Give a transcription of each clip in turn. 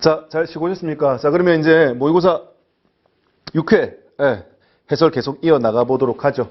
자, 잘 쉬고 오셨습니까? 자, 그러면 이제 모의고사 6회 해설 계속 이어나가 보도록 하죠.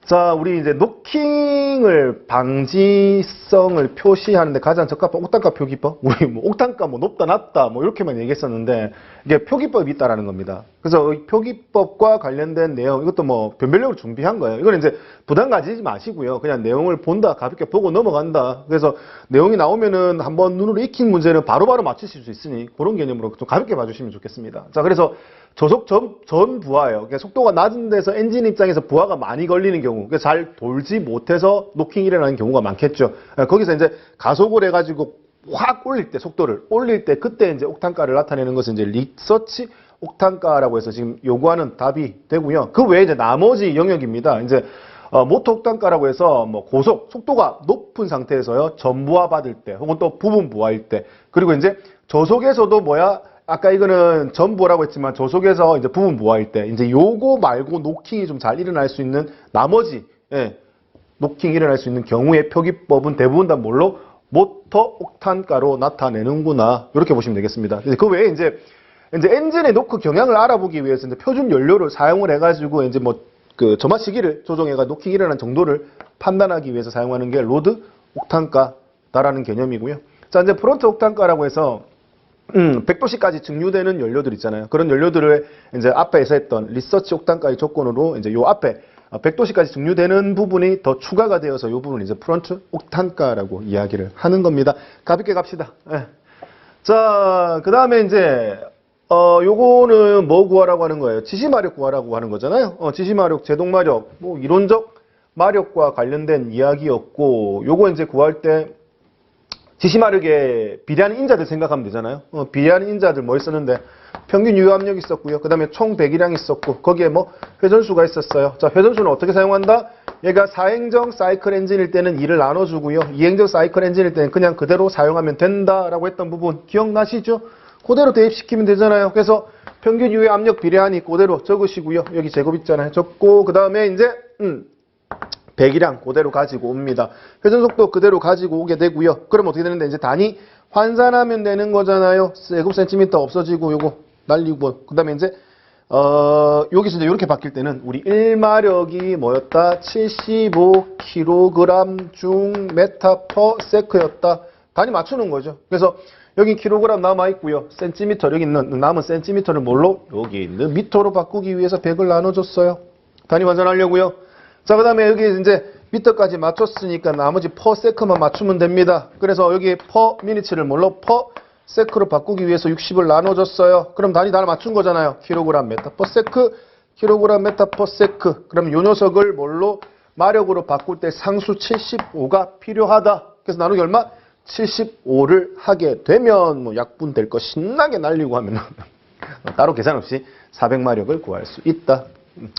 자, 우리 이제 노킹을 방지성을 표시하는데 가장 적합한 옥탄가 표기법? 우리 뭐 옥탄가 뭐 높다 낮다 뭐 이렇게만 얘기했었는데 이게 표기법이 있다라는 겁니다. 그래서 이 표기법과 관련된 내용 이것도 뭐 변별력으로 준비한 거예요. 이거는 이제 부담 가지지 마시고요. 그냥 내용을 본다, 가볍게 보고 넘어간다. 그래서 내용이 나오면은 한번 눈으로 익힌 문제는 바로바로 맞추실 수 있으니 그런 개념으로 좀 가볍게 봐주시면 좋겠습니다. 자, 그래서 저속 전 부하예요. 그러니까 속도가 낮은 데서 엔진 입장에서 부하가 많이 걸리는 경우, 그러니까 잘 돌지 못해서 노킹이 일어나는 경우가 많겠죠. 거기서 이제 가속을 해가지고 확 올릴 때, 속도를 올릴 때, 그때 이제 옥탄가를 나타내는 것은 이제 리서치 옥탄가라고 해서 지금 요구하는 답이 되고요. 그 외에 이제 나머지 영역입니다. 이제 모터 옥탄가라고 해서 뭐 고속, 속도가 높은 상태에서요, 전부하 받을 때, 혹은 또 부분 부하일 때, 그리고 이제 저속에서도 아까 이거는 전부라고 했지만 저속에서 이제 부분 부하일 때 이제 요거 말고 노킹이 좀 잘 일어날 수 있는 나머지 노킹이 일어날 수 있는 경우의 표기법은 대부분 다 뭘로? 모터 옥탄가로 나타내는구나. 이렇게 보시면 되겠습니다. 그 외에 이제 엔진의 노크 경향을 알아보기 위해서 이제 표준 연료를 사용을 해가지고 이제 뭐 그 점화 시기를 조정해가 노킹이 일어난 정도를 판단하기 위해서 사용하는 게 로드 옥탄가다라는 개념이고요. 자, 이제 프론트 옥탄가라고 해서 100도씨까지 증류되는 연료들 있잖아요. 그런 연료들을 이제 앞에서 했던 리서치 옥탄가의 조건으로 이제 요 앞에 100도씨까지 증류되는 부분이 더 추가가 되어서 이 부분을 이제 프론트 옥탄가라고 이야기를 하는 겁니다. 가볍게 갑시다. 자, 그 다음에 이제 요거는 뭐 구하라고 하는 거예요? 지시마력 구하라고 하는 거잖아요. 지시마력, 제동마력, 뭐 이론적 마력과 관련된 이야기였고, 요거 이제 구할 때 지시마력에 비례하는 인자들 생각하면 되잖아요. 비례하는 인자들 뭐 있었는데 평균 유효압력이 있었고요. 그 다음에 총 배기량이 있었고 거기에 뭐 회전수가 있었어요. 자, 회전수는 어떻게 사용한다? 얘가 4행정 사이클 엔진일 때는 2를 나눠주고요. 2행정 사이클 엔진일 때는 그냥 그대로 사용하면 된다라고 했던 부분 기억나시죠? 그대로 대입시키면 되잖아요. 그래서 평균 유효압력 비례하니 그대로 적으시고요. 여기 제곱 있잖아요. 적고 그 다음에 이제 배기량 그대로 가지고 옵니다. 회전속도 그대로 가지고 오게 되고요. 그럼 어떻게 되는데 이제 단위 환산하면 되는 거잖아요. 제곱센티미터 없어지고 요거 날리고 그 다음에 이제 여기서 이제 이렇게 바뀔 때는 우리 1마력이 뭐였다? 75kg 중 메타 퍼 세크였다. 단위 맞추는 거죠. 그래서 여기 킬로그램 남아있고요. 센티미터 여기 있는 남은 센티미터를 뭘로? 여기 있는 미터로 바꾸기 위해서 100을 나눠줬어요. 단위 환산하려고요. 자, 그 다음에 여기 이제 미터까지 맞췄으니까 나머지 퍼 세크만 맞추면 됩니다. 그래서 여기 퍼 미니츠를 뭘로? 퍼 세크로 바꾸기 위해서 60을 나눠줬어요. 그럼 단위 다 맞춘 거잖아요. 킬로그램 메타 퍼 세크, 킬로그램 메타 퍼 세크. 그럼 요 녀석을 뭘로? 마력으로 바꿀 때 상수 75가 필요하다. 그래서 나누기 얼마? 75를 하게 되면 뭐 약분 될 거 신나게 날리고 하면 따로 계산 없이 400마력을 구할 수 있다.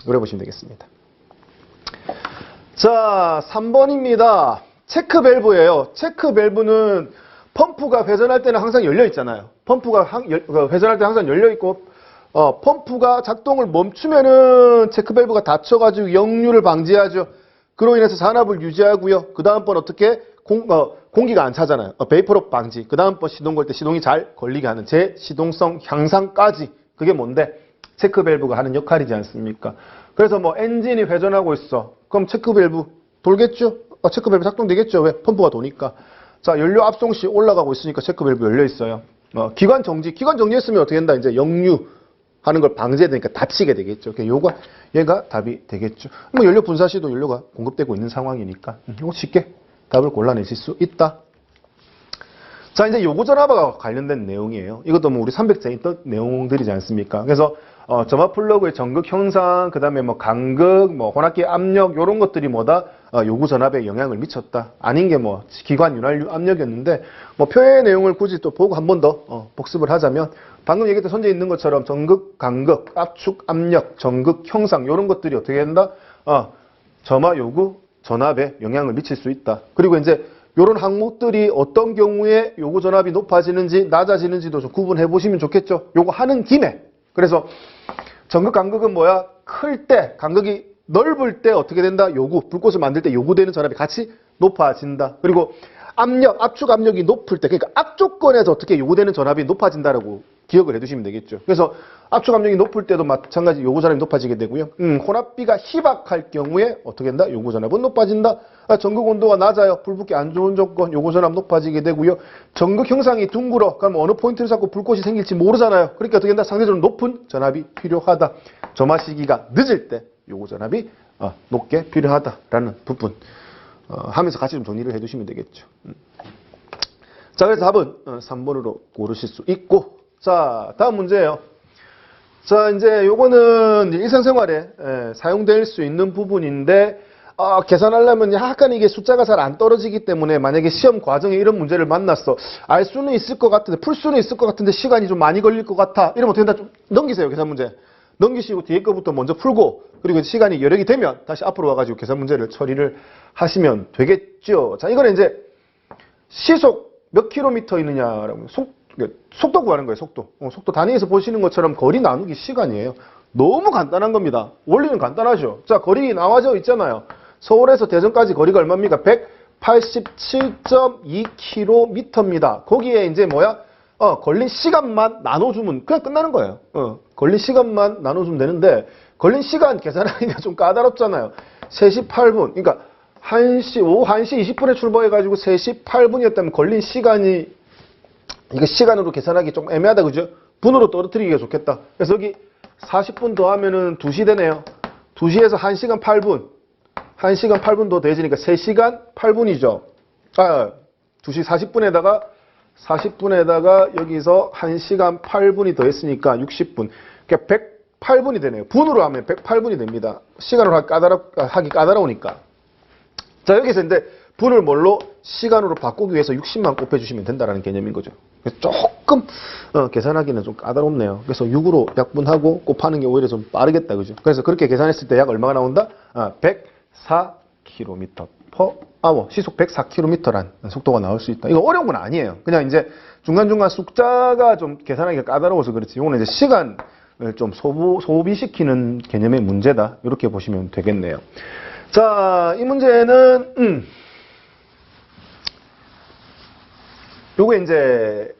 그래 보시면 되겠습니다. 자, 3번입니다. 체크 밸브예요. 체크 밸브는 펌프가 회전할 때는 항상 열려 있잖아요. 펌프가 회전할 때 항상 열려 있고 펌프가 작동을 멈추면은 체크 밸브가 닫혀가지고 역류를 방지하죠. 그로 인해서 산압을 유지하고요. 그 다음번 어떻게 공기가 안 차잖아요. 베이퍼롭 방지. 그 다음번 시동 걸 때 시동이 잘 걸리게 하는 제시동성 향상까지. 그게 뭔데? 체크 밸브가 하는 역할이지 않습니까? 그래서 뭐 엔진이 회전하고 있어. 그럼 체크 밸브 돌겠죠? 체크 밸브 작동되겠죠? 왜? 펌프가 도니까. 자, 연료 압송 시 올라가고 있으니까 체크 밸브 열려 있어요. 기관 정지했으면 어떻게 된다? 이제 역류 하는 걸 방지해야 되니까 닫히게 되겠죠. 얘가 답이 되겠죠. 뭐 연료 분사 시도 연료가 공급되고 있는 상황이니까 이거 쉽게 답을 골라내실 수 있다. 자, 이제 요구 전압과 관련된 내용이에요. 이것도 뭐 우리 300자에 있던 내용들이지 않습니까? 그래서 점화 플러그의 전극 형상, 그 다음에 뭐 간극, 뭐 혼합기 압력 요런 것들이 뭐다? 요구 전압에 영향을 미쳤다. 아닌 게 뭐 기관 윤활유 압력이었는데 뭐 표의 내용을 굳이 또 보고 한 번 더 복습을 하자면 방금 얘기했던 선제 있는 것처럼 전극, 간극, 압축, 압력, 전극 형상 요런 것들이 어떻게 된다? 점화 요구 전압에 영향을 미칠 수 있다. 그리고 이제 요런 항목들이 어떤 경우에 요구 전압이 높아지는지 낮아지는지도 좀 구분해 보시면 좋겠죠. 요거 하는 김에. 그래서 전극 간극은 뭐야? 클 때, 간극이 넓을 때 어떻게 된다? 요구, 불꽃을 만들 때 요구되는 전압이 같이 높아진다. 그리고 압축 압력이 높을 때, 그러니까 악조건에서 어떻게 요구되는 전압이 높아진다라고 기억을 해두시면 되겠죠. 그래서 압축 압력이 높을 때도 마찬가지 요구 전압이 높아지게 되고요. 혼합비가 희박할 경우에 어떻게 된다? 요구 전압은 높아진다. 전극 온도가 낮아요. 불 붙기 안 좋은 조건, 요구 전압 높아지게 되고요. 전극 형상이 둥글어. 그럼 어느 포인트를 잡고 불꽃이 생길지 모르잖아요. 그러니까 어떻게 된다? 상대적으로 높은 전압이 필요하다. 점화 시기가 늦을 때 요구 전압이 높게 필요하다라는 부분 하면서 같이 좀 정리를 해두시면 되겠죠. 자, 그래서 답은 3번으로 고르실 수 있고, 자, 다음 문제예요. 자, 이제 요거는 일상생활에 사용될 수 있는 부분인데, 계산하려면 약간 이게 숫자가 잘 안 떨어지기 때문에 만약에 시험 과정에 이런 문제를 만났어. 알 수는 있을 것 같은데, 풀 수는 있을 것 같은데 시간이 좀 많이 걸릴 것 같아. 이러면 어떻게 된다? 좀 넘기세요, 계산 문제. 넘기시고 뒤에 거부터 먼저 풀고, 그리고 시간이 여력이 되면 다시 앞으로 와가지고 계산 문제를 처리를 하시면 되겠죠. 자, 이거는 이제 시속 몇 킬로미터 있느냐라고 속도 구하는 거예요. 속도 단위에서 보시는 것처럼 거리 나누기 시간이에요. 너무 간단한 겁니다. 원리는 간단하죠. 자, 거리 나와져 있잖아요. 서울에서 대전까지 거리가 얼마입니까? 187.2km입니다. 거기에 이제 뭐야? 걸린 시간만 나눠주면 그냥 끝나는 거예요. 걸린 시간만 나눠주면 되는데 걸린 시간 계산하기가 좀 까다롭잖아요. 3시 8분. 그러니까 오후 1시 20분에 출발해가지고 3시 8분이었다면 걸린 시간이 이거 시간으로 계산하기 좀 애매하다, 그죠? 분으로 떨어뜨리기가 좋겠다. 그래서 여기 40분 더하면은 2시 되네요. 2시에서 1시간 8분. 1시간 8분 더 더해지니까 3시간 8분이죠. 2시 40분에다가 여기서 1시간 8분이 더했으니까 60분. 그러니까 108분이 되네요. 분으로 하면 108분이 됩니다. 시간으로 하기 까다로우니까. 자, 여기서 근데 분을 뭘로? 시간으로 바꾸기 위해서 60만 곱해주시면 된다는 개념인 거죠. 그래서 조금 계산하기는 좀 까다롭네요. 그래서 6으로 약분하고 곱하는 게 오히려 좀 빠르겠다, 그죠? 그래서 그렇게 계산했을 때 약 얼마가 나온다? 104km per hour. 시속 104km란 속도가 나올 수 있다. 이거 어려운 건 아니에요. 그냥 이제 중간중간 숫자가 좀 계산하기가 까다로워서 그렇지. 이거는 이제 시간을 좀 소비시키는 개념의 문제다. 이렇게 보시면 되겠네요. 자, 이 문제는 요게 이제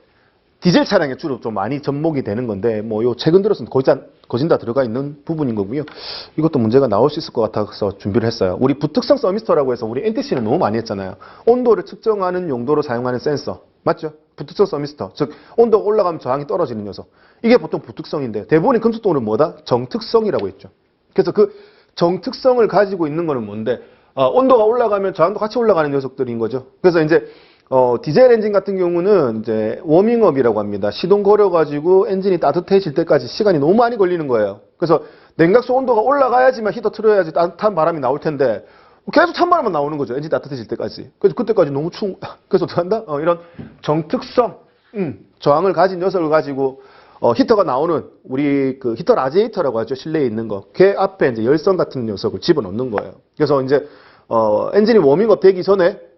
디젤 차량에 주로 좀 많이 접목이 되는 건데, 뭐 요 최근 들어서는 거진 다 들어가 있는 부분인 거고요. 이것도 문제가 나올 수 있을 것 같아서 준비를 했어요. 우리 부특성 서미스터라고 해서 우리 NTC는 너무 많이 했잖아요. 온도를 측정하는 용도로 사용하는 센서. 맞죠? 부특성 서미스터. 즉 온도가 올라가면 저항이 떨어지는 녀석. 이게 보통 부특성인데 대부분의 금속동물은 뭐다? 정특성이라고 했죠. 그래서 그 정특성을 가지고 있는 거는 뭔데? 온도가 올라가면 저항도 같이 올라가는 녀석들인 거죠. 그래서 이제 디젤 엔진 같은 경우는 이제 워밍업이라고 합니다. 시동 걸어가지고 엔진이 따뜻해질 때까지 시간이 너무 많이 걸리는 거예요. 그래서 냉각수 온도가 올라가야지만 히터 틀어야지 따뜻한 바람이 나올 텐데 계속 찬바람만 나오는 거죠. 엔진 따뜻해질 때까지. 그래서 그때까지 너무 그래서 어떻게 한다? 이런 정특성, 저항을 가진 녀석을 가지고 히터가 나오는 우리 그 히터 라지에이터라고 하죠. 실내에 있는 거. 걔 앞에 이제 열선 같은 녀석을 집어넣는 거예요. 그래서 이제 엔진이 워밍업 되기 전에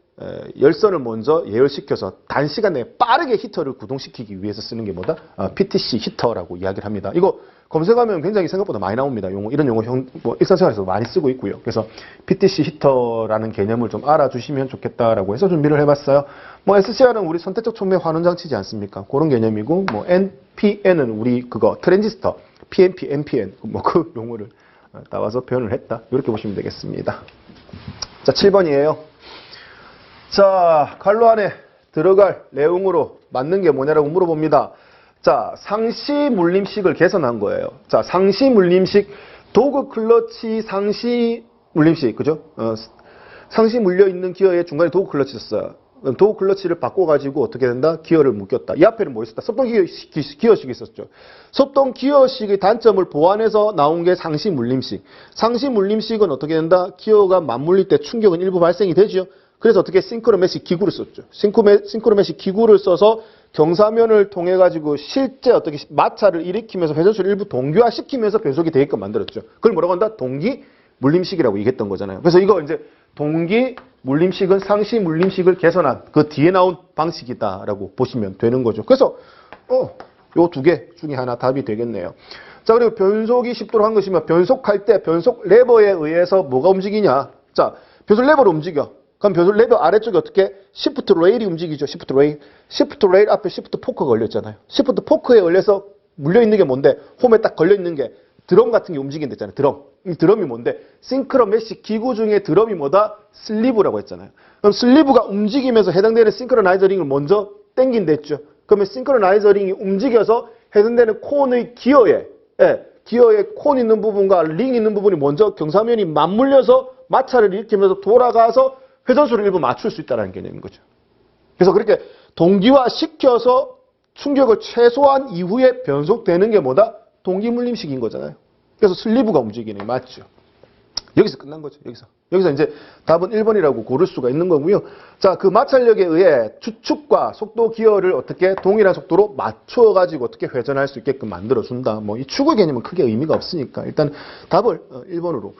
열선을 먼저 예열시켜서 단시간 내에 빠르게 히터를 구동시키기 위해서 쓰는 게 뭐다? PTC 히터라고 이야기를 합니다. 이거 검색하면 굉장히 생각보다 많이 나옵니다. 이런 용어 뭐 일상생활에서 많이 쓰고 있고요. 그래서 PTC 히터라는 개념을 좀 알아주시면 좋겠다라고 해서 준비를 해봤어요. 뭐 SCR은 우리 선택적 촉매 환원 장치지 않습니까? 그런 개념이고, 뭐 NPN은 우리 그거 트랜지스터, PNP, NPN 뭐 그 용어를 따와서 표현을 했다. 이렇게 보시면 되겠습니다. 자, 7번이에요. 자, 갈로 안에 들어갈 내용으로 맞는 게 뭐냐라고 물어봅니다. 자, 상시 물림식을 개선한 거예요. 자, 상시 물림식, 도그 클러치 상시 물림식, 그죠? 상시 물려 있는 기어의 중간에 도그 클러치 있었어요. 도그 클러치를 바꿔가지고 어떻게 된다? 기어를 묶였다. 이 앞에는 뭐 있었다? 섭동 기어식이 있었죠. 섭동 기어식의 단점을 보완해서 나온 게 상시 물림식. 상시 물림식은 어떻게 된다? 기어가 맞물릴 때 충격은 일부 발생이 되죠. 그래서 어떻게 싱크로매식 기구를 썼죠. 싱크로매식 기구를 써서 경사면을 통해 가지고 실제 어떻게 마찰을 일으키면서 회전수를 일부 동기화시키면서 변속이 되게끔 만들었죠. 그걸 뭐라고 한다? 동기 물림식이라고 얘기했던 거잖아요. 그래서 이거 이제 동기 물림식은 상시 물림식을 개선한 그 뒤에 나온 방식이다라고 보시면 되는 거죠. 그래서 요 두 개 중에 하나 답이 되겠네요. 자, 그리고 변속이 10도로 한 것이면 변속할 때 변속 레버에 의해서 뭐가 움직이냐? 자, 변속 레버를 움직여. 그럼 변속 레버 아래쪽에 어떻게? 시프트 레일이 움직이죠. 시프트 레일. 시프트 레일 앞에 시프트 포크가 걸려있잖아요. 시프트 포크에 걸려서 물려있는 게 뭔데? 홈에 딱 걸려있는 게 드럼 같은 게 움직인다 했잖아요. 드럼. 이 드럼이 뭔데? 싱크로 메쉬 기구 중에 드럼이 뭐다? 슬리브라고 했잖아요. 그럼 슬리브가 움직이면서 해당되는 싱크로나이저 링을 먼저 당긴다 했죠. 그러면 싱크로나이저 링이 움직여서 해당되는 콘의 기어에, 기어의 콘 있는 부분과 링 있는 부분이 먼저 경사면이 맞물려서 마찰을 일으키면서 돌아가서 회전수를 일부 맞출 수 있다는 개념인 거죠. 그래서 그렇게 동기화시켜서 충격을 최소화한 이후에 변속되는 게 뭐다? 동기물림식인 거잖아요. 그래서 슬리브가 움직이는 게 맞죠. 여기서 끝난 거죠. 여기서 이제 답은 1번이라고 고를 수가 있는 거고요. 자, 그 마찰력에 의해 주축과 속도 기어를 어떻게 동일한 속도로 맞춰가지고 어떻게 회전할 수 있게끔 만들어준다. 뭐 이 축의 개념은 크게 의미가 없으니까 일단 답을 1번으로.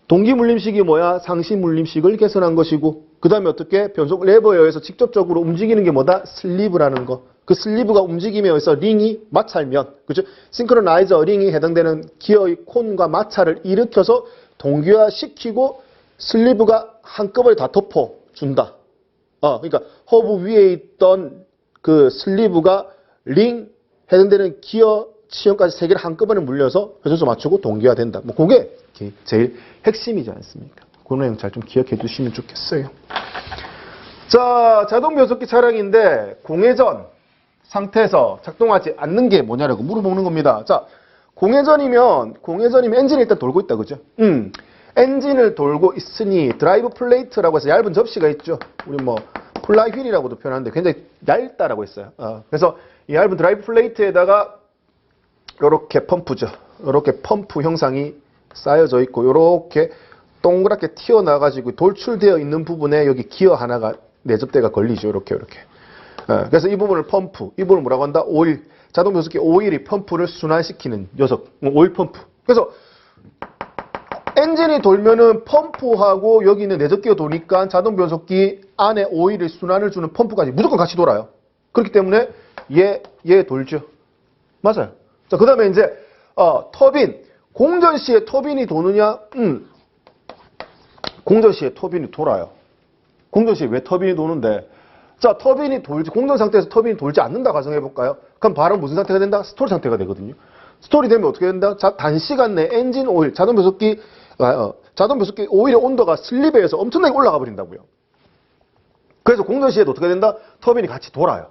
동기물림식이 뭐야? 상시물림식을 개선한 것이고 그 다음에 어떻게? 변속 레버에 의해서 직접적으로 움직이는 게 뭐다? 슬리브라는 거. 그 슬리브가 움직임에 의해서 링이 마찰면, 그죠? 싱크로나이저 링이 해당되는 기어의 콘과 마찰을 일으켜서 동기화시키고 슬리브가 한꺼번에 다 덮어준다. 그러니까 허브 위에 있던 그 슬리브가 링 해당되는 기어 치형까지 세 개를 한꺼번에 물려서 회전수 맞추고 동기화된다. 뭐 그게 제일 핵심이지 않습니까? 그런 내용 잘 좀 기억해 두시면 좋겠어요. 자, 자동 변속기 차량인데 공회전 상태에서 작동하지 않는 게 뭐냐라고 물어보는 겁니다. 자, 공회전이면 엔진이 일단 돌고 있다, 그죠? 엔진을 돌고 있으니 드라이브 플레이트라고 해서 얇은 접시가 있죠. 우리 뭐 플라이 휠이라고도 표현하는데 굉장히 얇다라고 했어요. 그래서 이 얇은 드라이브 플레이트에다가 요렇게 펌프죠. 요렇게 펌프 형상이 쌓여져 있고 요렇게 동그랗게 튀어나가지고 돌출되어 있는 부분에 여기 기어 하나가 내접대가 걸리죠. 요렇게. 그래서 이 부분을 펌프, 이 부분을 뭐라고 한다? 오일. 자동 변속기 오일이 펌프를 순환시키는 녀석, 오일 펌프. 그래서 엔진이 돌면은 펌프하고 여기 있는 내접기가 도니까 자동 변속기 안에 오일을 순환을 주는 펌프까지 무조건 같이 돌아요. 그렇기 때문에 얘 돌죠. 맞아요. 자, 그 다음에 이제 터빈. 공전 시에 터빈이 도느냐? 공전 시에 터빈이 돌아요. 공전 시에 왜 터빈이 도는데? 자, 터빈이 돌지, 공전 상태에서 터빈이 돌지 않는다 가정해볼까요? 그럼 바로 무슨 상태가 된다? 스톨 상태가 되거든요. 스톨이 되면 어떻게 된다? 자, 단시간 내 엔진 오일, 자동 변속기 오일의 온도가 슬립에 서 엄청나게 올라가 버린다고요. 그래서 공전 시에도 어떻게 된다? 터빈이 같이 돌아요.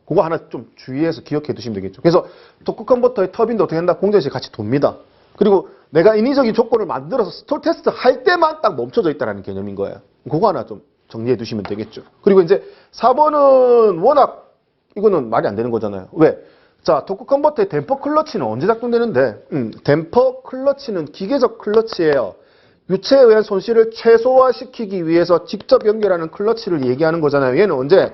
그거 하나 좀 주의해서 기억해 두시면 되겠죠. 그래서 토크 컨버터의 터빈도 어떻게 된다? 공전 시에 같이 돕니다. 그리고 내가 인위적인 조건을 만들어서 스톨 테스트 할 때만 딱 멈춰져 있다는 개념인 거예요. 그거 하나 좀 정리해 두시면 되겠죠. 그리고 이제 4번은 워낙 이거는 말이 안 되는 거잖아요. 왜? 자, 토크 컨버터의 댐퍼 클러치는 언제 작동되는데? 댐퍼 클러치는 기계적 클러치예요. 유체에 의한 손실을 최소화시키기 위해서 직접 연결하는 클러치를 얘기하는 거잖아요. 얘는 언제?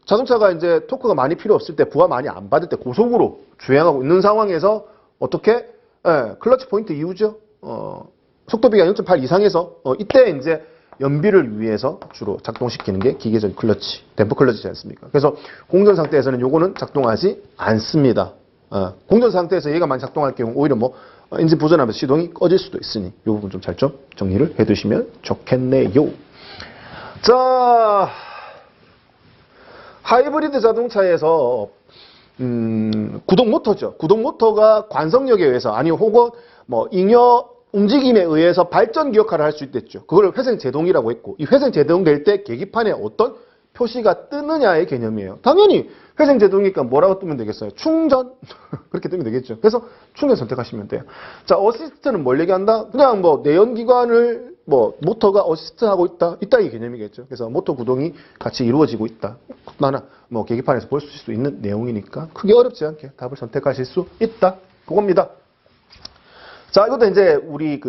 자동차가 이제 토크가 많이 필요 없을 때, 부하 많이 안 받을 때 고속으로 주행하고 있는 상황에서 어떻게? 클러치 포인트 이후죠. 속도비가 0.8 이상에서 이때 이제 연비를 위해서 주로 작동시키는 게 기계적 클러치, 댐퍼 클러치지 않습니까? 그래서 공전 상태에서는 요거는 작동하지 않습니다. 공전 상태에서 얘가 많이 작동할 경우 오히려 뭐 엔진 부전하면서 시동이 꺼질 수도 있으니 이 부분 좀 잘 좀 정리를 해두시면 좋겠네요. 자, 하이브리드 자동차에서 구동 모터죠. 구동 모터가 관성력에 의해서 혹은 뭐 잉여 움직임에 의해서 발전기 역할을 할 수 있댔죠. 그걸 회생제동이라고 했고, 이 회생제동될 때 계기판에 어떤 표시가 뜨느냐의 개념이에요. 당연히 회생제동이니까 뭐라고 뜨면 되겠어요? 충전. 그렇게 뜨면 되겠죠. 그래서 충전 선택하시면 돼요. 자, 어시스트는 뭘 얘기한다? 그냥 뭐 내연기관을 모터가 어시스트하고 있다 이 개념이겠죠. 그래서 모터 구동이 같이 이루어지고 있다. 하나 뭐 계기판에서 볼 수 있는 내용이니까 크게 어렵지 않게 답을 선택하실 수 있다. 그겁니다. 자, 이것도 이제 우리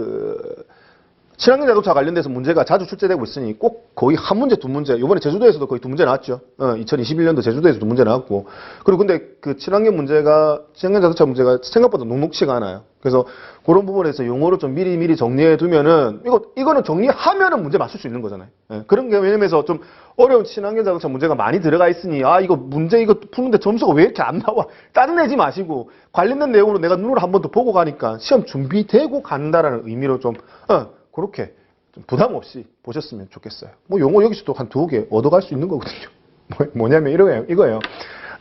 친환경 자동차 관련돼서 문제가 자주 출제되고 있으니 꼭 거의 한 문제, 두 문제. 이번에 제주도에서도 거의 두 문제 나왔죠. 2021년도 제주도에서도 문제 나왔고. 그리고 근데 친환경 자동차 문제가 생각보다 녹록치가 않아요. 그래서 그런 부분에서 용어를 좀 미리 정리해 두면은 이거는 정리하면은 문제 맞출 수 있는 거잖아요. 그런 개념에서 좀 어려운 친환경 자동차 문제가 많이 들어가 있으니 이거 푸는데 점수가 왜 이렇게 안 나와? 짜증내지 마시고 관련된 내용으로 내가 눈으로 한 번 더 보고 가니까 시험 준비되고 간다라는 의미로 좀 그렇게 좀 부담 없이 보셨으면 좋겠어요. 뭐 용어 여기서도 한 2개 얻어갈 수 있는 거거든요. 뭐냐면 이거예요.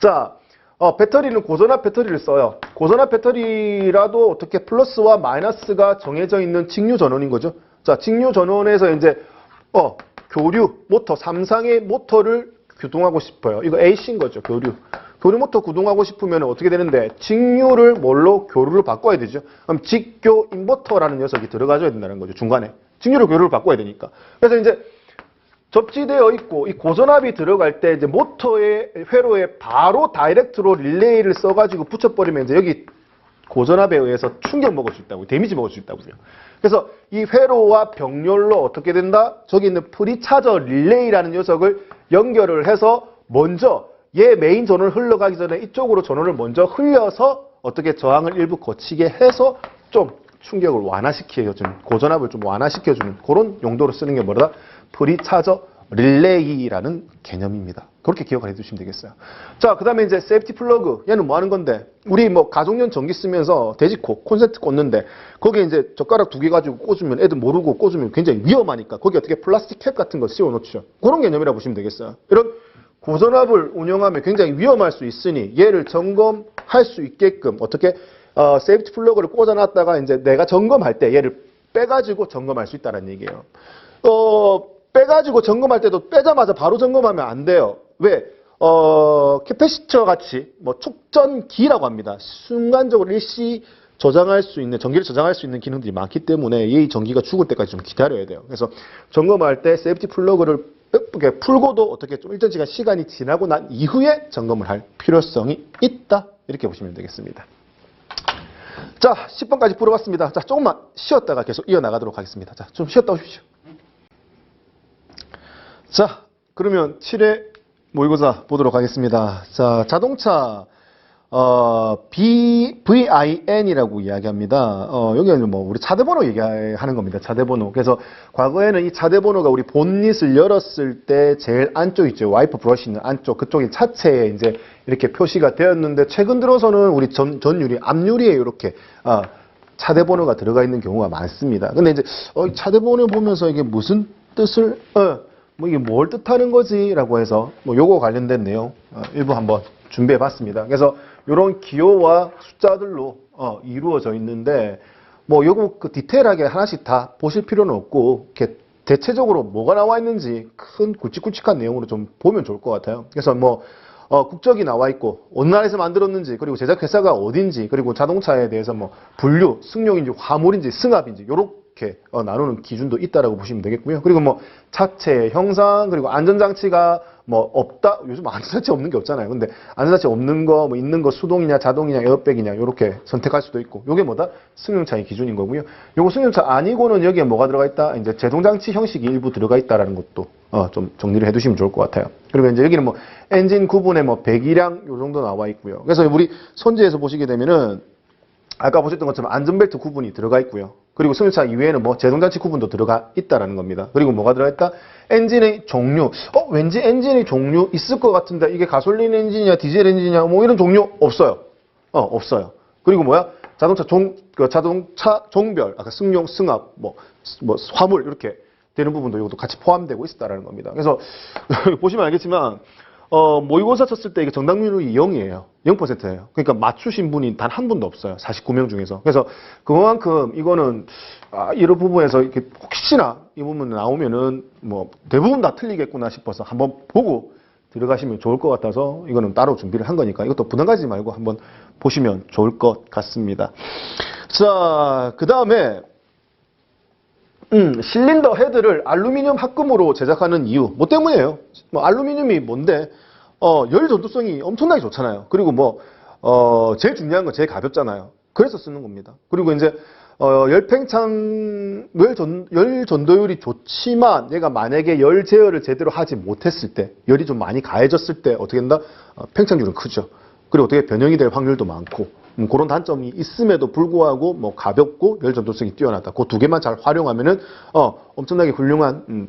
자, 배터리는 고전압 배터리를 써요. 고전압 배터리라도 어떻게 플러스와 마이너스가 정해져 있는 직류 전원인 거죠. 자, 직류 전원에서 이제 교류 모터, 삼상의 모터를 구동하고 싶어요. 이거 AC인 거죠. 교류 모터 구동하고 싶으면 어떻게 되는데 직류를 뭘로 교류를 바꿔야 되죠. 그럼 직교 인버터라는 녀석이 들어가줘야 된다는 거죠. 중간에 직류로 교류를 바꿔야 되니까. 그래서 이제 접지되어 있고 이 고전압이 들어갈 때 이제 모터의 회로에 바로 다이렉트로 릴레이를 써가지고 붙여버리면 이제 여기 고전압에 의해서 충격 먹을 수 있다고, 데미지 먹을 수 있다고요. 그래서 이 회로와 병렬로 어떻게 된다? 저기 있는 프리차저 릴레이라는 녀석을 연결을 해서 먼저 얘 메인 전원 흘러가기 전에 이쪽으로 전원을 먼저 흘려서 어떻게 저항을 일부 거치게 해서 좀 충격을 완화시켜주는, 고전압을 좀 완화시켜주는 그런 용도로 쓰는 게 뭐다? 프리차저 릴레이라는 개념입니다. 그렇게 기억을 해두시면 되겠어요. 자, 그 다음에 이제 세이프티 플러그. 얘는 뭐 하는 건데? 우리 뭐 가정용 전기 쓰면서 돼지코, 콘센트 꽂는데 거기에 이제 젓가락 2개 가지고 꽂으면 애들 모르고 꽂으면 굉장히 위험하니까 거기 어떻게 플라스틱 캡 같은 거 씌워 놓죠. 그런 개념이라고 보시면 되겠어요. 이런 고전압을 운영하면 굉장히 위험할 수 있으니 얘를 점검할 수 있게끔 어떻게 세이프티 플러그를 꽂아놨다가 이제 내가 점검할 때 얘를 빼가지고 점검할 수 있다는 얘기예요. 빼가지고 점검할 때도 빼자마자 바로 점검하면 안 돼요. 왜? 캐패시터 같이 뭐 촉전기라고 합니다. 순간적으로 일시 저장할 수 있는, 전기를 저장할 수 있는 기능들이 많기 때문에 이 전기가 죽을 때까지 좀 기다려야 돼요. 그래서 점검할 때 세이프티 플러그를 예쁘게 풀고도 어떻게 좀 일정 시간이 지나고 난 이후에 점검을 할 필요성이 있다. 이렇게 보시면 되겠습니다. 자, 10번까지 풀어봤습니다. 자, 조금만 쉬었다가 계속 이어나가도록 하겠습니다. 자, 좀 쉬었다 오십시오. 자, 그러면 7회 모의고사 보도록 하겠습니다. 자, 자동차 VIN이라고 이야기합니다. 여기는 뭐 우리 차대번호 얘기하는 겁니다. 차대번호. 그래서 과거에는 이 차대번호가 우리 본닛을 열었을 때 제일 안쪽 있죠. 와이퍼 브러쉬 있는 안쪽 그쪽이 차체에 이제 이렇게 표시가 되었는데 최근 들어서는 우리 전유리, 앞유리에 이렇게 차대번호가 들어가 있는 경우가 많습니다. 근데 이제 차대번호 보면서 이게 무슨 뜻을 뭐 이게 뭘 뜻하는 거지라고 해서 뭐 요거 관련된 내용 일부 한번 준비해 봤습니다. 그래서 이런 기호와 숫자들로 이루어져 있는데 뭐 요거 그 디테일하게 하나씩 다 보실 필요는 없고 이렇게 대체적으로 뭐가 나와 있는지 큰 굵직굵직한 내용으로 좀 보면 좋을 것 같아요. 그래서 뭐 국적이 나와 있고 어느 나라에서 만들었는지 그리고 제작 회사가 어딘지 그리고 자동차에 대해서 뭐 분류, 승용인지 화물인지 승합인지 요렇게 나누는 기준도 있다라고 보시면 되겠고요. 그리고 뭐 차체의 형상 그리고 안전장치가 뭐 없다. 요즘 안전장치 없는 게 없잖아요. 근데 안전장치 없는 거, 뭐 있는 거 수동이냐 자동이냐 에어백이냐 요렇게 선택할 수도 있고 요게 뭐다? 승용차의 기준인 거고요. 요거 승용차 아니고는 여기에 뭐가 들어가 있다? 이제 제동장치 형식이 일부 들어가 있다라는 것도 좀 정리를 해두시면 좋을 것 같아요. 그리고 이제 여기는 뭐 엔진 구분에 뭐 배기량 요 정도 나와 있고요. 그래서 우리 선지에서 보시게 되면은 아까 보셨던 것처럼 안전벨트 구분이 들어가 있고요. 그리고 승용차 이외에는 뭐 제동장치 구분도 들어가 있다라는 겁니다. 그리고 뭐가 들어가 있다? 엔진의 종류. 왠지 엔진의 종류 있을 것 같은데 이게 가솔린 엔진이냐 디젤 엔진이냐 뭐 이런 종류 없어요. 없어요. 그리고 뭐야? 자동차 종별, 아까 승용, 승합, 뭐 화물 이렇게 되는 부분도 이것도 같이 포함되고 있다라는 겁니다. 그래서 보시면 알겠지만 모의고사 쳤을 때 이게 정답률이 0이에요. 0%예요. 그러니까 맞추신 분이 단 한 분도 없어요. 49명 중에서. 그래서 그만큼 이거는 이런 부분에서 이렇게 혹시나 이 부분 나오면은 뭐 대부분 다 틀리겠구나 싶어서 한번 보고 들어가시면 좋을 것 같아서 이거는 따로 준비를 한 거니까 이것도 부담 가지지 말고 한번 보시면 좋을 것 같습니다. 자, 그 다음에 실린더 헤드를 알루미늄 합금으로 제작하는 이유 뭐 때문이에요? 뭐 알루미늄이 뭔데 열 전도성이 엄청나게 좋잖아요. 그리고 뭐 제일 중요한 건 제일 가볍잖아요. 그래서 쓰는 겁니다. 그리고 이제 열 전도율이 좋지만 얘가 만약에 열 제어를 제대로 하지 못했을 때 열이 좀 많이 가해졌을 때 어떻게 된다? 팽창률은 크죠. 그리고 어떻게 변형이 될 확률도 많고 그런 단점이 있음에도 불구하고 뭐 가볍고 열 전도성이 뛰어나다. 그 두 개만 잘 활용하면은 엄청나게 훌륭한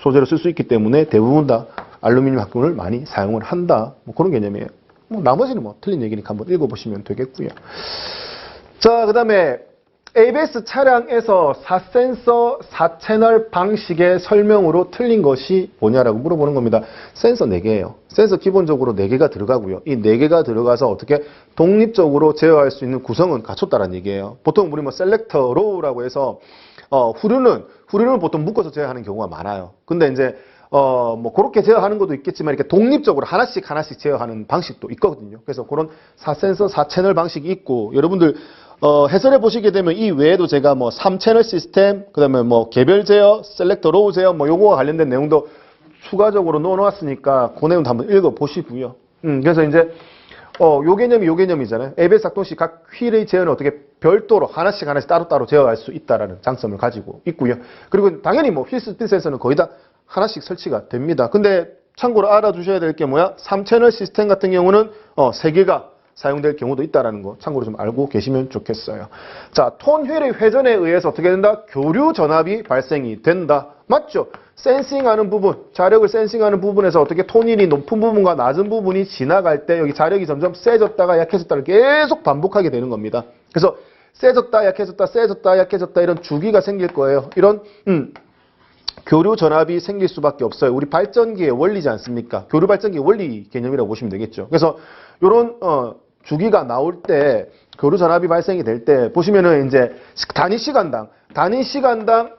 소재로 쓸 수 있기 때문에 대부분 다 알루미늄 합금을 많이 사용을 한다. 뭐 그런 개념이에요. 뭐 나머지는 뭐 틀린 얘기니까 한번 읽어보시면 되겠고요. 자, 그다음에 ABS 차량에서 4센서 4채널 방식의 설명으로 틀린 것이 뭐냐라고 물어보는 겁니다. 센서 4개예요. 센서 기본적으로 4개가 들어가고요. 이 4개가 들어가서 어떻게 독립적으로 제어할 수 있는 구성은 갖췄다는 얘기예요. 보통 우리 뭐 셀렉터 로우라고 해서 후륜은 보통 묶어서 제어하는 경우가 많아요. 근데 이제 뭐 그렇게 제어하는 것도 있겠지만 이렇게 독립적으로 하나씩 제어하는 방식도 있거든요. 그래서 그런 4센서 4채널 방식이 있고 여러분들 해설해 보시게 되면 이 외에도 제가 뭐 3채널 시스템, 그다음에 뭐 개별 제어, 셀렉터 로우 제어 뭐 요거와 관련된 내용도 추가적으로 넣어 놨으니까 그 내용도 한번 읽어 보시고요. 그래서 이제 요 개념이잖아요. ABS 작동 시 각 휠의 제어는 어떻게 별도로 하나씩 따로따로 제어할 수 있다라는 장점을 가지고 있고요. 그리고 당연히 뭐 휠 스피드 센서는 거의 다 하나씩 설치가 됩니다. 근데 참고로 알아두셔야 될 게 뭐야? 3채널 시스템 같은 경우는 3개가 사용될 경우도 있다는 거 참고로 좀 알고 계시면 좋겠어요. 자, 톤 휠의 회전에 의해서 어떻게 된다? 교류 전압이 발생이 된다. 맞죠? 센싱하는 부분, 자력을 센싱하는 부분에서 어떻게 톤 휠이 높은 부분과 낮은 부분이 지나갈 때 여기 자력이 점점 세졌다가 약해졌다를 계속 반복하게 되는 겁니다. 그래서 세졌다, 약해졌다, 세졌다, 약해졌다 이런 주기가 생길 거예요. 이런 교류 전압이 생길 수밖에 없어요. 우리 발전기의 원리지 않습니까? 교류 발전기의 원리 개념이라고 보시면 되겠죠. 그래서 이런 주기가 나올 때 교류 전압이 발생이 될 때 보시면은 이제 단위 시간당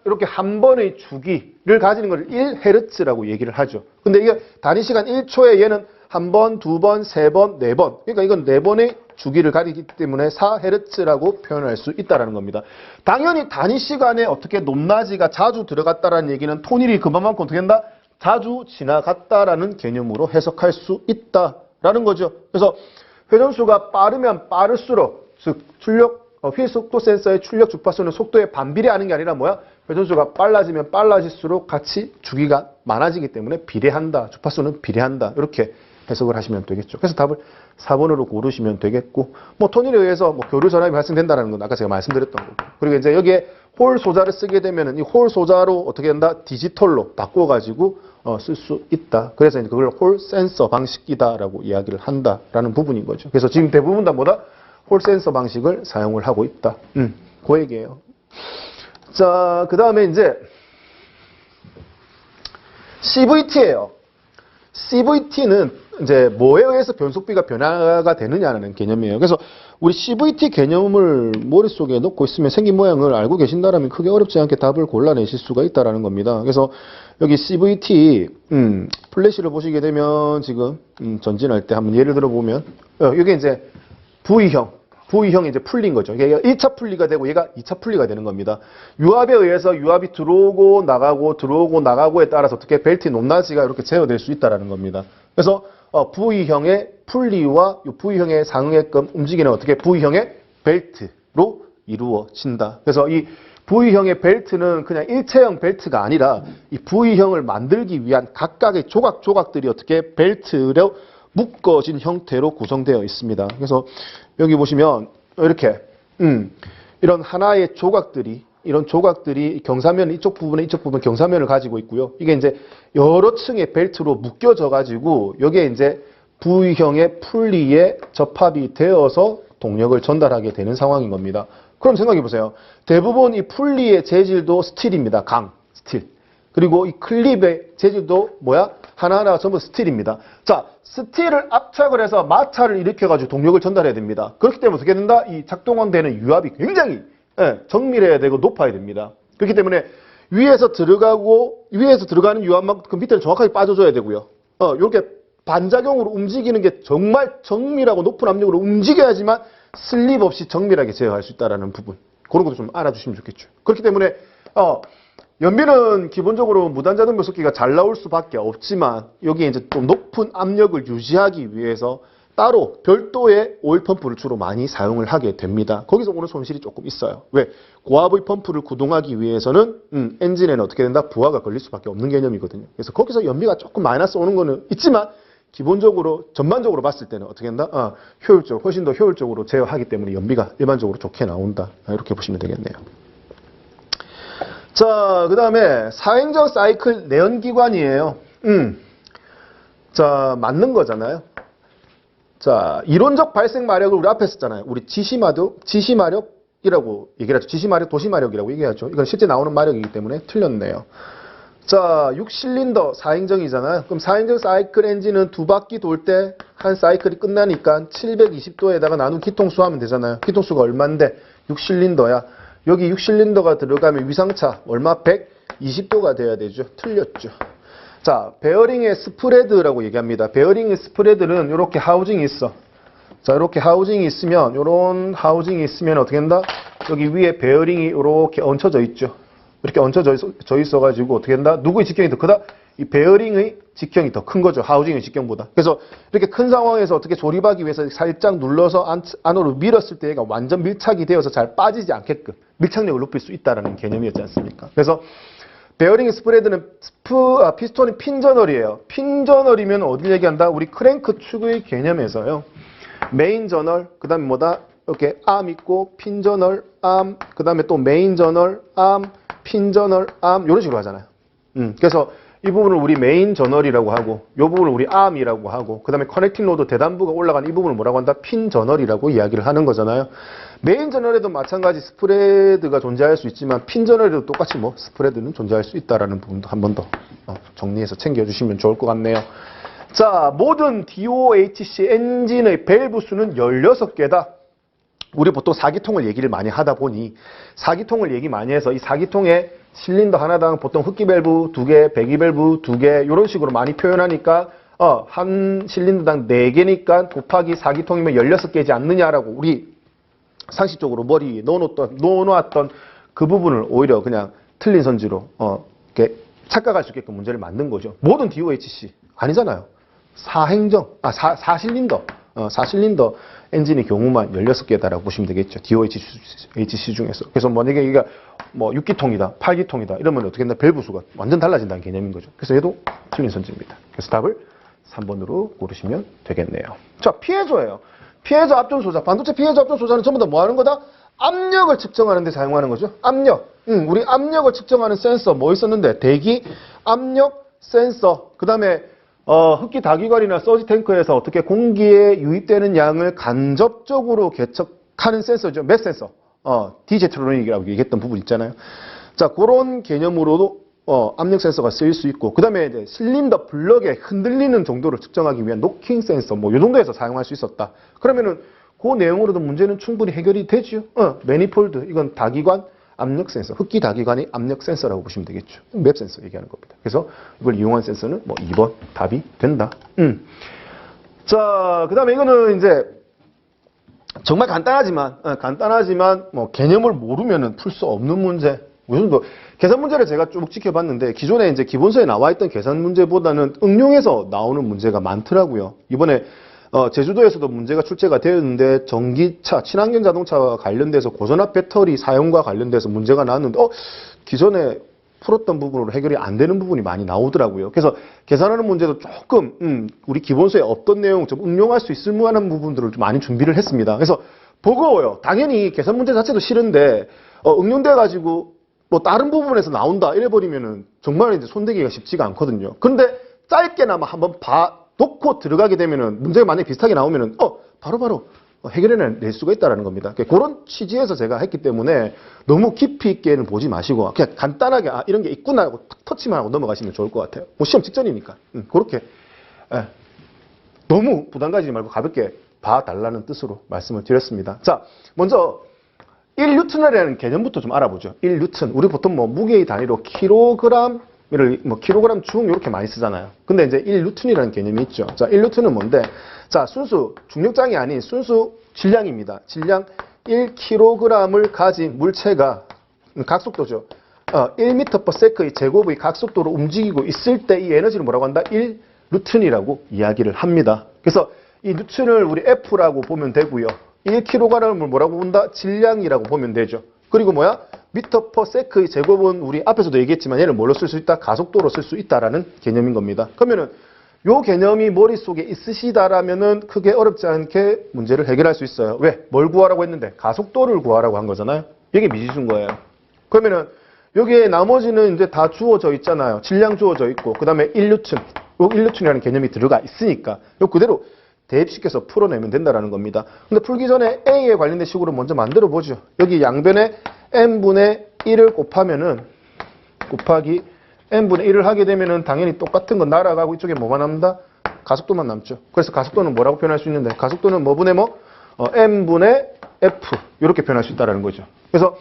이렇게 한 번의 주기를 가지는 걸 1헤르츠라고 얘기를 하죠. 근데 이게 단위 시간 1초에 얘는 한 번, 두 번, 세 번, 네 번. 그러니까 이건 네 번의 주기를 가리기 때문에 4헤르츠라고 표현할 수 있다는 겁니다. 당연히 단위 시간에 어떻게 높낮이가 자주 들어갔다라는 얘기는 톤힐이 그만큼 어떻게 된다? 자주 지나갔다라는 개념으로 해석할 수 있다라는 거죠. 그래서 회전수가 빠르면 빠를수록 즉 휠 속도 센서의 출력 주파수는 속도에 반비례하는 게 아니라 뭐야? 회전수가 빨라지면 빨라질수록 같이 주기가 많아지기 때문에 비례한다. 주파수는 비례한다. 이렇게 해석을 하시면 되겠죠. 그래서 답을 4번으로 고르시면 되겠고, 뭐 톤힐에 의해서 뭐 교류 전압이 발생된다는 건 아까 제가 말씀드렸던 거고. 그리고 이제 여기에 홀 소자를 쓰게 되면은 이 홀 소자로 어떻게 된다? 디지털로 바꿔가지고 쓸 수 있다. 그래서 이제 그걸 홀 센서 방식이다라고 이야기를 한다라는 부분인 거죠. 그래서 지금 대부분 다 뭐다? 홀 센서 방식을 사용을 하고 있다. 그 얘기예요. 자, 그 다음에 이제 CVT예요. CVT는 이제 뭐에 의해서 변속비가 변화가 되느냐는 개념이에요. 그래서 우리 CVT 개념을 머릿속에 놓고 있으면 생긴 모양을 알고 계신다면 크게 어렵지 않게 답을 골라내실 수가 있다는 겁니다. 그래서 여기 CVT 플래시를 보시게 되면 지금 전진할 때 한번 예를 들어 보면 이게 이제 V형이 이제 풀린 거죠. 얘가 1차 풀리가 되고 얘가 2차 풀리가 되는 겁니다. 유압에 의해서 유압이 들어오고 나가고에 따라서 어떻게 벨트 높낮이가 이렇게 제어될 수 있다는 겁니다. 그래서 V형의 풀리와 V형에 상응하게끔 움직이는 어떻게 V형의 벨트로 이루어진다. 그래서 이 V형의 벨트는 그냥 일체형 벨트가 아니라 이 V형을 만들기 위한 각각의 조각들이 어떻게 벨트로 묶어진 형태로 구성되어 있습니다. 그래서 여기 보시면 이렇게 이런 하나의 조각들이 경사면 이쪽 부분 경사면을 가지고 있고요. 이게 이제 여러 층의 벨트로 묶여져 가지고 여기에 이제 V형의 풀리에 접합이 되어서 동력을 전달하게 되는 상황인 겁니다. 그럼 생각해 보세요. 대부분 이 풀리의 재질도 스틸입니다. 스틸. 그리고 이 클립의 재질도 뭐야? 하나하나가 전부 스틸입니다. 자, 스틸을 압착을 해서 마찰을 일으켜가지고 동력을 전달해야 됩니다. 그렇기 때문에 어떻게 된다? 이 작동되는 유압이 굉장히 정밀해야 되고 높아야 됩니다. 그렇기 때문에 위에서 들어가는 유압만큼 밑에는 정확하게 빠져줘야 되고요. 이렇게 반작용으로 움직이는 게 정말 정밀하고 높은 압력으로 움직여야지만 슬립 없이 정밀하게 제어할 수 있다는 부분. 그런 것도 좀 알아주시면 좋겠죠. 그렇기 때문에 연비는 기본적으로 무단자동 변속기가 잘 나올 수밖에 없지만 여기에 이제 좀 높은 압력을 유지하기 위해서 따로 별도의 오일 펌프를 주로 많이 사용을 하게 됩니다. 거기서 오는 손실이 조금 있어요. 왜? 고압의 펌프를 구동하기 위해서는 엔진에는 어떻게 된다? 부하가 걸릴 수밖에 없는 개념이거든요. 그래서 거기서 연비가 조금 마이너스 오는 거는 있지만 기본적으로 전반적으로 봤을 때는 어떻게 된다? 훨씬 더 효율적으로 제어하기 때문에 연비가 일반적으로 좋게 나온다. 이렇게 보시면 되겠네요. 자, 그 다음에 사행정 사이클 내연기관이에요. 자, 맞는 거잖아요. 자, 이론적 발생 마력을 우리 앞에 썼잖아요. 우리 지시마력, 마력이라고 얘기를 하죠. 지시 마력, 도시 마력이라고 얘기하죠. 이건 실제 나오는 마력이기 때문에 틀렸네요. 자, 6실린더 4행정이잖아요. 그럼 4행정 사이클 엔진은 두 바퀴 돌 때 한 사이클이 끝나니까 720도에다가 나눈 기통수 하면 되잖아요. 기통수가 얼만데? 6실린더야. 여기 6실린더가 들어가면 위상차 얼마? 120도가 돼야 되죠. 틀렸죠. 자, 베어링의 스프레드라고 얘기합니다. 베어링의 스프레드는 이렇게 하우징이 있어. 자, 이렇게 하우징이 있으면, 요런 하우징이 있으면 어떻게 된다? 여기 위에 베어링이 이렇게 얹혀져 있죠. 이렇게 얹혀져 있어가지고 어떻게 된다? 누구의 직경이 더 크다? 이 베어링의 직경이 더 큰 거죠. 하우징의 직경보다. 그래서 이렇게 큰 상황에서 어떻게 조립하기 위해서 살짝 눌러서 안으로 밀었을 때 얘가 완전 밀착이 되어서 잘 빠지지 않게끔 밀착력을 높일 수 있다는 개념이었지 않습니까? 그래서 베어링의 스프레드는 피스톤이 핀저널이에요. 핀저널이면 어딜 얘기한다? 우리 크랭크 축의 개념에서요. 메인 저널, 그 다음에 뭐다? 이렇게 암 있고, 핀저널, 암, 그 다음에 또 메인 저널, 암, 핀저널, 암, 이런 식으로 하잖아요. 그래서 이 부분을 우리 메인 저널이라고 하고, 이 부분을 우리 암이라고 하고, 그 다음에 커넥팅 로드 대단부가 올라가는 이 부분을 뭐라고 한다? 핀 저널이라고 이야기를 하는 거잖아요. 메인 저널에도 마찬가지 스프레드가 존재할 수 있지만, 핀 저널에도 똑같이 뭐 스프레드는 존재할 수 있다라는 부분도 한 번 더 정리해서 챙겨주시면 좋을 것 같네요. 자, 모든 DOHC 엔진의 밸브 수는 16개다. 우리 보통 4기통을 얘기를 많이 하다 보니 4기통을 얘기 많이 해서 이 4기통에 실린더 하나당 보통 흡기 밸브 2개, 배기 밸브 2개 이런 식으로 많이 표현하니까 한 실린더당 4개니까 곱하기 4기통이면 16개지 않느냐라고 우리 상식적으로 머리에 넣어놓았던 그 부분을 오히려 그냥 틀린 선지로 이렇게 착각할 수 있게끔 문제를 만든 거죠. 모든 DOHC 아니잖아요. 4실린더 엔진의 경우만 16개다라고 보시면 되겠죠. DOHC 중에서. 그래서 만약에 이게 뭐 6기통이다, 8기통이다 이러면 어떻게 된다? 밸브 수가 완전 달라진다는 개념인 거죠. 그래서 얘도 틀린 선지입니다. 그래서 답을 3번으로 고르시면 되겠네요. 자, 피해조예요. 피해조 압존 소자. 반도체 피해조 압존 소자는 전부 다 뭐 하는 거다? 압력을 측정하는 데 사용하는 거죠. 압력. 우리 압력을 측정하는 센서 뭐 있었는데? 대기 압력 센서. 그다음에 흡기 다기관이나 서지 탱크에서 어떻게 공기에 유입되는 양을 간접적으로 계측하는 센서죠. 맥 센서. 디제트로닉이라고 얘기했던 부분 있잖아요. 자, 그런 개념으로도 압력 센서가 쓰일 수 있고, 그 다음에 이제 실린더 블럭의 흔들리는 정도를 측정하기 위한 노킹 센서, 뭐, 요 정도에서 사용할 수 있었다. 그러면은, 그 내용으로도 문제는 충분히 해결이 되죠. 매니폴드, 이건 다기관 압력 센서, 흡기 다기관의 압력 센서라고 보시면 되겠죠. 맵 센서 얘기하는 겁니다. 그래서 이걸 이용한 센서는 뭐 2번 답이 된다. 자, 그 다음에 이거는 이제, 정말 간단하지만, 뭐, 개념을 모르면은 풀 수 없는 문제. 무슨 뭐, 계산 문제를 제가 쭉 지켜봤는데, 기존에 이제 기본서에 나와 있던 계산 문제보다는 응용해서 나오는 문제가 많더라고요. 이번에, 제주도에서도 문제가 출제가 되었는데, 전기차, 친환경 자동차와 관련돼서 고전압 배터리 사용과 관련돼서 문제가 나왔는데, 기존에 풀었던 부분으로 해결이 안 되는 부분이 많이 나오더라고요. 그래서 계산하는 문제도 조금 우리 기본서에 없던 내용 좀 응용할 수 있을 만한 부분들을 좀 많이 준비를 했습니다. 그래서 버거워요. 당연히 계산 문제 자체도 싫은데 응용돼 가지고 뭐 다른 부분에서 나온다 이래버리면은 정말 이제 손대기가 쉽지가 않거든요. 그런데 짧게나마 한번 놓고 들어가게 되면은 문제가 만약에 비슷하게 나오면은 바로바로 해결해낼 수가 있다는 겁니다. 그런 취지에서 제가 했기 때문에 너무 깊이 있게는 보지 마시고 그냥 간단하게 이런 게 있구나 하고 탁 터치만 하고 넘어가시면 좋을 것 같아요. 뭐 시험 직전이니까 그렇게 너무 부담 가지지 말고 가볍게 봐달라는 뜻으로 말씀을 드렸습니다. 자, 먼저 1뉴턴이라는 개념부터 좀 알아보죠. 1뉴턴. 우리 보통 뭐 무게의 단위로 킬로그램을 뭐 킬로그램 중 이렇게 많이 쓰잖아요. 근데 이제 1뉴턴이라는 개념이 있죠. 자, 1뉴턴은 뭔데? 자, 순수 중력장이 아닌 순수 질량입니다. 질량 1kg을 가진 물체가 각속도죠. 1m/s의 제곱의 각속도로 움직이고 있을 때 이 에너지를 뭐라고 한다? 1뉴턴이라고 이야기를 합니다. 그래서 이 뉴턴을 우리 F라고 보면 되고요. 1kg을 뭐라고 본다? 질량이라고 보면 되죠. 그리고 뭐야? m/s의 제곱은 우리 앞에서도 얘기했지만 얘를 뭘로 쓸 수 있다? 가속도로 쓸 수 있다라는 개념인 겁니다. 그러면은 요 개념이 머릿속에 있으시다라면은 크게 어렵지 않게 문제를 해결할 수 있어요. 왜? 뭘 구하라고 했는데? 가속도를 구하라고 한 거잖아요. 이게 미지수인 거예요. 그러면은 여기에 나머지는 이제 다 주어져 있잖아요. 질량 주어져 있고, 그 다음에 1뉴턴. 요 1뉴턴이라는 개념이 들어가 있으니까 요 그대로 대입시켜서 풀어내면 된다는 겁니다. 근데 풀기 전에 A에 관련된 식으로 먼저 만들어 보죠. 여기 양변에 n분의 1을 곱하기 n분의 1을 하게 되면은 당연히 똑같은 건 날아가고 이쪽에 뭐만 남는다? 가속도만 남죠. 그래서 가속도는 뭐라고 표현할 수 있는데, 가속도는 뭐분의 n분의 f 이렇게 표현할 수 있다는 거죠. 그래서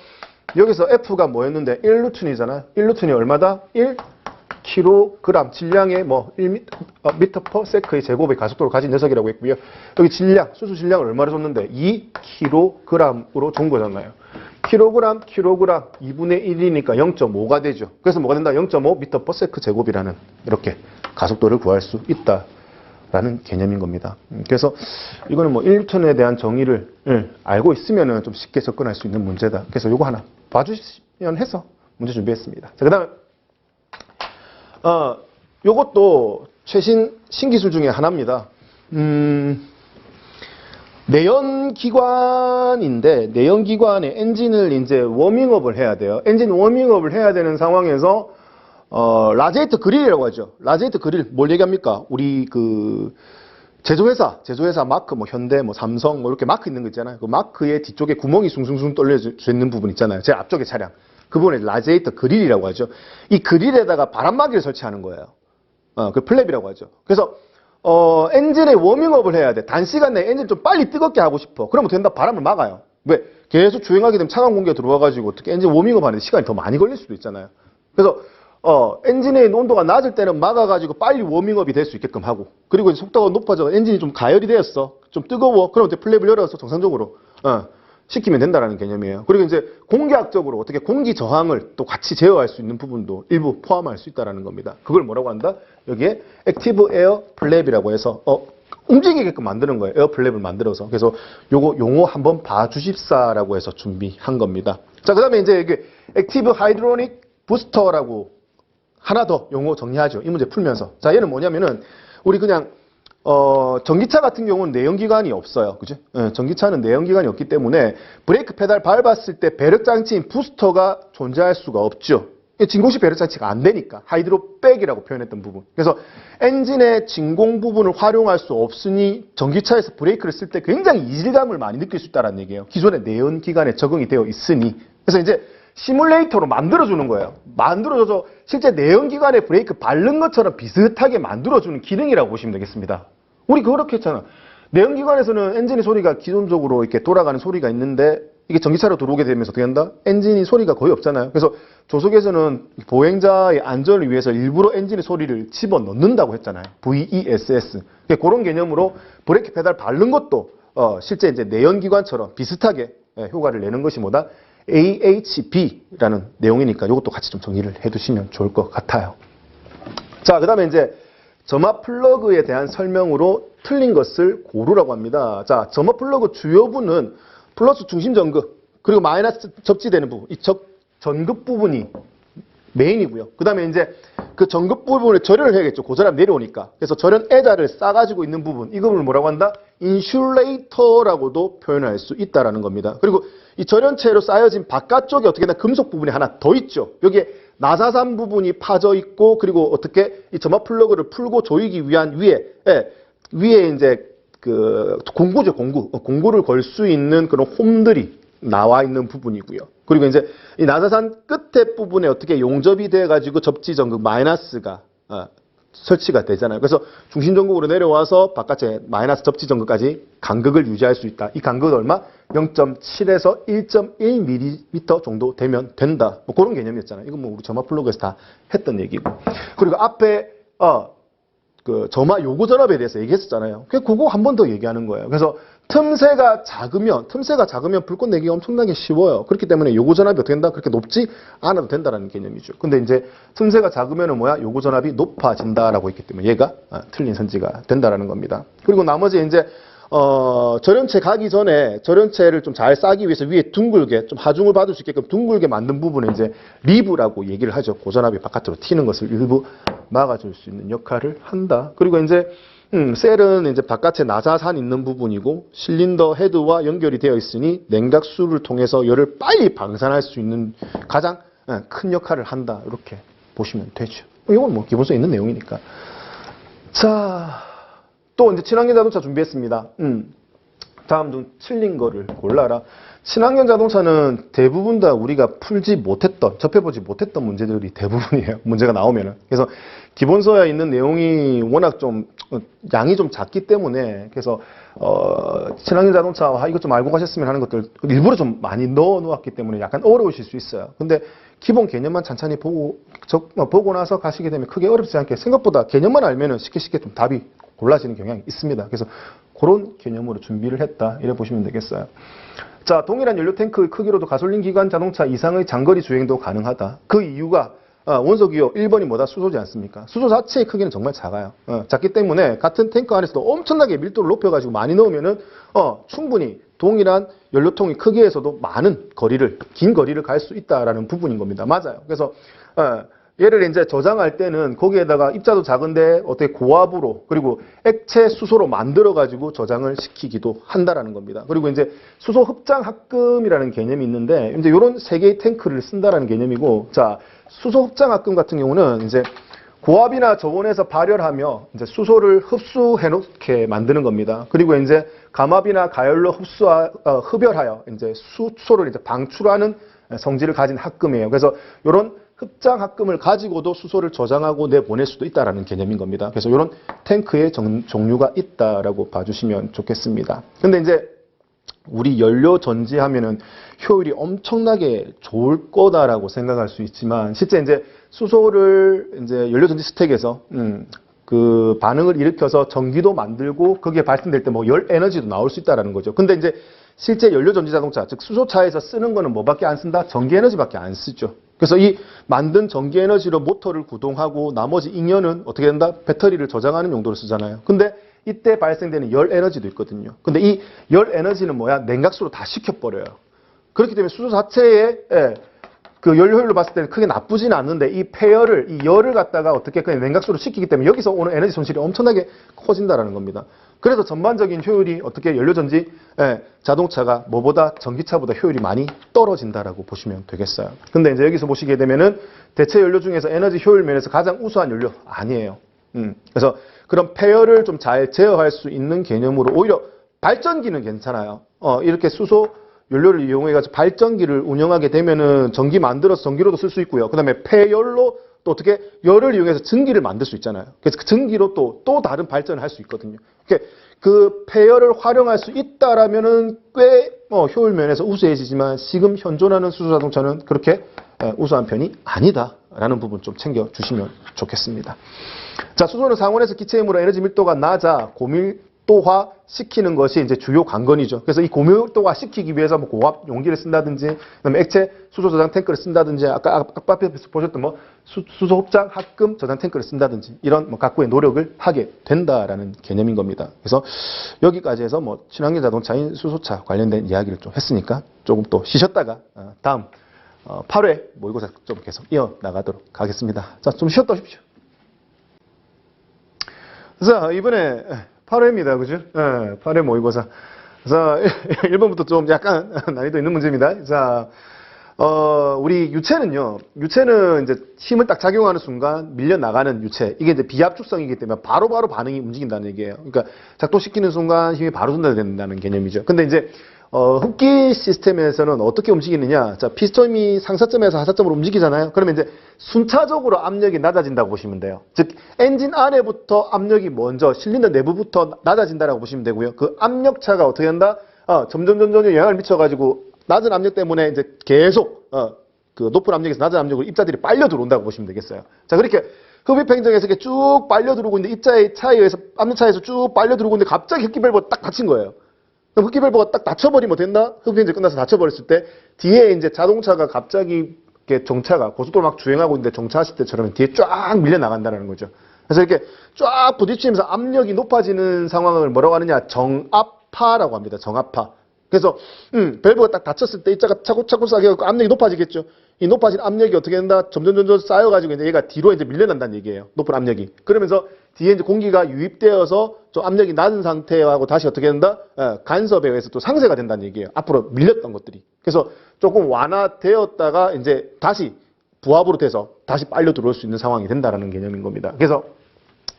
여기서 f가 뭐였는데 1뉴턴이잖아요. 1뉴턴이 얼마다? 1kg 질량의 1m/s의 제곱의 가속도를 가진 녀석이라고 했고요. 여기 질량, 수소 질량을 얼마로 줬는데 2kg으로 준 거잖아요. kg 2분의 1이니까 0.5가 되죠. 그래서 뭐가 된다? 0.5m/s 제곱이라는 이렇게 가속도를 구할 수 있다라는 개념인 겁니다. 그래서 이거는 1뉴턴에 대한 정의를 알고 있으면 좀 쉽게 접근할 수 있는 문제다. 그래서 이거 하나 봐주시면 해서 문제 준비했습니다. 자, 그다음 요것도 최신 신기술 중에 하나입니다. 내연기관인데, 내연기관의 엔진을 이제 워밍업을 해야 돼요. 엔진 워밍업을 해야 되는 상황에서, 라제이터 그릴이라고 하죠. 라제이터 그릴, 뭘 얘기합니까? 우리 제조회사 마크, 현대, 삼성, 이렇게 마크 있는 거 있잖아요. 그 마크의 뒤쪽에 구멍이 숭숭숭 뚫려져 있는 부분 있잖아요. 제 앞쪽에 차량. 그 부분에 라제이터 그릴이라고 하죠. 이 그릴에다가 바람막이를 설치하는 거예요. 그 플랩이라고 하죠. 그래서, 엔진에 워밍업을 해야 돼. 단시간 내에 엔진을 좀 빨리 뜨겁게 하고 싶어. 그러면 된다. 바람을 막아요. 왜? 계속 주행하게 되면 차가운 공기가 들어와가지고 어떻게 엔진 워밍업 하는데 시간이 더 많이 걸릴 수도 있잖아요. 그래서, 엔진의 온도가 낮을 때는 막아가지고 빨리 워밍업이 될 수 있게끔 하고. 그리고 이제 속도가 높아져. 엔진이 좀 가열이 되었어. 좀 뜨거워. 그럼 이제 플랩을 열어서 정상적으로, 시키면 된다는 개념이에요. 그리고 이제 공기학적으로 어떻게 공기 저항을 또 같이 제어할 수 있는 부분도 일부 포함할 수 있다는 겁니다. 그걸 뭐라고 한다? 여기에 액티브 에어 플랩이라고 해서 움직이게끔 만드는 거예요. 에어 플랩을 만들어서. 그래서 요거 용어 한번 봐주십사라고 해서 준비한 겁니다. 자, 그다음에 이제 이게 액티브 하이드로닉 부스터라고 하나 더 용어 정리하죠. 이 문제 풀면서. 자, 얘는 뭐냐면은 우리 그냥 전기차 같은 경우는 내연기관이 없어요. 그죠? 전기차는 내연기관이 없기 때문에 브레이크 페달 밟았을 때 배력 장치인 부스터가 존재할 수가 없죠. 진공식 배력 장치가 안 되니까. 하이드로백이라고 표현했던 부분. 그래서 엔진의 진공 부분을 활용할 수 없으니 전기차에서 브레이크를 쓸 때 굉장히 이질감을 많이 느낄 수 있다는 얘기예요. 기존의 내연기관에 적응이 되어 있으니. 그래서 이제 시뮬레이터로 만들어주는 거예요. 만들어줘서 실제 내연기관에 브레이크 바른 것처럼 비슷하게 만들어주는 기능이라고 보시면 되겠습니다. 우리 그렇게 했잖아. 내연기관에서는 엔진의 소리가 기존적으로 이렇게 돌아가는 소리가 있는데 이게 전기차로 들어오게 되면서 어떻게 한다? 엔진이 소리가 거의 없잖아요. 그래서 조속에서는 보행자의 안전을 위해서 일부러 엔진의 소리를 집어넣는다고 했잖아요. VESS. 그런 개념으로 브레이크 페달 바른 것도 실제 이제 내연기관처럼 비슷하게 효과를 내는 것이 뭐다? AHB라는 내용이니까 이것도 같이 좀 정리를 해두시면 좋을 것 같아요. 자, 그 다음에 이제 점화 플러그에 대한 설명으로 틀린 것을 고르라고 합니다. 자, 점화 플러그 주요부는 플러스 중심 전극, 그리고 마이너스 접지되는 부분, 이 전극 부분이 메인이고요. 그 다음에 이제 그 전극 부분을 절연을 해야겠죠. 고절함 내려오니까. 그래서 절연 에다를 싸가지고 있는 부분, 이 부분을 뭐라고 한다? 인슐레이터라고도 표현할 수 있다라는 겁니다. 그리고 이 절연체로 쌓여진 바깥쪽에 어떻게 나 금속 부분이 하나 더 있죠. 여기에 나사산 부분이 파져 있고, 그리고 어떻게 이 점화 플러그를 풀고 조이기 위한 위에 이제 공구죠, 공구를 걸 수 있는 그런 홈들이 나와 있는 부분이고요. 그리고 이제 이 나사산 끝에 부분에 어떻게 용접이 돼가지고 접지 전극 마이너스가 설치가 되잖아요. 그래서 중심 전극으로 내려와서 바깥에 마이너스 접지 전극까지 간극을 유지할 수 있다. 이 간극은 얼마? 0.7에서 1.1mm 정도 되면 된다. 그런 개념이었잖아요. 이건 우리 점화 플러그에서 다 했던 얘기고. 그리고 앞에 점화 요구 전압에 대해서 얘기했었잖아요. 그거 한 번 더 얘기하는 거예요. 그래서 틈새가 작으면 불꽃 내기가 엄청나게 쉬워요. 그렇기 때문에 요구 전압이 어떻게 된다? 그렇게 높지 않아도 된다라는 개념이죠. 근데 이제 틈새가 작으면은 요구 전압이 높아진다라고 했기 때문에 얘가 틀린 선지가 된다라는 겁니다. 그리고 나머지 이제 절연체 가기 전에 절연체를 좀 잘 싸기 위해서 위에 둥글게 좀 하중을 받을 수 있게끔 둥글게 만든 부분에 이제 리브라고 얘기를 하죠. 고전압이 바깥으로 튀는 것을 일부 막아줄 수 있는 역할을 한다. 그리고 이제 셀은 이제 바깥에 나사산 있는 부분이고 실린더 헤드와 연결이 되어 있으니 냉각수를 통해서 열을 빨리 방산할 수 있는 가장 큰 역할을 한다. 이렇게 보시면 되죠. 이건 기본서에 있는 내용이니까. 자. 또 이제 친환경 자동차 준비했습니다. 다음 좀 틀린 거를 골라라. 친환경 자동차는 대부분 다 우리가 풀지 못했던, 접해보지 못했던 문제들이 대부분이에요. 문제가 나오면은. 그래서 기본서에 있는 내용이 워낙 좀 양이 좀 작기 때문에 그래서 친환경 자동차와 이것 좀 알고 가셨으면 하는 것들 일부러 좀 많이 넣어 놓았기 때문에 약간 어려우실 수 있어요. 근데 기본 개념만 찬찬히 보고 나서 가시게 되면 크게 어렵지 않게 생각보다 개념만 알면은 쉽게 좀 답이 골라지는 경향이 있습니다. 그래서 그런 개념으로 준비를 했다. 이래 보시면 되겠어요. 자, 동일한 연료 탱크의 크기로도 가솔린 기관 자동차 이상의 장거리 주행도 가능하다. 그 이유가 원소기호 1번이 뭐다? 수소지 않습니까? 수소 자체의 크기는 정말 작아요. 작기 때문에 같은 탱크 안에서도 엄청나게 밀도를 높여가지고 많이 넣으면은 충분히 동일한 연료통의 크기에서도 많은 거리를, 긴 거리를 갈 수 있다라는 부분인 겁니다. 맞아요. 그래서 얘를 이제 저장할 때는 거기에다가 입자도 작은데 어떻게 고압으로 그리고 액체 수소로 만들어 가지고 저장을 시키기도 한다라는 겁니다. 그리고 이제 수소 흡장 합금이라는 개념이 있는데 이제 이런 세 개의 탱크를 쓴다라는 개념이고, 자, 수소 흡장 합금 같은 경우는 이제 고압이나 저온에서 발열하며 이제 수소를 흡수해 놓게 만드는 겁니다. 그리고 이제 감압이나 가열로 흡열하여 이제 수소를 이제 방출하는 성질을 가진 합금이에요. 그래서 이런 흡장 합금을 가지고도 수소를 저장하고 내보낼 수도 있다라는 개념인 겁니다. 그래서 이런 탱크의 종류가 있다라고 봐주시면 좋겠습니다. 근데 이제 우리 연료 전지하면은 효율이 엄청나게 좋을 거다라고 생각할 수 있지만 실제 이제 수소를 이제 연료 전지 스택에서 그 반응을 일으켜서 전기도 만들고 거기에 발생될 때 뭐 열 에너지도 나올 수 있다라는 거죠. 근데 이제 실제 연료 전지 자동차, 즉 수소차에서 쓰는 거는 뭐밖에 안 쓴다? 전기 에너지밖에 안 쓰죠. 그래서 이 만든 전기 에너지로 모터를 구동하고 나머지 잉여는 어떻게 된다? 배터리를 저장하는 용도로 쓰잖아요. 근데 이때 발생되는 열 에너지도 있거든요. 근데 이 열 에너지는 뭐야? 냉각수로 다 식혀버려요. 그렇기 때문에 수소 자체의 그 연료효율로 봤을 때는 크게 나쁘지는 않는데 이 폐열을, 이 열을 갖다가 어떻게 그냥 냉각수로 식히기 때문에 여기서 오는 에너지 손실이 엄청나게 커진다라는 겁니다. 그래서 전반적인 효율이 어떻게 연료전지 자동차가 뭐보다 전기차보다 효율이 많이 떨어진다라고 보시면 되겠어요. 근데 이제 여기서 보시게 되면은 대체 연료 중에서 에너지 효율 면에서 가장 우수한 연료 아니에요. 그래서 그런 폐열을 좀 잘 제어할 수 있는 개념으로 오히려 발전기는 괜찮아요. 이렇게 수소 연료를 이용해가지고 발전기를 운영하게 되면은 전기 만들어서 전기로도 쓸 수 있고요. 그 다음에 폐열로 또 어떻게 열을 이용해서 전기를 만들 수 있잖아요. 그래서 그 전기로 또 다른 발전을 할 수 있거든요. 그 폐열을 활용할 수 있다라면은 꽤 효율 면에서 우수해지지만 지금 현존하는 수소 자동차는 그렇게 우수한 편이 아니다라는 부분 좀 챙겨주시면 좋겠습니다. 자, 수소는 상온에서 기체 힘으로 에너지 밀도가 낮아 고밀도화 시키는 것이 이제 주요 관건이죠. 그래서 이 고밀도화 시키기 위해서 뭐 고압 용기를 쓴다든지, 그다음에 액체 수소 저장 탱크를 쓴다든지, 아까 앞에서 보셨던 뭐 수소 흡장 합금 저장 탱크를 쓴다든지 이런 뭐 각고의 노력을 하게 된다라는 개념인 겁니다. 그래서 여기까지 해서 뭐 친환경 자동차인 수소차 관련된 이야기를 좀 했으니까 조금 또 쉬셨다가 다음 8회 모의고사 좀 계속 이어 나가도록 하겠습니다. 자, 좀 쉬었다 오십시오. 자, 이번에 8회입니다. 그죠? 8회 모의고사. 자, 1번부터 좀 약간 난이도 있는 문제입니다. 자, 우리 유체는요, 유체는 이제 힘을 딱 작용하는 순간 밀려나가는 유체. 이게 이제 비압축성이기 때문에 바로바로 반응이 움직인다는 얘기예요. 그러니까 작동시키는 순간 힘이 바로 전달된다는 개념이죠. 근데 이제 흡기 시스템에서는 어떻게 움직이느냐. 자, 피스톤이 상사점에서 하사점으로 움직이잖아요. 그러면 이제 순차적으로 압력이 낮아진다고 보시면 돼요. 즉, 엔진 안에부터 압력이 먼저 실린더 내부부터 낮아진다라고 보시면 되고요. 그 압력차가 어떻게 한다? 점점 영향을 미쳐가지고 낮은 압력 때문에 이제 계속 그 높은 압력에서 낮은 압력으로 입자들이 빨려 들어온다고 보시면 되겠어요. 자, 그렇게 흡입 행정에서 이렇게 쭉 빨려 들어오고 있는데 입자의 차에 의해서 압력 차에서 쭉 빨려 들어오고 있는데 갑자기 흡기 밸브가 딱 닫힌 거예요. 그럼 흡기 밸브가 딱 닫혀버리면 된다? 흡입 행정 끝나서 닫혀버렸을 때 뒤에 이제 자동차가 갑자기 이렇게 정차가 고속도로 막 주행하고 있는데 정차하실 때처럼 뒤에 쫙 밀려 나간다는 거죠. 그래서 이렇게 쫙 부딪히면서 압력이 높아지는 상황을 뭐라고 하느냐? 정압파라고 합니다. 정압파. 그래서 밸브가 딱 닫혔을 때 입자가 차곡차곡 쌓여서 압력이 높아지겠죠. 이 높아진 압력이 어떻게 된다? 점점 쌓여가지고 이제 얘가 뒤로 이제 밀려난다는 얘기예요. 높은 압력이. 그러면서 뒤에 이제 공기가 유입되어서 좀 압력이 낮은 상태하고 다시 어떻게 된다? 간섭에 의해서 또 상쇄가 된다는 얘기예요. 앞으로 밀렸던 것들이. 그래서 조금 완화되었다가 이제 다시 부합으로 돼서 다시 빨려 들어올 수 있는 상황이 된다라는 개념인 겁니다. 그래서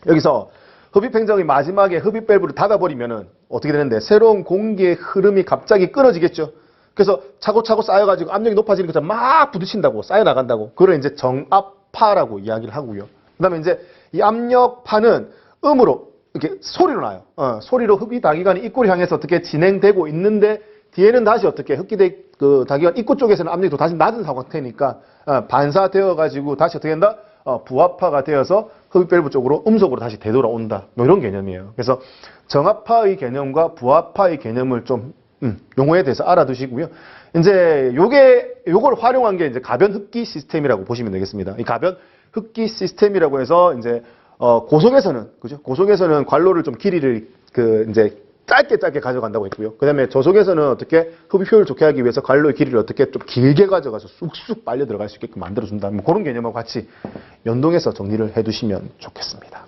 여기서 흡입 행정이 마지막에 흡입 밸브를 닫아버리면은 어떻게 되는데 새로운 공기의 흐름이 갑자기 끊어지겠죠. 그래서 차고차고 쌓여가지고 압력이 높아지는 것처럼 막 부딪힌다고 쌓여나간다고. 그걸 이제 정압파라고 이야기를 하고요. 그다음에 이제 이 압력파는 음으로 이렇게 소리로 나요. 소리로 흡입 다기관이 입구를 향해서 어떻게 진행되고 있는데 뒤에는 다시 어떻게 그 다기관 입구 쪽에서는 압력이 또 다시 낮은 상태니까 반사되어 가지고 다시 어떻게 된다? 부압파가 되어서 흡입 밸브 쪽으로 음속으로 다시 되돌아온다. 뭐 이런 개념이에요. 그래서 정압파의 개념과 부압파의 개념을 좀 용어에 대해서 알아두시고요. 이제 요걸 활용한 게 이제 가변 흡기 시스템이라고 보시면 되겠습니다. 이 가변 흡기 시스템이라고 해서 이제 고속에서는 그죠? 고속에서는 관로를 좀 길이를 이제 짧게 가져간다고 했고요. 그다음에 저속에서는 어떻게 흡입 효율을 좋게 하기 위해서 관로의 길이를 어떻게 좀 길게 가져가서 쑥쑥 빨려 들어갈 수 있게끔 만들어준다. 뭐 그런 개념하고 같이 연동해서 정리를 해두시면 좋겠습니다.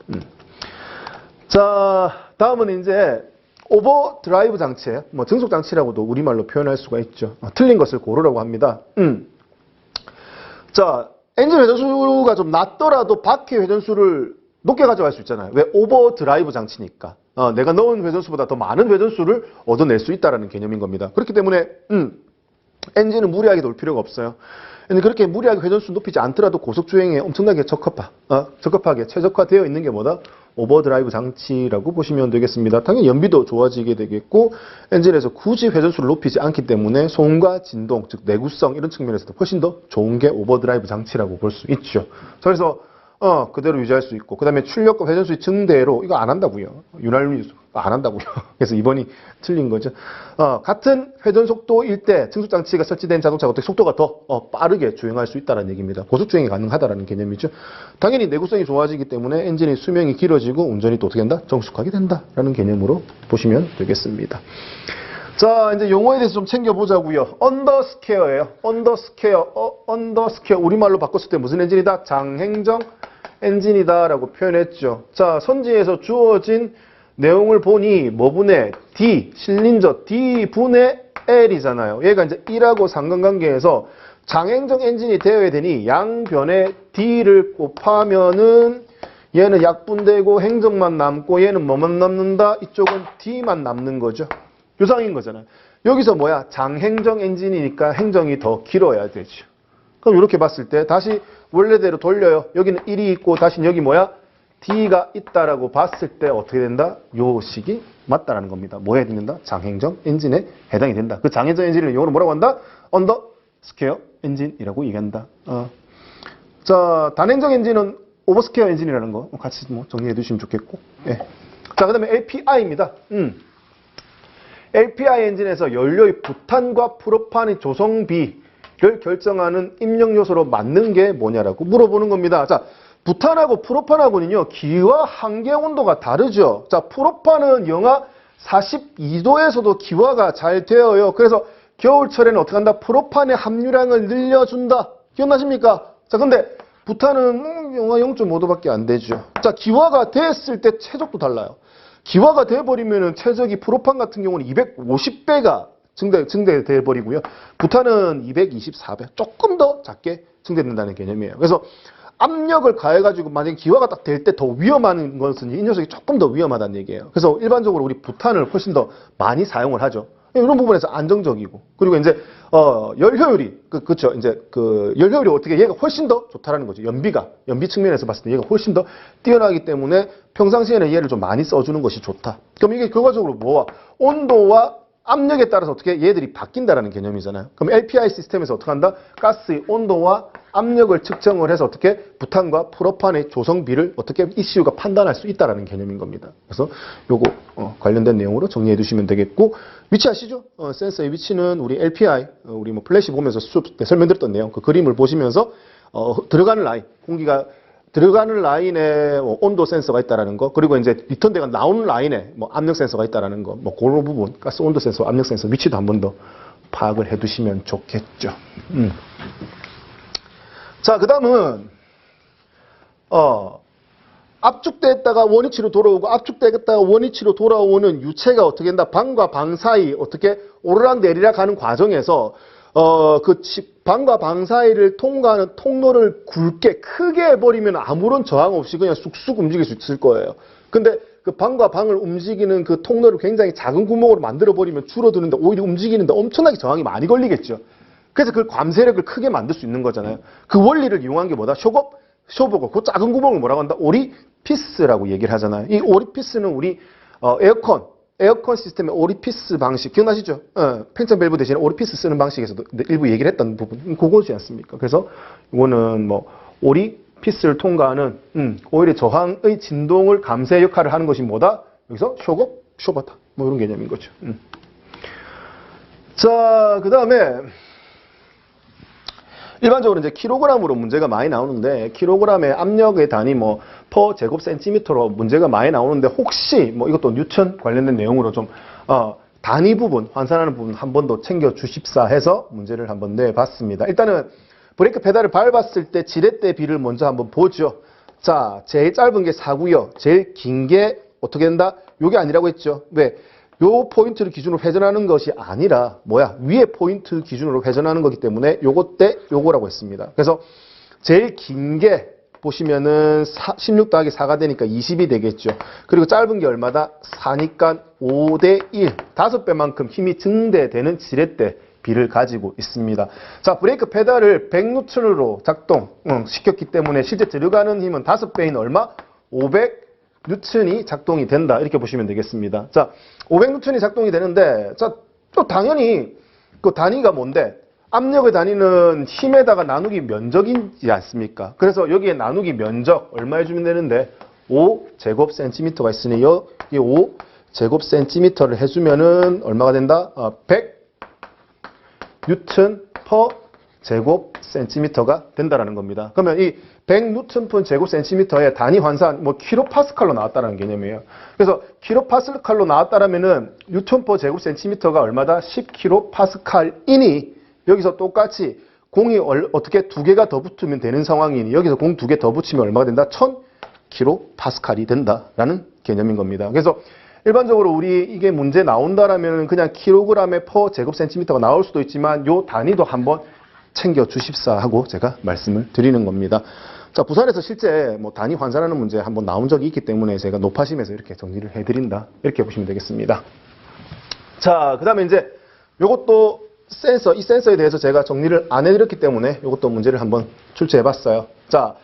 자, 다음은 이제 오버드라이브 장치예요. 뭐 증속 장치라고도 우리말로 표현할 수가 있죠. 틀린 것을 고르라고 합니다. 자, 엔진 회전수가 좀 낮더라도 바퀴 회전수를 높게 가져갈 수 있잖아요. 왜? 오버드라이브 장치니까. 내가 넣은 회전수보다 더 많은 회전수를 얻어낼 수 있다는 개념인 겁니다. 그렇기 때문에 엔진은 무리하게 돌 필요가 없어요. 그렇게 무리하게 회전수 높이지 않더라도 고속주행에 엄청나게 적합하게 최적화되어 있는 게 뭐다? 오버드라이브 장치라고 보시면 되겠습니다. 당연히 연비도 좋아지게 되겠고 엔진에서 굳이 회전수를 높이지 않기 때문에 소음과 진동, 즉 내구성 이런 측면에서도 훨씬 더 좋은 게 오버드라이브 장치라고 볼 수 있죠. 자, 그래서 그대로 유지할 수 있고 그다음에 출력과 회전수의 증대로 이거 안 한다고요. 윤활유 안 한다고요. 그래서 2번이 틀린 거죠. 같은 회전 속도일 때 증속 장치가 설치된 자동차가 어떻게 속도가 더 빠르게 주행할 수 있다는 얘기입니다. 고속 주행이 가능하다라는 개념이죠. 당연히 내구성이 좋아지기 때문에 엔진의 수명이 길어지고 운전이 또 어떻게 된다? 정숙하게 된다라는 개념으로 보시면 되겠습니다. 자, 이제 용어에 대해서 좀 챙겨보자고요. 언더스퀘어예요. 언더스퀘어 우리말로 바꿨을 때 무슨 엔진이다? 장행정 엔진이다라고 표현했죠. 자, 선지에서 주어진 내용을 보니 뭐분의 D, 실린저 D분의 L이잖아요. 얘가 이제 1하고 상관관계에서 장행정 엔진이 되어야 되니 양변에 D를 곱하면은 얘는 약분되고 행정만 남고 얘는 뭐만 남는다? 이쪽은 D만 남는 거죠. 유상인 거잖아요. 여기서 뭐야? 장행정 엔진이니까 행정이 더 길어야 되죠. 그럼 이렇게 봤을 때 다시 원래대로 돌려요. 여기는 1이 있고 다시 여기 뭐야? D가 있다라고 봤을 때 어떻게 된다? 요 식이 맞다라는 겁니다. 뭐에 해당된다? 장행정 엔진에 해당이 된다. 그 장행정 엔진을 영어로 뭐라고 한다? 언더스퀘어 엔진이라고 얘기한다. 자, 단행정 엔진은 오버스퀘어 엔진이라는 거 같이 뭐 정리해 두시면 좋겠고. 예. 자, 그다음에 LPI입니다. LPI 엔진에서 연료의 부탄과 프로판의 조성비를 결정하는 입력 요소로 맞는 게 뭐냐라고 물어보는 겁니다. 자, 부탄하고 프로판하고는요, 기와 환경 온도가 다르죠. 자, 프로판은 영하 42도에서도 기화가 잘 되어요. 그래서 겨울철에는 어떻게 한다? 프로판의 함유량을 늘려준다. 기억나십니까? 자, 근데 부탄은 영하 0.5도밖에 안 되죠. 자, 기화가 됐을 때 최적도 달라요. 기화가 돼버리면은 최적이 프로판 같은 경우는 250배가 증대돼 버리고요. 부탄은 224배, 조금 더 작게 증대된다는 개념이에요. 그래서 압력을 가해가지고 만약에 기화가 딱 될 때 더 위험한 것은 이 녀석이 조금 더 위험하다는 얘기예요. 그래서 일반적으로 우리 부탄을 훨씬 더 많이 사용을 하죠. 이런 부분에서 안정적이고, 그리고 이제 열 효율이 그렇죠. 이제 열 효율이 어떻게 얘가 훨씬 더 좋다라는 거죠. 연비 측면에서 봤을 때 얘가 훨씬 더 뛰어나기 때문에 평상시에는 얘를 좀 많이 써주는 것이 좋다. 그럼 이게 결과적으로 뭐와 온도와 압력에 따라서 어떻게 얘들이 바뀐다라는 개념이잖아요. 그럼 LPI 시스템에서 어떻게 한다? 가스의 온도와 압력을 측정을 해서 어떻게 부탄과 프로판의 조성비를 어떻게 ECU가 판단할 수 있다라는 개념인 겁니다. 그래서 요거 관련된 내용으로 정리해 두시면 되겠고, 위치 아시죠? 센서의 위치는 우리 LPI 우리 뭐 플래시 보면서 수업 때 설명드렸던 내용 그 그림을 보시면서 들어가는 라인, 공기가 들어가는 라인에 뭐 온도 센서가 있다라는 거, 그리고 이제 리턴대가 나오는 라인에 뭐 압력 센서가 있다라는 거, 뭐 그런 부분, 가스 온도 센서, 압력 센서 위치도 한 번 더 파악을 해두시면 좋겠죠. 자, 그다음은 압축됐다가 원위치로 돌아오고 압축됐다가 원위치로 돌아오는 유체가 어떻게 된다? 방과 방 사이 어떻게 오르락 내리락 하는 과정에서 방과 방 사이를 통과하는 통로를 굵게 크게 해버리면 아무런 저항 없이 그냥 쑥쑥 움직일 수 있을 거예요. 근데 그 방과 방을 움직이는 그 통로를 굉장히 작은 구멍으로 만들어버리면 줄어드는데 오히려 움직이는데 엄청나게 저항이 많이 걸리겠죠. 그래서 그 감쇄력을 크게 만들 수 있는 거잖아요. 그 원리를 이용한 게 뭐다? 쇼버거. 그 작은 구멍을 뭐라고 한다? 오리피스라고 얘기를 하잖아요. 이 오리피스는 우리 에어컨 시스템의 오리피스 방식 기억나시죠? 팽창 밸브 대신에 오리피스 쓰는 방식에서도 일부 얘기를 했던 부분 그거지 않습니까? 그래서 이거는 뭐 오리피스를 통과하는 오히려 저항의 진동을 감쇄 역할을 하는 것이 뭐다? 여기서 쇼버다. 뭐 이런 개념인 거죠. 자, 그 다음에 일반적으로 이제 킬로그램으로 문제가 많이 나오는데 킬로그램의 압력의 단위 뭐 퍼 제곱 센티미터로 문제가 많이 나오는데 혹시 뭐 이것도 뉴턴 관련된 내용으로 좀 단위 부분 환산하는 부분 한 번 더 챙겨 주십사 해서 문제를 한번 내봤습니다. 일단은 브레이크 페달을 밟았을 때 지렛대 비를 먼저 한번 보죠. 자, 제일 짧은 게 4고요. 제일 긴 게 어떻게 된다? 요게 아니라고 했죠. 왜? 요 포인트를 기준으로 회전하는 것이 아니라 위에 포인트 기준으로 회전하는 거기 때문에 요거 때 요거라고 했습니다. 그래서 제일 긴 게 보시면은 16 더하기 4가 되니까 20이 되겠죠. 그리고 짧은 게 얼마다? 4니까 5대 1. 5배만큼 힘이 증대되는 지렛대 비를 가지고 있습니다. 자, 브레이크 페달을 100N으로 작동 시켰기 때문에 실제 들어가는 힘은 5배인 얼마? 500N이 작동이 된다. 이렇게 보시면 되겠습니다. 자, 500N이 작동이 되는데, 자, 또 당연히 그 단위가 뭔데? 압력의 단위는 힘에다가 나누기 면적이지 않습니까? 그래서 여기에 나누기 면적 얼마 해주면 되는데 5제곱센티미터가 있으니 여기 5제곱센티미터를 해주면은 얼마가 된다? 100 뉴턴 퍼 제곱센티미터가 된다라는 겁니다. 그러면 이 100 뉴턴 퍼 제곱센티미터의 단위 환산 뭐 킬로파스칼로 나왔다는 개념이에요. 그래서 킬로파스칼로 나왔다라면은 뉴턴 퍼 제곱센티미터가 얼마다? 10킬로파스칼이니 여기서 똑같이 공이 어떻게 두 개가 더 붙으면 되는 상황이니 여기서 공 두 개 더 붙이면 얼마가 된다? 1000킬로파스칼이 된다라는 개념인 겁니다. 그래서 일반적으로 우리 이게 문제 나온다라면 그냥 킬로그램에 퍼 제곱센티미터가 나올 수도 있지만 요 단위도 한번 챙겨 주십사 하고 제가 말씀을 드리는 겁니다. 자, 부산에서 실제 뭐 단위 환산하는 문제 한번 나온 적이 있기 때문에 제가 높아심에서 이렇게 정리를 해드린다. 이렇게 보시면 되겠습니다. 자, 그 다음에 이제 요것도 이 센서에 대해서 제가 정리를 안 해드렸기 때문에 이것도 문제를 한번 출제해봤어요. 자,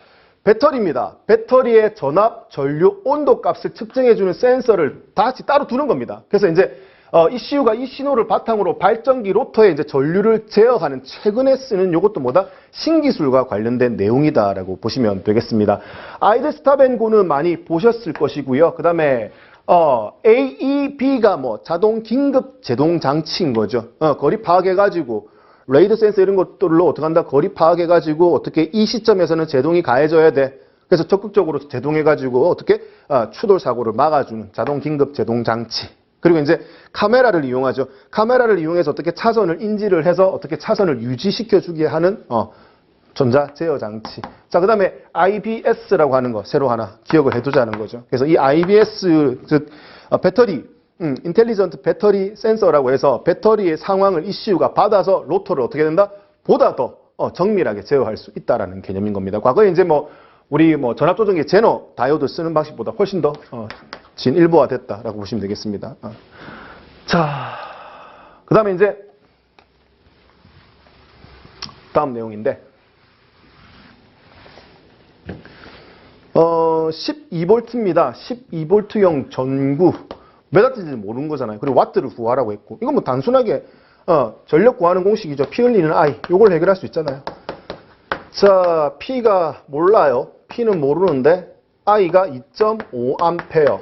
배터리입니다. 배터리의 전압, 전류, 온도 값을 측정해주는 센서를 다 같이 따로 두는 겁니다. 그래서 이제 ECU가 이 신호를 바탕으로 발전기 로터에 이제 전류를 제어하는 최근에 쓰는 이것도 뭐다? 신기술과 관련된 내용이다라고 보시면 되겠습니다. 아이들 스탑앤고는 많이 보셨을 것이고요. 그 다음에 AEB가 뭐 자동 긴급 제동 장치인 거죠. 거리 파악해가지고 레이더 센서 이런 것들로 어떻게 한다? 거리 파악해가지고 어떻게 이 시점에서는 제동이 가해져야 돼. 그래서 적극적으로 제동해가지고 어떻게 추돌 사고를 막아주는 자동 긴급 제동 장치. 그리고 이제 카메라를 이용하죠. 카메라를 이용해서 어떻게 차선을 인지를 해서 어떻게 차선을 유지시켜주게 하는 전자 제어 장치. 자, 그 다음에 IBS라고 하는 거 새로 하나 기억을 해두자는 거죠. 그래서 이 IBS 즉 배터리 인텔리전트 배터리 센서라고 해서 배터리의 상황을 ECU가 받아서 로터를 어떻게 된다? 보다 더 정밀하게 제어할 수 있다라는 개념인 겁니다. 과거에 이제 우리 전압 조정기 제너 다이오드 쓰는 방식보다 훨씬 더 진일보화 됐다라고 보시면 되겠습니다. 자, 그 다음에 이제 다음 내용인데 12V입니다. 12V형 전구 몇 와트인지 모르는 거잖아요. 그리고 와트를 구하라고 했고 이건 뭐 단순하게 전력 구하는 공식이죠. 피 흘리는 I 이걸 해결할 수 있잖아요. 자, P가 몰라요. P는 모르는데 I가 2.5A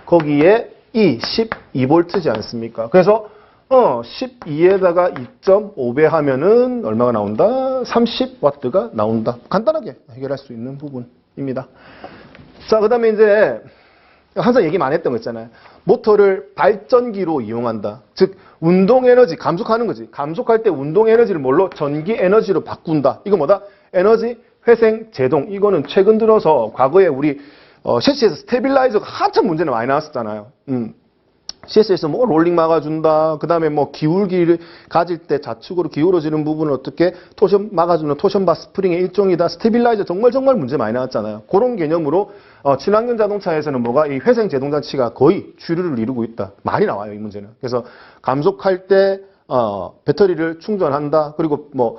거기에 E 12V지 않습니까? 그래서 12에다가 2.5배 하면은 얼마가 나온다? 30W가 나온다. 간단하게 해결할 수 있는 부분입니다. 자, 그 다음에 이제 항상 얘기 많이 했던 거 있잖아요. 모터를 발전기로 이용한다. 즉 운동 에너지 감속하는 거지. 감속할 때 운동 에너지를 뭘로? 전기 에너지로 바꾼다. 이거 뭐다? 에너지 회생 제동. 이거는 최근 들어서 과거에 우리 셰시에서 스테빌라이저가 한참 문제는 많이 나왔었잖아요. CS에서 뭐 롤링 막아준다. 그 다음에 뭐 기울기를 가질 때 좌측으로 기울어지는 부분을 어떻게 토션 막아주는 토션바 스프링의 일종이다. 스테빌라이저 정말 문제 많이 나왔잖아요. 그런 개념으로 친환경 자동차에서는 뭐가 이 회생 제동 장치가 거의 주류를 이루고 있다. 많이 나와요, 이 문제는. 그래서 감속할 때 배터리를 충전한다. 그리고 뭐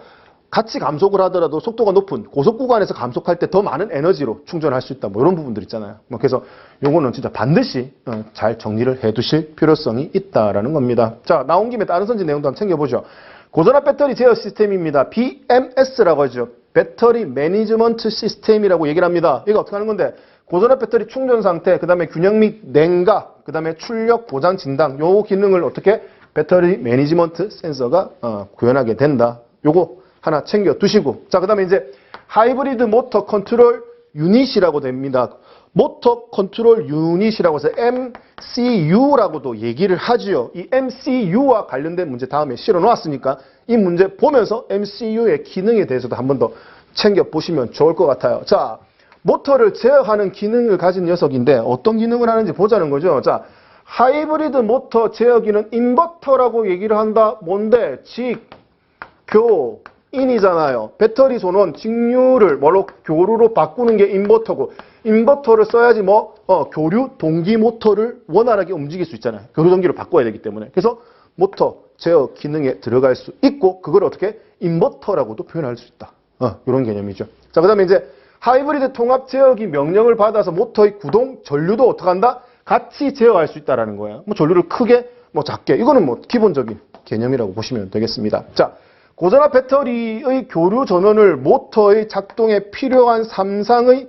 같이 감속을 하더라도 속도가 높은 고속 구간에서 감속할 때 더 많은 에너지로 충전할 수 있다. 뭐 이런 부분들 있잖아요. 뭐 그래서 요거는 진짜 반드시 잘 정리를 해 두실 필요성이 있다라는 겁니다. 자, 나온 김에 다른 선지 내용도 한번 챙겨보죠. 고전압 배터리 제어 시스템입니다. BMS라고 하죠. 배터리 매니지먼트 시스템이라고 얘기를 합니다. 이거 어떻게 하는 건데? 고전압 배터리 충전 상태, 그 다음에 균형 및 냉각, 그 다음에 출력 보장 진단, 요 기능을 어떻게 배터리 매니지먼트 센서가 구현하게 된다. 요거 하나 챙겨 두시고. 자, 그 다음에 이제 하이브리드 모터 컨트롤 유닛이라고 됩니다. 모터 컨트롤 유닛이라고 해서 MCU라고도 얘기를 하지요. 이 MCU와 관련된 문제 다음에 실어 놓았으니까 이 문제 보면서 MCU의 기능에 대해서도 한 번 더 챙겨 보시면 좋을 것 같아요. 자, 모터를 제어하는 기능을 가진 녀석인데 어떤 기능을 하는지 보자는 거죠. 자, 하이브리드 모터 제어기는 인버터라고 얘기를 한다. 뭔데? 직교인이잖아요. 배터리 전원 직류를 뭐로 교류로 바꾸는 게 인버터고, 인버터를 써야지 뭐 교류 동기 모터를 원활하게 움직일 수 있잖아요. 교류 동기를 바꿔야 되기 때문에. 그래서 모터 제어 기능에 들어갈 수 있고, 그걸 어떻게 인버터라고도 표현할 수 있다. 이런 개념이죠. 자, 그다음에 이제 하이브리드 통합 제어기 명령을 받아서 모터의 구동, 전류도 어떻게 한다? 같이 제어할 수 있다라는 거예요. 뭐 전류를 크게, 뭐 작게. 이거는 뭐 기본적인 개념이라고 보시면 되겠습니다. 자, 고전압 배터리의 교류 전원을 모터의 작동에 필요한 삼상의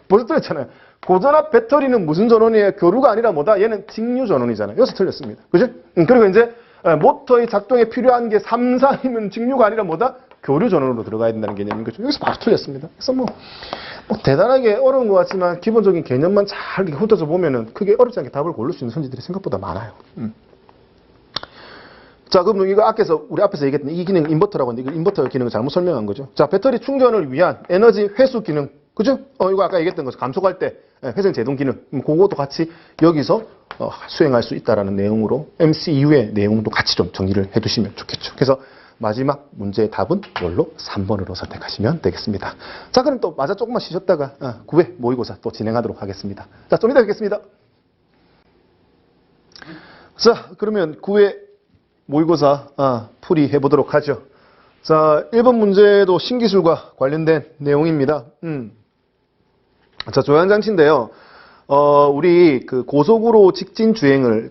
벌써 틀렸잖아요. 고전압 배터리는 무슨 전원이에요? 교류가 아니라 뭐다? 얘는 직류 전원이잖아요. 여기서 틀렸습니다. 그죠? 그리고 이제 모터의 작동에 필요한 게 3상이면 직류가 아니라 뭐다? 교류 전원으로 들어가야 된다는 개념인 거죠. 여기서 바로 틀렸습니다. 그래서 뭐 대단하게 어려운 것 같지만 기본적인 개념만 잘 이렇게 훑어서 보면은 크게 어렵지 않게 답을 고를 수 있는 선지들이 생각보다 많아요. 자, 그럼 이거 우리 앞에서 얘기했던 이 기능 인버터라고 하는데, 이거 인버터 기능을 잘못 설명한 거죠. 자, 배터리 충전을 위한 에너지 회수 기능. 그죠? 이거 아까 얘기했던 거 감속할 때 회생 제동 기능. 그것도 같이 여기서 수행할 수 있다라는 내용으로 MCU의 내용도 같이 좀 정리를 해 두시면 좋겠죠. 그래서 마지막 문제의 답은 이걸로 3번으로 선택하시면 되겠습니다. 자, 그럼 또 마저 조금만 쉬셨다가 9회 모의고사 또 진행하도록 하겠습니다. 자, 좀 이따 뵙겠습니다. 자, 그러면 9회 모의고사 풀이해 보도록 하죠. 자, 1번 문제도 신기술과 관련된 내용입니다. 자, 조향장치인데요. 우리 그 고속으로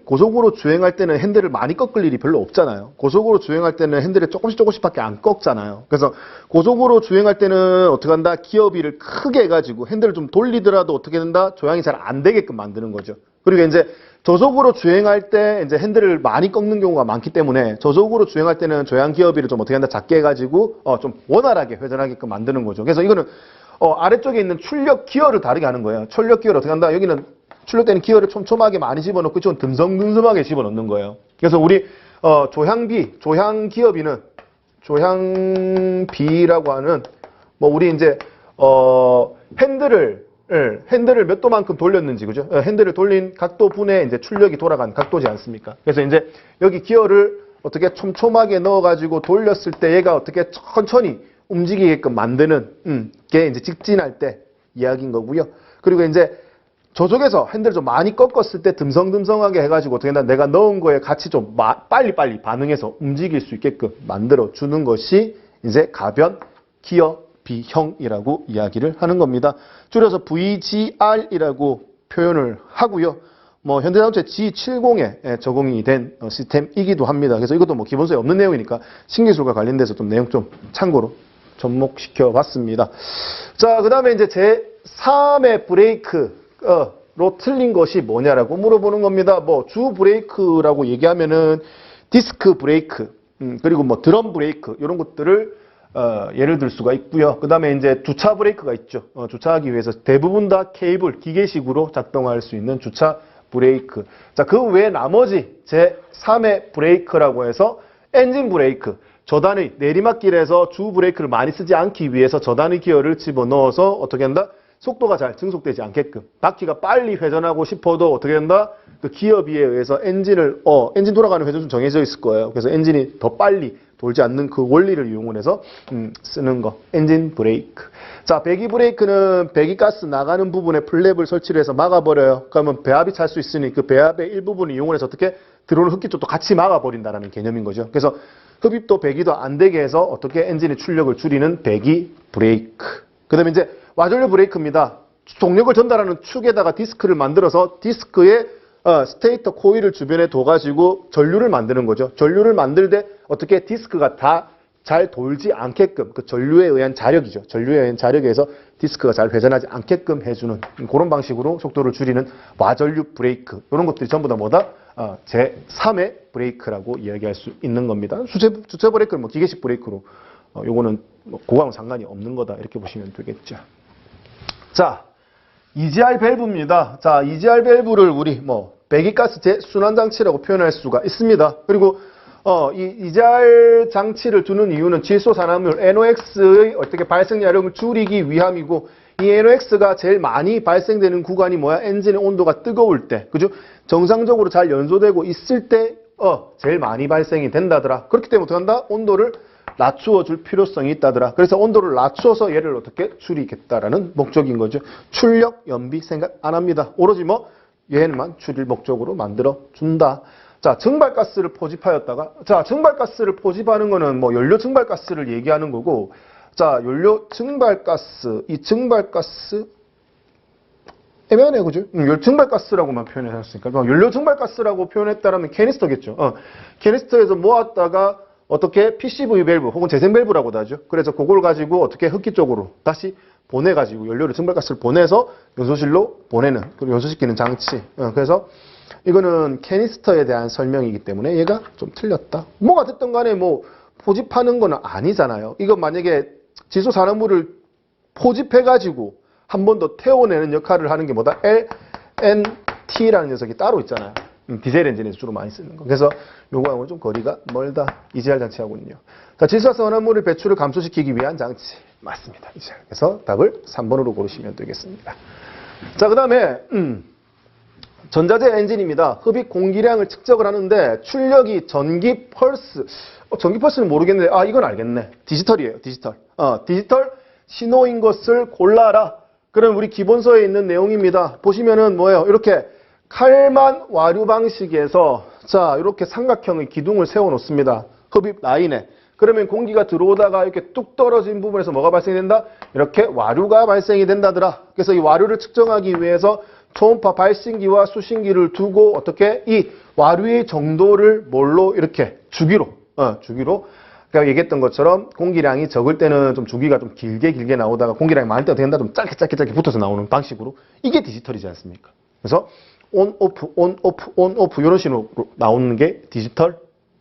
고속으로 주행할 때는 핸들을 많이 꺾을 일이 별로 없잖아요. 고속으로 주행할 때는 핸들을 조금씩밖에 안 꺾잖아요. 그래서 고속으로 주행할 때는 어떻게 한다? 기어비를 크게 해가지고 핸들을 좀 돌리더라도 어떻게 된다? 조향이 잘 안 되게끔 만드는 거죠. 그리고 이제 저속으로 주행할 때 이제 핸들을 많이 꺾는 경우가 많기 때문에 저속으로 주행할 때는 조향 기어비를 좀 어떻게 한다? 작게 해가지고 좀 원활하게 회전하게끔 만드는 거죠. 그래서 이거는 아래쪽에 있는 출력 기어를 다르게 하는 거예요. 출력 기어를 어떻게 한다? 여기는 출력되는 기어를 촘촘하게 많이 집어넣고 이쪽은 듬성듬성하게 집어넣는 거예요. 그래서 우리 조향 기어비는 조향비라고 하는 뭐 우리 이제 핸들을 몇 도만큼 돌렸는지, 그죠? 핸들을 돌린 각도 분에 이제 출력이 돌아간 각도지 않습니까? 그래서 이제 여기 기어를 어떻게 촘촘하게 넣어가지고 돌렸을 때 얘가 어떻게 천천히 움직이게끔 만드는 게 이제 직진할 때 이야기인 거고요. 그리고 이제 저쪽에서 핸들을 좀 많이 꺾었을 때 듬성듬성하게 해가지고 어떻게 했나 내가 넣은 거에 같이 좀 빨리빨리 반응해서 움직일 수 있게끔 만들어 주는 것이 이제 가변 기어 비형이라고 이야기를 하는 겁니다. 줄여서 VGR이라고 표현을 하고요. 뭐 현대자동차 G70에 적용이 된 시스템이기도 합니다. 그래서 이것도 뭐 기본서에 없는 내용이니까 신기술과 관련돼서 좀 내용 좀 참고로 접목시켜 봤습니다. 자, 그 다음에 이제 제3의 브레이크로 틀린 것이 뭐냐라고 물어보는 겁니다. 뭐 주 브레이크라고 얘기하면은 디스크 브레이크, 그리고 뭐 드럼 브레이크 이런 것들을 예를 들 수가 있고요. 그 다음에 이제 주차 브레이크가 있죠. 주차하기 위해서 대부분 다 케이블, 기계식으로 작동할 수 있는 주차 브레이크. 자, 그 외에 나머지 제3의 브레이크라고 해서 엔진 브레이크, 저단의 내리막길에서 주 브레이크를 많이 쓰지 않기 위해서 저단의 기어를 집어넣어서 어떻게 한다? 속도가 잘 증속되지 않게끔 바퀴가 빨리 회전하고 싶어도 어떻게 된다? 그 기어비에 의해서 엔진 돌아가는 회전수 정해져 있을 거예요. 그래서 엔진이 더 빨리 돌지 않는 그 원리를 이용해서 쓰는 거. 엔진 브레이크. 자, 배기 브레이크는 배기가스 나가는 부분에 플랩을 설치를 해서 막아버려요. 그러면 배압이 찰 수 있으니 그 배압의 일부분을 이용해서 어떻게 들어오는 흡기 쪽도 같이 막아버린다는 개념인 거죠. 그래서 흡입도 배기도 안 되게 해서 어떻게 엔진의 출력을 줄이는 배기 브레이크. 그 다음에 이제 와전류 브레이크입니다. 동력을 전달하는 축에다가 디스크를 만들어서 디스크에 스테이터 코일을 주변에 둬가지고 전류를 만드는 거죠. 전류를 만들 때 어떻게 디스크가 다 잘 돌지 않게끔 그 전류에 의한 자력이죠. 전류에 의한 자력에 의해서 디스크가 잘 회전하지 않게끔 해주는 그런 방식으로 속도를 줄이는 와전류 브레이크. 이런 것들이 전부 다 뭐다? 제3의 브레이크라고 이야기할 수 있는 겁니다. 주체 브레이크는 뭐 기계식 브레이크로 요거는 뭐 그거하고는 상관이 없는 거다 이렇게 보시면 되겠죠. 자, EGR 밸브입니다. 자, EGR 밸브를 우리 뭐 배기가스 재순환 장치라고 표현할 수가 있습니다. 그리고 이 EGR 장치를 두는 이유는 질소산화물 NOx의 어떻게 발생 야력을 줄이기 위함이고 이 NOx가 제일 많이 발생되는 구간이 뭐야? 엔진의 온도가 뜨거울 때, 그죠? 정상적으로 잘 연소되고 있을 때 제일 많이 발생이 된다더라. 그렇기 때문에 어떻게 한다? 온도를 낮추어 줄 필요성이 있다더라. 그래서 온도를 낮춰서 얘를 어떻게 줄이겠다라는 목적인 거죠. 출력, 연비 생각 안 합니다. 오로지 뭐 얘만 줄일 목적으로 만들어 준다. 자, 증발가스를 포집하였다가 자, 증발가스를 포집하는 거는 뭐 연료 증발가스를 얘기하는 거고 자, 연료 증발가스, 이 증발가스 애매하네, 그죠? 증발가스라고만 표현했으니까 연료 증발가스라고 표현했다라면 캐니스터겠죠. 캐니스터에서 모았다가 어떻게 PCV 밸브 혹은 재생 밸브라고도 하죠. 그래서 그걸 가지고 어떻게 흡기 쪽으로 다시 보내가지고 연료를 증발가스를 보내서 연소실로 보내는 그리고 연소시키는 장치. 그래서 이거는 캐니스터에 대한 설명이기 때문에 얘가 좀 틀렸다. 뭐가 됐든 간에 뭐 포집하는 거는 아니잖아요. 이거 만약에 질소산화물을 포집해가지고 한 번 더 태워내는 역할을 하는 게 뭐다? LNT라는 녀석이 따로 있잖아요. 디젤 엔진에서 주로 많이 쓰는 거. 그래서 요거하고는 좀 거리가 멀다. EGR 장치하고는요. 자, 질소산화물의 배출을 감소시키기 위한 장치. 맞습니다. EGR. 그래서 답을 3번으로 고르시면 되겠습니다. 자, 그 다음에 전자제 엔진입니다. 흡입 공기량을 측정을 하는데 출력이 전기 펄스. 전기 펄스는 모르겠는데 이건 알겠네. 디지털이에요. 디지털. 디지털 신호인 것을 골라라. 그럼 우리 기본서에 있는 내용입니다. 보시면은 뭐예요? 이렇게 칼만 와류 방식에서 자, 이렇게 삼각형의 기둥을 세워 놓습니다. 흡입 라인에. 그러면 공기가 들어오다가 이렇게 뚝 떨어진 부분에서 뭐가 발생된다? 이렇게 와류가 발생이 된다더라. 그래서 이 와류를 측정하기 위해서 초음파 발신기와 수신기를 두고 어떻게 이 와류의 정도를 뭘로 이렇게 주기로 그러니까 얘기했던 것처럼 공기량이 적을 때는 좀 주기가 좀 길게 나오다가 공기량이 많을 때도 된다 좀 짧게 붙어서 나오는 방식으로 이게 디지털이지 않습니까? 그래서 온 오프 이런 식으로 나오는 게 디지털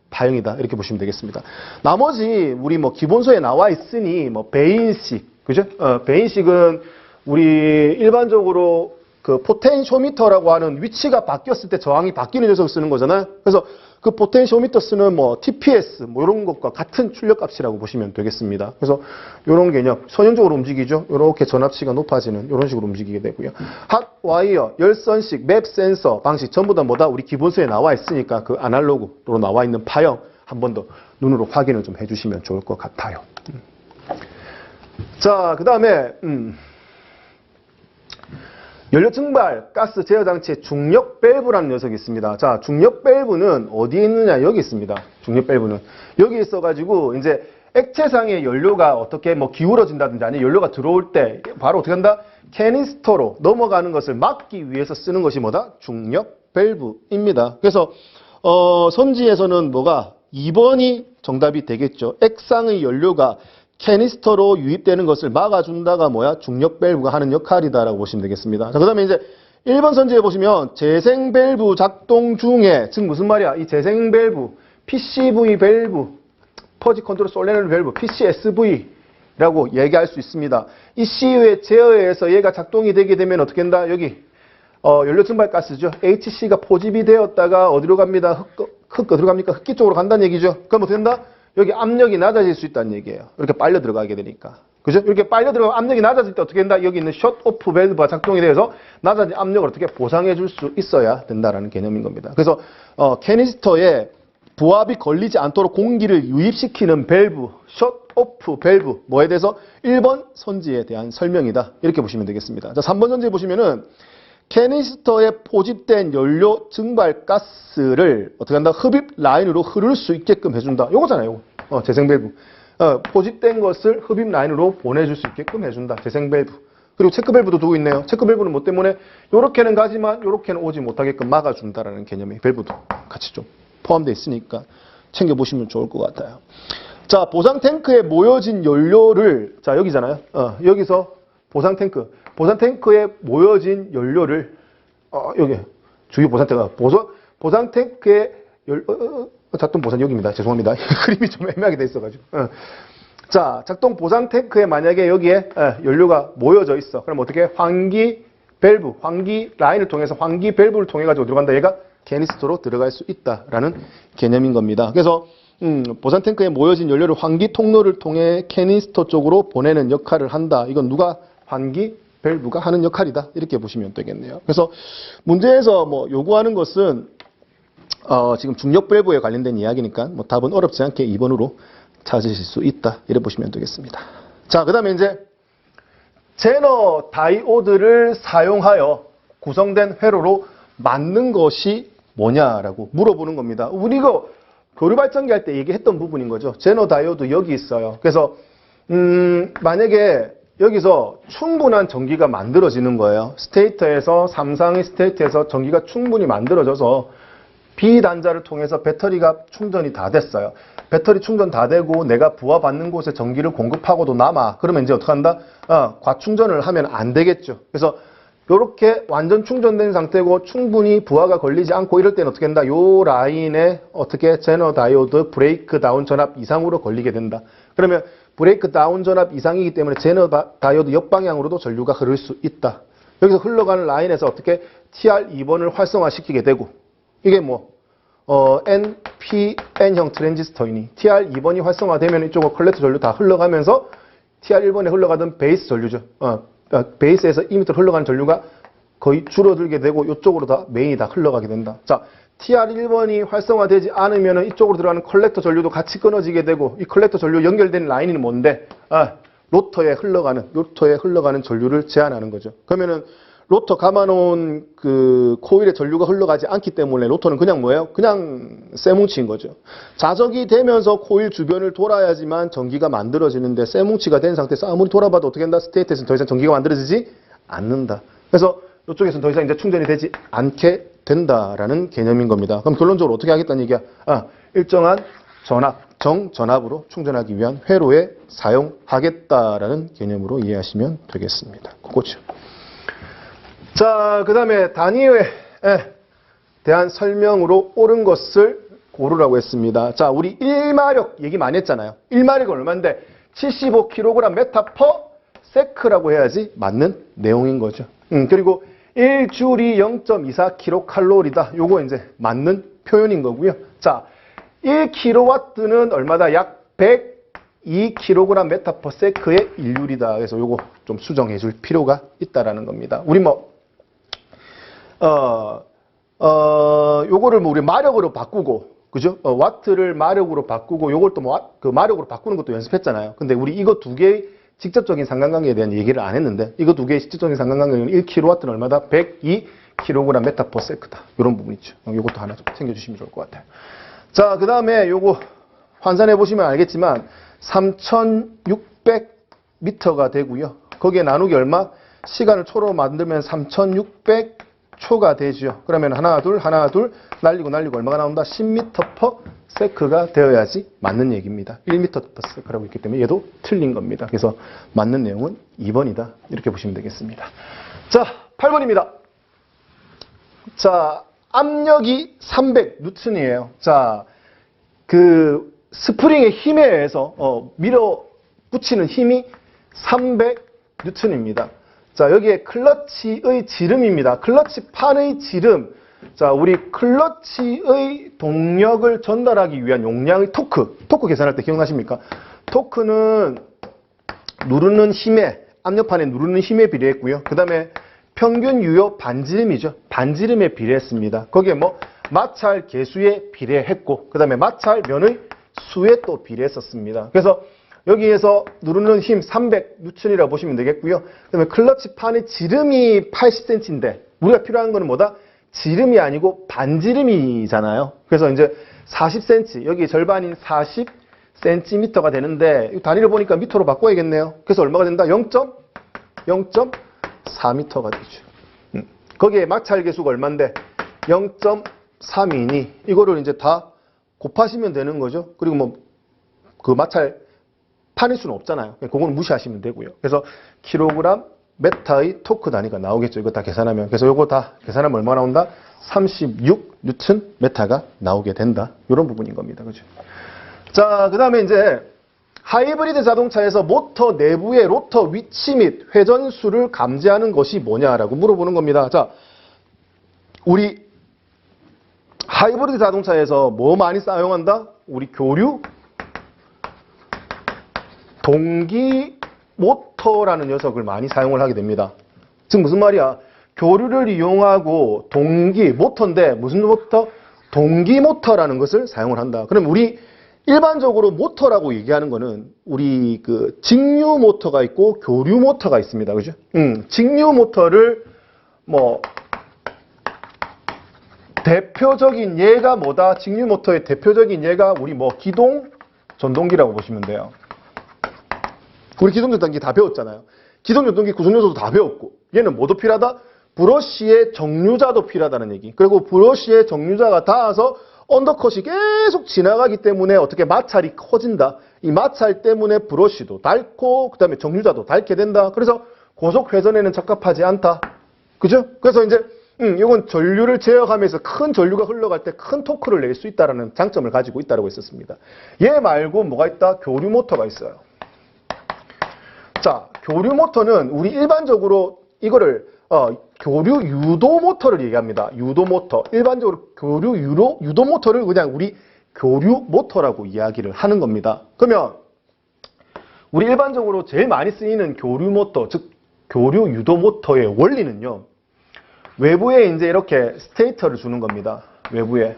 파형이다 이렇게 보시면 되겠습니다. 나머지 우리 뭐 기본서에 나와 있으니 뭐 배인식 그죠? 배인식은 우리 일반적으로 그 포텐쇼미터라고 하는 위치가 바뀌었을 때 저항이 바뀌는 녀석을 쓰는 거잖아요. 그래서 그 포텐쇼미터 쓰는 뭐 TPS 뭐 이런 것과 같은 출력값이라고 보시면 되겠습니다. 그래서 이런 개념 선형적으로 움직이죠. 이렇게 전압치가 높아지는 이런 식으로 움직이게 되고요. 핫와이어, 열선식, 맵 센서 방식 전부 다 뭐다 우리 기본서에 나와 있으니까 그 아날로그로 나와 있는 파형 한 번 더 눈으로 확인을 좀 해주시면 좋을 것 같아요. 자, 그 다음에 연료 증발 가스 제어 장치의 중력 밸브라는 녀석이 있습니다. 자, 중력 밸브는 어디에 있느냐? 여기 있습니다. 중력 밸브는 여기 있어가지고 이제 액체상의 연료가 어떻게 뭐 기울어진다든지 아니면 연료가 들어올 때 바로 어떻게 한다? 캐니스터로 넘어가는 것을 막기 위해서 쓰는 것이 뭐다? 중력 밸브입니다. 그래서 선지에서는 뭐가 2번이 정답이 되겠죠. 액상의 연료가 캐니스터로 유입되는 것을 막아준다가 뭐야? 중력 밸브가 하는 역할이다라고 보시면 되겠습니다. 자, 그 다음에 이제 1번 선지에 보시면 재생 밸브 작동 중에, 즉 무슨 말이야? 이 재생 밸브, PCV 밸브, 퍼지 컨트롤 솔레놀 밸브, PCSV라고 얘기할 수 있습니다. 이 CU의 제어에 의해서 얘가 작동이 되게 되면 어떻게 된다? 여기 연료 증발 가스죠. HC가 포집이 되었다가 어디로 갑니다? 어디로 갑니까? 흡기 쪽으로 간다는 얘기죠. 그럼 어떻게 된다? 여기 압력이 낮아질 수 있다는 얘기예요. 이렇게 빨려 들어가게 되니까. 그죠? 이렇게 빨려 들어가면 압력이 낮아질 때 어떻게 된다? 여기 있는 셧 오프 밸브가 작동이 돼서 낮아진 압력을 어떻게 보상해 줄 수 있어야 된다라는 개념인 겁니다. 그래서 캐니스터에 부압이 걸리지 않도록 공기를 유입시키는 밸브, 셧 오프 밸브, 뭐에 대해서 1번 선지에 대한 설명이다. 이렇게 보시면 되겠습니다. 자, 3번 선지 보시면은 캐니스터에 포집된 연료 증발 가스를 어떻게 한다? 흡입 라인으로 흐를 수 있게끔 해준다. 요거잖아요. 재생 밸브. 포집된 것을 흡입 라인으로 보내줄 수 있게끔 해준다. 재생 밸브. 그리고 체크 밸브도 두고 있네요. 체크 밸브는 뭐 때문에 요렇게는 가지만 요렇게는 오지 못하게끔 막아준다라는 개념의 밸브도 같이 좀 포함되어 있으니까 챙겨보시면 좋을 것 같아요. 자, 보상 탱크에 모여진 연료를, 자, 여기잖아요. 여기서 보상 탱크에 모여진 연료를, 여기, 주요 보상 탱크, 보상 탱크에 작동 보상 여기입니다. 죄송합니다. 그림이 좀 애매하게 돼 있어가지고. 자, 작동 보상 탱크에 만약에 여기에 연료가 모여져 있어. 그럼 어떻게? 환기 라인을 통해서 환기 밸브를 통해 가지고 들어간다. 얘가 캐니스터로 들어갈 수 있다라는 개념인 겁니다. 그래서 보상 탱크에 모여진 연료를 환기 통로를 통해 캐니스터 쪽으로 보내는 역할을 한다. 이건 누가? 환기 밸브가 하는 역할이다. 이렇게 보시면 되겠네요. 그래서 문제에서 뭐 요구하는 것은 지금 중력 밸브에 관련된 이야기니까 뭐 답은 어렵지 않게 2번으로 찾으실 수 있다. 이렇게 보시면 되겠습니다. 자, 그 다음에 이제 제너 다이오드를 사용하여 구성된 회로로 만든 것이 뭐냐라고 물어보는 겁니다. 우리 이거 교류 발전기 할 때 얘기했던 부분인 거죠. 제너 다이오드 여기 있어요. 그래서 만약에 여기서 충분한 전기가 만들어지는 거예요. 스테이터에서 삼상의 스테이터에서 전기가 충분히 만들어져서 B단자를 통해서 배터리가 충전이 다 됐어요. 배터리 충전 다 되고 내가 부하 받는 곳에 전기를 공급하고도 남아. 그러면 이제 어떻게 한다? 과충전을 하면 안 되겠죠. 그래서 이렇게 완전 충전된 상태고 충분히 부하가 걸리지 않고 이럴 때는 어떻게 된다? 요 라인에 어떻게 제너 다이오드 브레이크 다운 전압 이상으로 걸리게 된다. 그러면 브레이크 다운 전압 이상이기 때문에 제너 다이오드 역방향으로도 전류가 흐를 수 있다. 여기서 흘러가는 라인에서 어떻게 TR2번을 활성화시키게 되고 이게 뭐 NPN형 트랜지스터이니 TR2번이 활성화되면 이쪽으로 컬렉터 전류 다 흘러가면서 TR1번에 흘러가던 베이스 전류죠. 베이스에서 이미터로 흘러가는 전류가 거의 줄어들게 되고 이쪽으로 다 메인이 다 흘러가게 된다. 자, TR1번이 활성화되지 않으면 이쪽으로 들어가는 컬렉터 전류도 같이 끊어지게 되고 이 컬렉터 전류 연결된 라인이 뭔데? 로터에 흘러가는 전류를 제한하는 거죠. 그러면은 로터 감아놓은 그 코일에 전류가 흘러가지 않기 때문에 로터는 그냥 뭐예요? 그냥 쇠뭉치인 거죠. 자적이 되면서 코일 주변을 돌아야지만 전기가 만들어지는데 쇠뭉치가 된 상태에서 아무리 돌아봐도 어떻게 된다? 스테이트에서는 더 이상 전기가 만들어지지 않는다. 그래서 이쪽에서는 더 이상 이제 충전이 되지 않게 된다라는 개념인 겁니다. 그럼 결론적으로 어떻게 하겠다는 얘기야? 일정한 정전압으로 충전하기 위한 회로에 사용하겠다라는 개념으로 이해하시면 되겠습니다. 그거죠. 자, 그 다음에 단위에 대한 설명으로 옳은 것을 고르라고 했습니다. 자, 우리 1마력 얘기 많이 했잖아요. 1마력은 얼마인데? 75kg 메타 퍼 세크라고 해야지 맞는 내용인 거죠. 그리고 1줄이 0.24kcal다. 요거 이제 맞는 표현인 거고요. 자, 1kW는 얼마다? 약 102kg 메타 퍼 세크의 일률이다. 그래서 요거 좀 수정해 줄 필요가 있다라는 겁니다. 우리 요거를 우리 마력으로 바꾸고, 그죠? 와트를 마력으로 바꾸고, 요걸 또 그 마력으로 바꾸는 것도 연습했잖아요. 근데 우리 이거 두 개의 직접적인 상관관계에 대한 얘기를 안 했는데, 이거 두 개의 직접적인 상관관계는 1kW는 얼마다? 102kg 메타 퍼 세크다. 요런 부분 있죠. 요것도 하나 좀 챙겨주시면 좋을 것 같아요. 자, 그 다음에 요거 환산해 보시면 알겠지만, 3600m가 되고요. 거기에 나누기 얼마? 시간을 초로 만들면 3600초가 되죠. 그러면 하나 둘 날리고 얼마가 나온다? 10m per sec가 되어야지 맞는 얘기입니다. 1m per sec라고 있기 때문에 얘도 틀린 겁니다. 그래서 맞는 내용은 2번이다. 이렇게 보시면 되겠습니다. 자, 8번입니다. 자, 압력이 300N이에요. 자, 그 스프링의 힘에 의해서 밀어붙이는 힘이 300N입니다. 자, 여기에 클러치의 지름입니다. 클러치판의 지름. 자, 우리 클러치의 동력을 전달하기 위한 용량의 토크 계산할 때 기억나십니까? 토크는 누르는 힘에, 압력판에 누르는 힘에 비례했고요. 그 다음에 평균 유효 반지름이죠. 반지름에 비례했습니다. 거기에 뭐 마찰 개수에 비례했고, 그 다음에 마찰 면의 수에 또 비례했었습니다. 그래서 여기에서 누르는 힘 300N이라고 보시면 되겠고요. 그 다음에 클러치 판의 지름이 80cm인데 우리가 필요한 거는 뭐다? 지름이 아니고 반지름이잖아요. 그래서 이제 40cm, 여기 절반인 40cm가 되는데 단위를 보니까 미터로 바꿔야겠네요. 그래서 얼마가 된다? 0.4m가 되죠. 거기에 마찰 개수가 얼마인데 0.3이니 이거를 이제 다 곱하시면 되는 거죠. 그리고 뭐 그 마찰 판일 수는 없잖아요. 그거는 무시하시면 되고요. 그래서 킬로그램 메타의 토크 단위가 나오겠죠. 이거 다 계산하면. 그래서 이거 다 계산하면 얼마 나온다? 36Nm가 나오게 된다. 이런 부분인 겁니다. 그죠? 자, 그 다음에 이제 하이브리드 자동차에서 모터 내부의 로터 위치 및 회전수를 감지하는 것이 뭐냐라고 물어보는 겁니다. 자, 우리 하이브리드 자동차에서 뭐 많이 사용한다? 우리 교류 동기 모터라는 녀석을 많이 사용을 하게 됩니다. 즉 무슨 말이야? 교류를 이용하고 동기 모터인데 무슨 모터? 동기 모터라는 것을 사용을 한다. 그럼 우리 일반적으로 모터라고 얘기하는 거는 우리 그 직류 모터가 있고 교류 모터가 있습니다. 그죠? 직류 모터를 뭐 대표적인 예가 뭐다? 직류 모터의 대표적인 예가 우리 뭐 기동 전동기라고 보시면 돼요. 우리 기동 전동기 다 배웠잖아요. 기동 전동기 구성 요소도 다 배웠고 얘는 뭐도 필요하다? 브러쉬의 정류자도 필요하다는 얘기. 그리고 브러쉬의 정류자가 닿아서 언더컷이 계속 지나가기 때문에 어떻게 마찰이 커진다. 이 마찰 때문에 브러쉬도 닳고 그다음에 정류자도 닳게 된다. 그래서 고속 회전에는 적합하지 않다. 그죠? 그래서 이제 이건 전류를 제어하면서 큰 전류가 흘러갈 때 큰 토크를 낼 수 있다는 장점을 가지고 있다고 했었습니다. 얘 말고 뭐가 있다? 교류 모터가 있어요. 자, 교류 모터는 우리 일반적으로 이거를 교류 유도 모터를 얘기합니다. 유도 모터. 일반적으로 교류 유도 모터를 그냥 우리 교류 모터라고 이야기를 하는 겁니다. 그러면 우리 일반적으로 제일 많이 쓰이는 교류 모터, 즉 교류 유도 모터의 원리는요. 외부에 이제 이렇게 스테이터를 주는 겁니다. 외부에.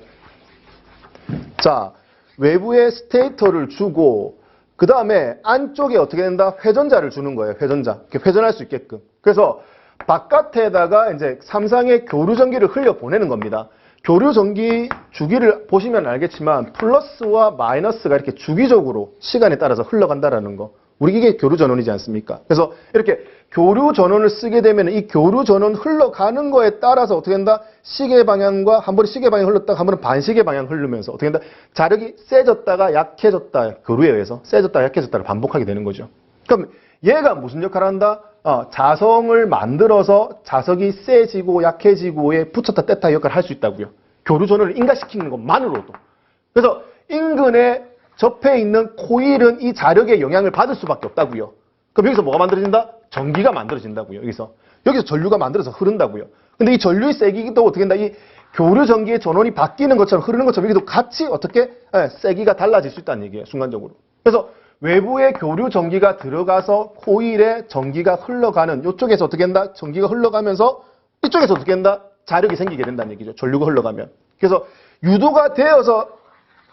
자, 외부에 스테이터를 주고 그 다음에 안쪽에 어떻게 된다? 회전자를 주는 거예요. 회전자. 이렇게 회전할 수 있게끔. 그래서 바깥에다가 이제 삼상의 교류 전기를 흘려 보내는 겁니다. 교류 전기 주기를 보시면 알겠지만 플러스와 마이너스가 이렇게 주기적으로 시간에 따라서 흘러간다라는 거. 우리 이게 교류 전원이지 않습니까? 그래서 이렇게 교류 전원을 쓰게 되면 이 교류 전원 흘러가는 거에 따라서 어떻게 된다? 시계 방향과 한 번은 시계 방향 흘렀다가 한 번은 반시계 방향 흐르면서 어떻게 된다? 자력이 세졌다가 약해졌다. 교류에 의해서 세졌다가 약해졌다를 반복하게 되는 거죠. 그럼 얘가 무슨 역할을 한다? 자성을 만들어서 자석이 세지고 약해지고에 붙였다 뗐다 역할을 할 수 있다고요. 교류 전원을 인가시키는 것만으로도. 그래서 인근에 접해 있는 코일은 이 자력의 영향을 받을 수밖에 없다고요. 그럼 여기서 뭐가 만들어진다? 전기가 만들어진다고요. 여기서 전류가 만들어서 흐른다고요. 근데 이 전류의 세기도 어떻게 된다? 이 교류 전기의 전원이 바뀌는 것처럼 흐르는 것처럼 여기도 같이 어떻게 세기가 달라질 수 있다는 얘기예요. 순간적으로. 그래서 외부에 교류 전기가 들어가서 코일에 전기가 흘러가는 이쪽에서 어떻게 된다? 전기가 흘러가면서 이쪽에서 어떻게 된다? 자력이 생기게 된다는 얘기죠. 전류가 흘러가면. 그래서 유도가 되어서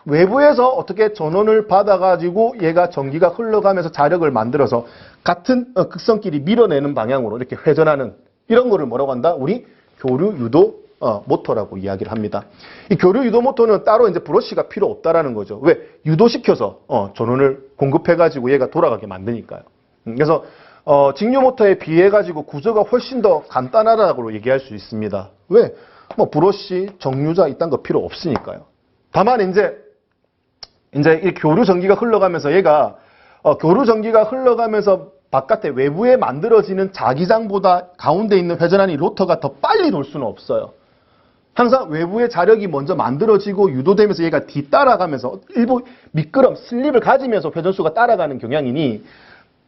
외부에서 어떻게 전원을 받아가지고 얘가 전기가 흘러가면서 자력을 만들어서 같은 극성끼리 밀어내는 방향으로 이렇게 회전하는 이런 거를 뭐라고 한다? 우리 교류 유도 모터라고 이야기를 합니다. 이 교류 유도 모터는 따로 이제 브러쉬가 필요 없다라는 거죠. 왜? 유도시켜서 전원을 공급해가지고 얘가 돌아가게 만드니까요. 그래서 직류 모터에 비해가지고 구조가 훨씬 더 간단하다고 얘기할 수 있습니다. 왜? 뭐 브러쉬, 정류자 이딴 거 필요 없으니까요. 다만 이제 이 교류 전기가 흘러가면서 얘가 교류 전기가 흘러가면서 바깥에 외부에 만들어지는 자기장보다 가운데 있는 회전하는 이 로터가 더 빨리 돌 수는 없어요. 항상 외부의 자력이 먼저 만들어지고 유도되면서 얘가 뒤따라가면서 일부 미끄럼, 슬립을 가지면서 회전수가 따라가는 경향이니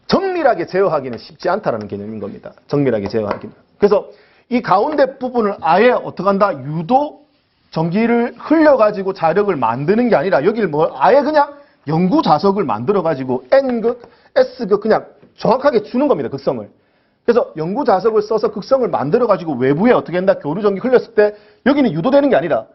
정밀하게 제어하기는 쉽지 않다는 개념인 겁니다. 정밀하게 제어하기는. 그래서 이 가운데 부분을 아예 어떻게 한다? 유도 전기를 흘려가지고 자력을 만드는 게 아니라 여기를 뭐 아예 그냥 영구 자석을 만들어가지고 N극, S극 그냥 정확하게 주는 겁니다. 극성을. 그래서 연구 자석을 써서 극성을 만들어가지고 외부에 어떻게 한다? 교류 전기 흘렸을 때 여기는 유도되는 게 아니라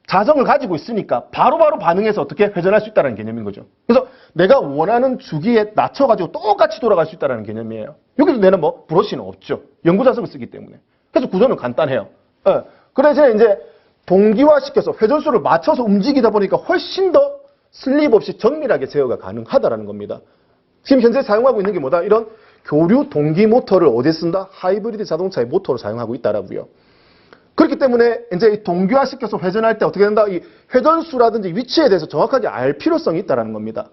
자성을 가지고 있으니까 바로바로 반응해서 어떻게 회전할 수 있다는 개념인 거죠. 그래서 내가 원하는 주기에 낮춰가지고 똑같이 돌아갈 수 있다는 개념이에요. 여기서 내는 뭐 브러쉬는 없죠. 연구 자석을 쓰기 때문에. 그래서 구조는 간단해요. 예. 그래서 이제 동기화시켜서 회전수를 맞춰서 움직이다 보니까 훨씬 더 슬립 없이 정밀하게 제어가 가능하다라는 겁니다. 지금 현재 사용하고 있는 게 뭐다? 이런 교류 동기 모터를 어디에 쓴다? 하이브리드 자동차의 모터로 사용하고 있다라고요. 그렇기 때문에 이제 이 동기화시켜서 회전할 때 어떻게 된다? 이 회전수라든지 위치에 대해서 정확하게 알 필요성이 있다라는 겁니다.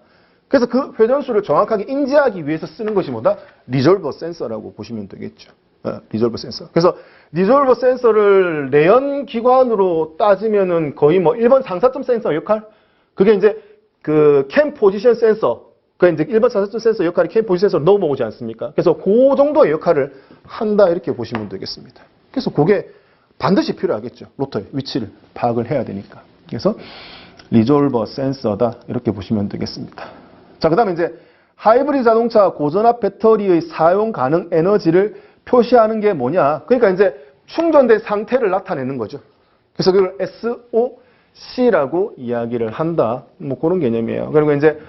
그래서 그 회전수를 정확하게 인지하기 위해서 쓰는 것이 뭐다? 리졸버 센서라고 보시면 되겠죠. 리졸버 센서. 그래서 리졸버 센서를 내연 기관으로 따지면은 거의 뭐 1번 상사점 센서 역할? 그게 이제 그 캠 포지션 센서. 그 이제 1번 상사점 센서 역할이 캠 포지션 센서로 넘어오지 않습니까? 그래서 그 정도의 역할을 한다 이렇게 보시면 되겠습니다. 그래서 그게 반드시 필요하겠죠. 로터의 위치를 파악을 해야 되니까. 그래서 리졸버 센서다 이렇게 보시면 되겠습니다. 자, 그 다음에 이제 하이브리드 자동차 고전압 배터리의 사용 가능 에너지를 표시하는 게 뭐냐. 그러니까 이제 충전된 상태를 나타내는 거죠. 그래서 그걸 SOC라고 이야기를 한다. 뭐 그런 개념이에요. 그리고 이제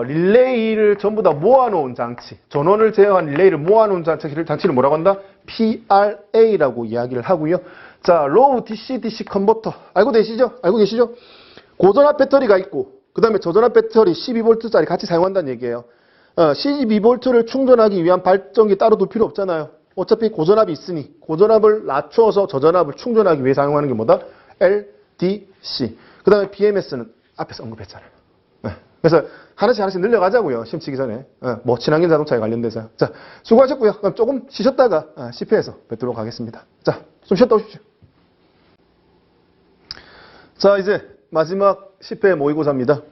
릴레이를 전부 다 모아놓은 장치, 전원을 제어한 릴레이를 모아놓은 장치를 뭐라고 한다? PRA라고 이야기를 하고요. 자, 로우 DC-DC 컨버터 알고 계시죠? 고전압 배터리가 있고 그 다음에 저전압 배터리 12V짜리 같이 사용한다는 얘기예요. 12V를 충전하기 위한 발전기 따로 둘 필요 없잖아요. 어차피 고전압이 있으니 고전압을 낮춰서 저전압을 충전하기 위해 사용하는 게 뭐다? LDC. 그 다음에 BMS는 앞에서 언급했잖아요. 그래서 하나씩 늘려가자고요. 시험 치기 전에. 뭐 친환경 자동차에 관련돼서. 자, 수고하셨고요. 그럼 조금 쉬셨다가 10회에서 뵙도록 하겠습니다. 자, 좀 쉬었다 오십시오. 자, 이제 마지막 10회 모의고사입니다.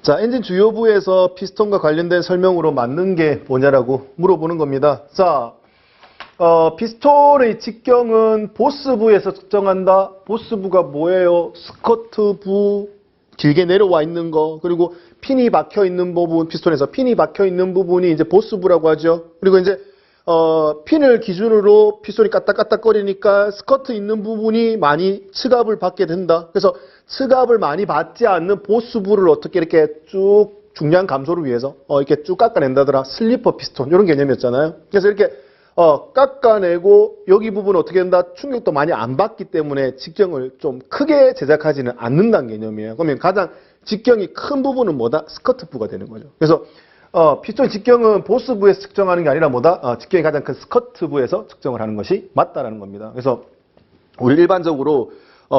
자, 엔진 주요부에서 피스톤과 관련된 설명으로 맞는 게 뭐냐라고 물어보는 겁니다. 자, 피스톤의 직경은 보스부에서 측정한다. 보스부가 뭐예요? 스커트부 길게 내려와 있는 거, 그리고 핀이 박혀 있는 부분, 피스톤에서 핀이 박혀 있는 부분이 이제 보스부라고 하죠. 그리고 이제 핀을 기준으로 피스톤이 까딱까딱거리니까 스커트 있는 부분이 많이 측압을 받게 된다. 그래서 측압을 많이 받지 않는 보스부를 어떻게 이렇게 쭉 중량 감소를 위해서 이렇게 쭉 깎아낸다더라. 슬리퍼 피스톤 이런 개념이었잖아요. 그래서 이렇게 깎아내고 여기 부분은 어떻게 된다? 충격도 많이 안 받기 때문에 직경을 좀 크게 제작하지는 않는다는 개념이에요. 그러면 가장 직경이 큰 부분은 뭐다? 스커트부가 되는 거죠. 그래서 피스톤 직경은 보스부에서 측정하는 게 아니라 뭐다? 직경이 가장 큰 스커트부에서 측정을 하는 것이 맞다라는 겁니다. 그래서 우리 일반적으로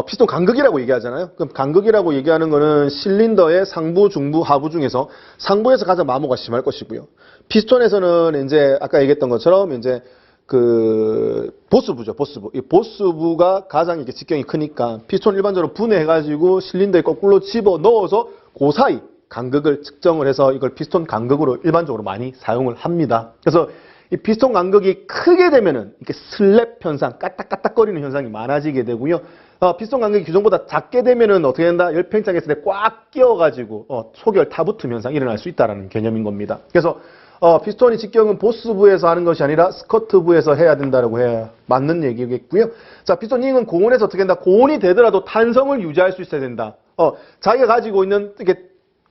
피스톤 간극이라고 얘기하잖아요. 그럼 간극이라고 얘기하는 거는 실린더의 상부, 중부, 하부 중에서 상부에서 가장 마모가 심할 것이고요. 피스톤에서는 이제 아까 얘기했던 것처럼 이제 그 보스부죠, 보스부. 이 보스부가 가장 이렇게 직경이 크니까 피스톤 일반적으로 분해해가지고 실린더에 거꾸로 집어 넣어서 그 사이 간극을 측정을 해서 이걸 피스톤 간극으로 일반적으로 많이 사용을 합니다. 그래서 이 피스톤 간극이 크게 되면은 이렇게 슬랩 현상, 까딱까딱거리는 현상이 많아지게 되고요. 피스톤 간격이 규정보다 작게 되면은 어떻게 된다? 열팽창 했을 때 꽉 끼어가지고 소결 타붙음 현상이 일어날 수 있다는 개념인 겁니다. 그래서 피스톤의 직경은 보스부에서 하는 것이 아니라 스커트부에서 해야 된다라고 해야 맞는 얘기겠고요. 자, 피스톤 링은 고온에서 어떻게 된다? 고온이 되더라도 탄성을 유지할 수 있어야 된다. 자기가 가지고 있는 이렇게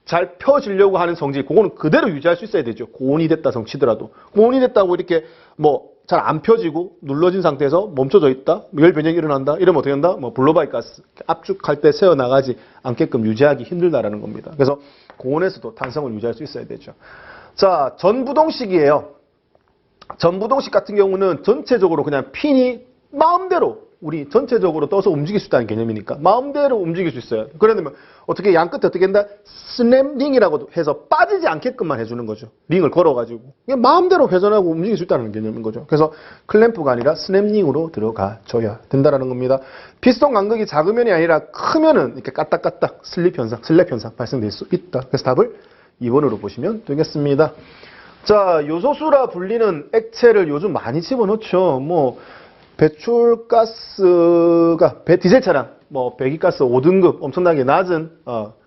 잘 펴지려고 하는 성질, 그거는 그대로 유지할 수 있어야 되죠. 고온이 됐다 성치더라도. 고온이 됐다고 이렇게 뭐 잘 안 펴지고 눌러진 상태에서 멈춰져 있다. 열 변형이 일어난다. 이러면 어떻게 된다? 뭐 블로바이 가스 압축할 때 새어 나가지 않게끔 유지하기 힘들다라는 겁니다. 그래서 고온에서도 탄성을 유지할 수 있어야 되죠. 자, 전부동식이에요. 전부동식 같은 경우는 전체적으로 그냥 핀이 마음대로 우리 전체적으로 떠서 움직일 수 있다는 개념이니까 마음대로 움직일 수 있어요. 그러면 어떻게 양 끝에 어떻게 한다? 스냅링이라고 해서 빠지지 않게끔만 해주는 거죠. 링을 걸어가지고 그냥 마음대로 회전하고 움직일 수 있다는 개념인 거죠. 그래서 클램프가 아니라 스냅링으로 들어가줘야 된다는 겁니다. 피스톤 간격이 작으면이 아니라 크면은 이렇게 까딱까딱 슬랩 현상 발생될 수 있다. 그래서 답을 2번으로 보시면 되겠습니다. 자, 요소수라 불리는 액체를 요즘 많이 집어넣죠. 뭐 배출가스가 디젤 차량, 뭐 배기가스 5등급 엄청나게 낮은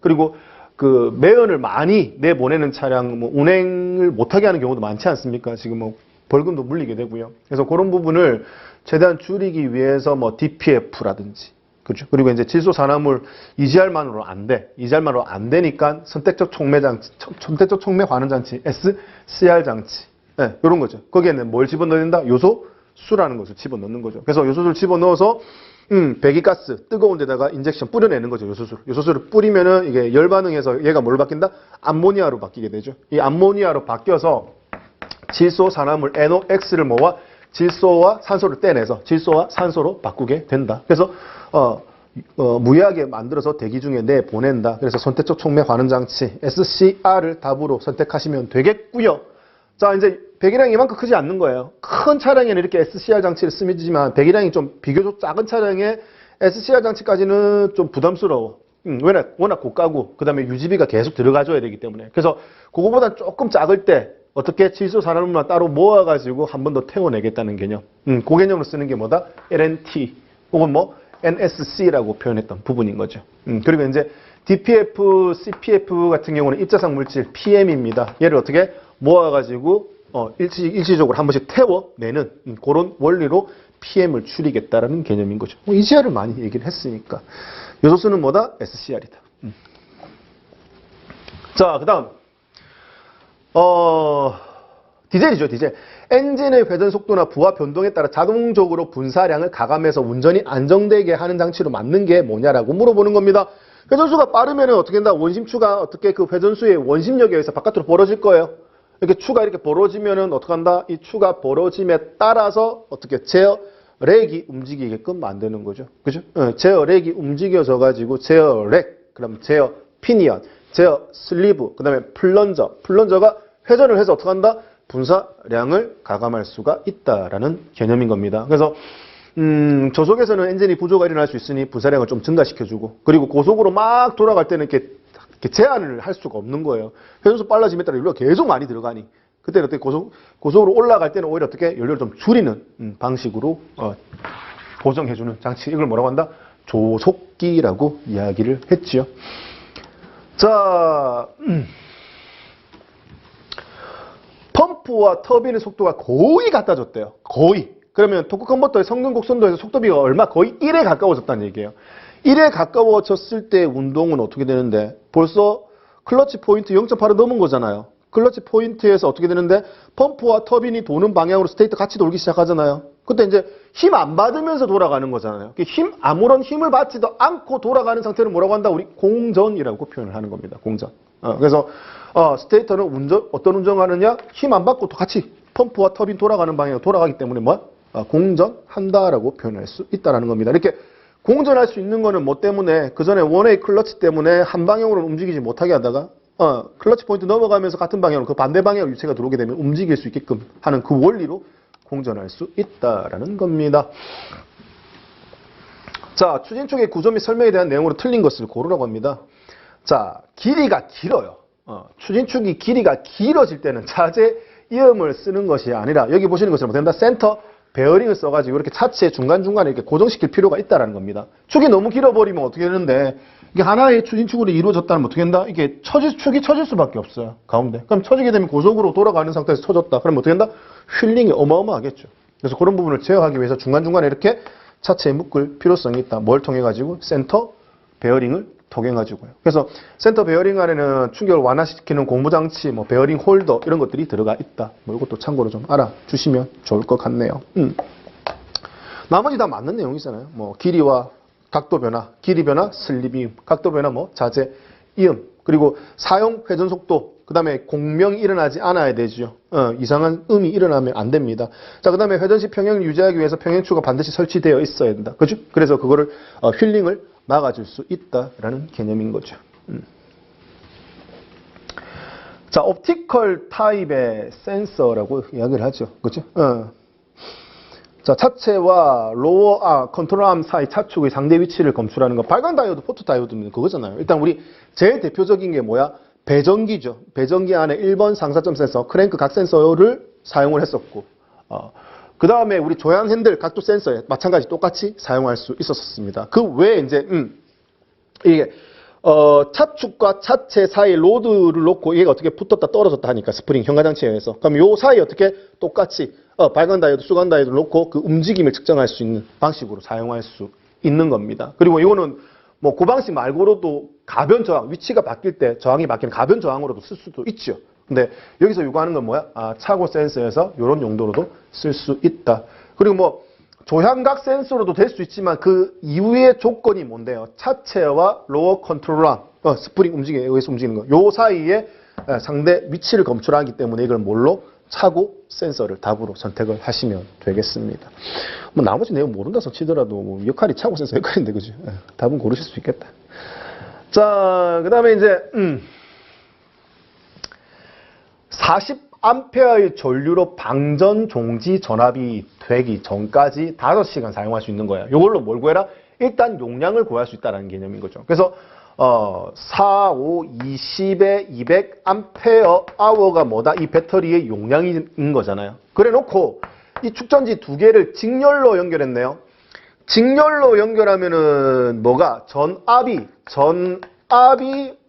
그리고 그 매연을 많이 내보내는 차량 뭐 운행을 못하게 하는 경우도 많지 않습니까? 지금 뭐 벌금도 물리게 되고요. 그래서 그런 부분을 최대한 줄이기 위해서 뭐 DPF라든지 그렇죠. 그리고 이제 질소 산화물 EGR만으로 안 돼. EGR만으로 안 되니까 선택적 촉매 장치, 선택적 촉매 환원 장치, SCR 장치. 네, 이런 거죠. 거기에는 뭘 집어넣어야 된다? 요소수라는 것을 집어넣는 거죠. 그래서 요소수를 집어넣어서 배기가스 뜨거운 데다가 인젝션 뿌려내는 거죠. 요소수를 뿌리면은 이게 열 반응해서 얘가 뭘로 바뀐다? 암모니아로 바뀌게 되죠. 이 암모니아로 바뀌어서 질소 산화물 NOx를 모아 질소와 산소를 떼내서 질소와 산소로 바꾸게 된다. 그래서 무해하게 만들어서 대기 중에 내보낸다. 그래서 선택적 촉매 환원 장치 SCR을 답으로 선택하시면 되겠고요. 자, 이제 배기량이 이만큼 크지 않는 거예요. 큰 차량에는 이렇게 SCR 장치를 쓰지만 배기량이 좀 비교적 작은 차량에 SCR 장치까지는 좀 부담스러워. 워낙 고가고 그다음에 유지비가 계속 들어가줘야 되기 때문에. 그래서 그거보다 조금 작을 때 어떻게 질소 산화물만 따로 모아가지고 한 번 더 태워내겠다는 개념. 그 개념으로 쓰는 게 뭐다? LNT 혹은 뭐 NSC라고 표현했던 부분인 거죠. 그리고 이제 DPF, CPF 같은 경우는 입자상 물질 PM입니다. 얘를 어떻게 모아가지고 일시적으로 한 번씩 태워내는 그런 원리로 PM을 줄이겠다라는 개념인 거죠. EGR을 많이 얘기를 했으니까. 요소수는 뭐다? SCR이다. 자, 그 다음 디젤이죠, 디젤. 엔진의 회전 속도나 부하 변동에 따라 자동적으로 분사량을 가감해서 운전이 안정되게 하는 장치로 만든 게 뭐냐라고 물어보는 겁니다. 회전수가 빠르면 어떻게 된다? 원심추가 어떻게 그 회전수의 원심력에 의해서 바깥으로 벌어질 거예요. 이렇게 추가 이렇게 벌어지면은 어떻게 한다? 이 추가 벌어짐에 따라서 어떻게 제어렉이 움직이게끔 만드는 거죠. 그죠? 제어렉이 움직여져 가지고 제어렉, 그럼 제어 피니언, 제어 슬리브, 그 다음에 플런저가 회전을 해서 어떻게 한다? 분사량을 가감할 수가 있다라는 개념인 겁니다. 그래서 저속에서는 엔진이 부조가 일어날 수 있으니 분사량을 좀 증가시켜주고, 그리고 고속으로 막 돌아갈 때는 이렇게 제한을 할 수가 없는 거예요. 회전수 빨라짐에 따라 연료가 계속 많이 들어가니 그때는 어떻게 고속으로 올라갈 때는 오히려 어떻게 연료를 좀 줄이는 방식으로 보정해주는 장치, 이걸 뭐라고 한다? 조속기라고 이야기를 했지요. 자, 펌프와 터빈의 속도가 거의 같아졌대요. 거의. 그러면 토크 컨버터의 성능 곡선도에서 속도비가 얼마? 거의 1에 가까워졌다는 얘기예요. 1에 가까워졌을 때 운동은 어떻게 되는데 벌써 클러치 포인트 0.8을 넘은 거잖아요. 클러치 포인트에서 어떻게 되는데 펌프와 터빈이 도는 방향으로 스테이터 같이 돌기 시작하잖아요. 그때 이제 힘 안 받으면서 돌아가는 거잖아요. 아무런 힘을 받지도 않고 돌아가는 상태를 뭐라고 한다? 우리 공전이라고 표현을 하는 겁니다. 공전. 그래서 스테이터는 어떤 운전하느냐? 힘 안 받고 또 같이 펌프와 터빈 돌아가는 방향으로 돌아가기 때문에 공전한다라고 표현할 수 있다는 겁니다. 이렇게 공전할 수 있는 거는 뭐 때문에 그 전에 원웨이 클러치 때문에 한 방향으로 움직이지 못하게 하다가 클러치 포인트 넘어가면서 같은 방향으로 그 반대 방향으로 유체가 들어오게 되면 움직일 수 있게끔 하는 그 원리로 공전할 수 있다라는 겁니다. 자, 추진축의 구조 및 설명에 대한 내용으로 틀린 것을 고르라고 합니다. 자, 길이가 길어요. 추진축이 길이가 길어질 때는 자재 이음을 쓰는 것이 아니라 여기 보시는 것처럼 된다. 센터 베어링을 써가지고 이렇게 차체 중간중간에 이렇게 고정시킬 필요가 있다는 겁니다. 축이 너무 길어버리면 어떻게 되는데 이게 하나의 추진축으로 이루어졌다면 어떻게 된다? 이게 축이 처질 수밖에 없어요. 가운데. 그럼 처지게 되면 고속으로 돌아가는 상태에서 처졌다. 그럼 어떻게 된다? 휠링이 어마어마하겠죠. 그래서 그런 부분을 제어하기 위해서 중간중간에 이렇게 차체에 묶을 필요성이 있다. 뭘 통해 가지고? 센터 베어링을 통해 가지고요. 그래서 센터 베어링 안에는 충격을 완화시키는 고무장치, 뭐 베어링 홀더 이런 것들이 들어가 있다. 뭐 이것도 참고로 좀 알아주시면 좋을 것 같네요. 나머지 다 맞는 내용이잖아요. 뭐 길이와 각도 변화, 길이 변화, 슬립 이음, 각도 변화, 뭐 자재 이음, 그리고 사용 회전 속도, 그 다음에 공명이 일어나지 않아야 되죠. 이상한 음이 일어나면 안 됩니다. 자, 그 다음에 회전 시 평형을 유지하기 위해서 평행추가 반드시 설치되어 있어야 된다. 그죠? 그래서 그거를 휠링을 막아줄 수 있다라는 개념인 거죠. 자, 옵티컬 타입의 센서라고 이야기를 하죠. 그죠? 자, 차체와 컨트롤암 사이 차축의 상대 위치를 검출하는 거. 발광 다이오드, 포토 다이오드는 그거잖아요. 일단 우리 제일 대표적인 게 뭐야? 배전기죠. 배전기 안에 1번 상사점 센서, 크랭크 각 센서를 사용을 했었고, 그 다음에 우리 조향 핸들 각도 센서에 마찬가지 똑같이 사용할 수 있었습니다. 그 외에 이제, 이게, 차축과 차체 사이 로드를 놓고 얘가 어떻게 붙었다 떨어졌다 하니까 스프링 현가장치에 의해서. 그럼 요 사이 어떻게 똑같이 발광 다이오드, 수광 다이오드를 놓고 그 움직임을 측정할 수 있는 방식으로 사용할 수 있는 겁니다. 그리고 이거는 뭐 그 방식 말고로도 가변 저항, 위치가 바뀔 때 저항이 바뀌는 가변 저항으로도 쓸 수도 있죠. 근데 여기서 요구하는 건 뭐야? 차고 센서에서 이런 용도로도 쓸 수 있다. 그리고 뭐 조향각 센서로도 될 수 있지만 그 이후의 조건이 뭔데요? 차체와 로어 컨트롤러, 스프링 움직임에 의해서 움직이는 거. 요 사이에 상대 위치를 검출하기 때문에 이걸 뭘로? 차고 센서를 답으로 선택을 하시면 되겠습니다. 뭐 나머지 내용 모른다서 치더라도 뭐 역할이 차고 센서 역할인데 그죠? 답은 고르실 수 있겠다. 자, 그다음에 이제 40A의 전류로 방전 종지 전압이 되기 전까지 5시간 사용할 수 있는 거예요. 이걸로 뭘 구해라? 일단 용량을 구할 수 있다는 개념인 거죠. 그래서 4, 5, 20에 200A가 뭐다? 이 배터리의 용량인 거잖아요. 그래 놓고 이 축전지 두 개를 직렬로 연결했네요. 직렬로 연결하면은 뭐가? 전압이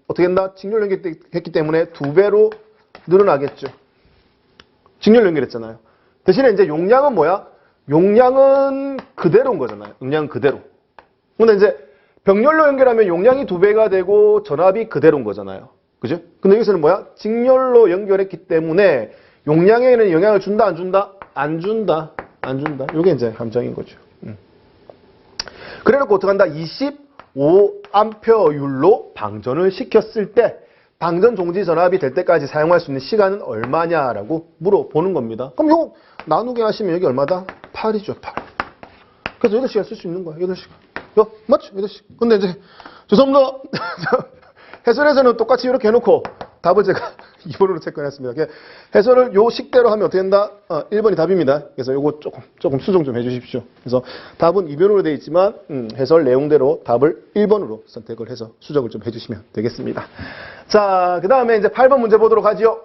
어떻게 된다? 직렬 연결했기 때문에 2배로 늘어나겠죠. 직렬 연결했잖아요. 대신에 이제 용량은 뭐야? 용량은 그대로인 거잖아요. 용량은 그대로. 근데 이제 병렬로 연결하면 용량이 2배가 되고 전압이 그대로인 거잖아요. 그죠? 근데 여기서는 뭐야? 직렬로 연결했기 때문에 용량에는 영향을 준다, 안 준다? 안 준다. 안 준다. 이게 이제 함정인 거죠. 그래 놓고 어떻게 한다? 25A율로 방전을 시켰을 때 방전 종지 전압이 될 때까지 사용할 수 있는 시간은 얼마냐라고 물어보는 겁니다. 그럼 이거 나누기 하시면 여기 얼마다? 8이죠, 8. 그래서 8시간 쓸 수 있는 거야, 8시간. 맞죠? 8시간. 근데 이제, 죄송합니다. 해설에서는 똑같이 이렇게 해놓고 답을 제가 2번으로 체크해놨습니다. 해설을 요 식대로 하면 어떻게 된다? 1번이 답입니다. 그래서 요거 조금 수정 좀 해주십시오. 그래서 답은 2번으로 되어 있지만, 해설 내용대로 답을 1번으로 선택을 해서 수정을 좀 해주시면 되겠습니다. 자, 그 다음에 이제 8번 문제 보도록 하지요.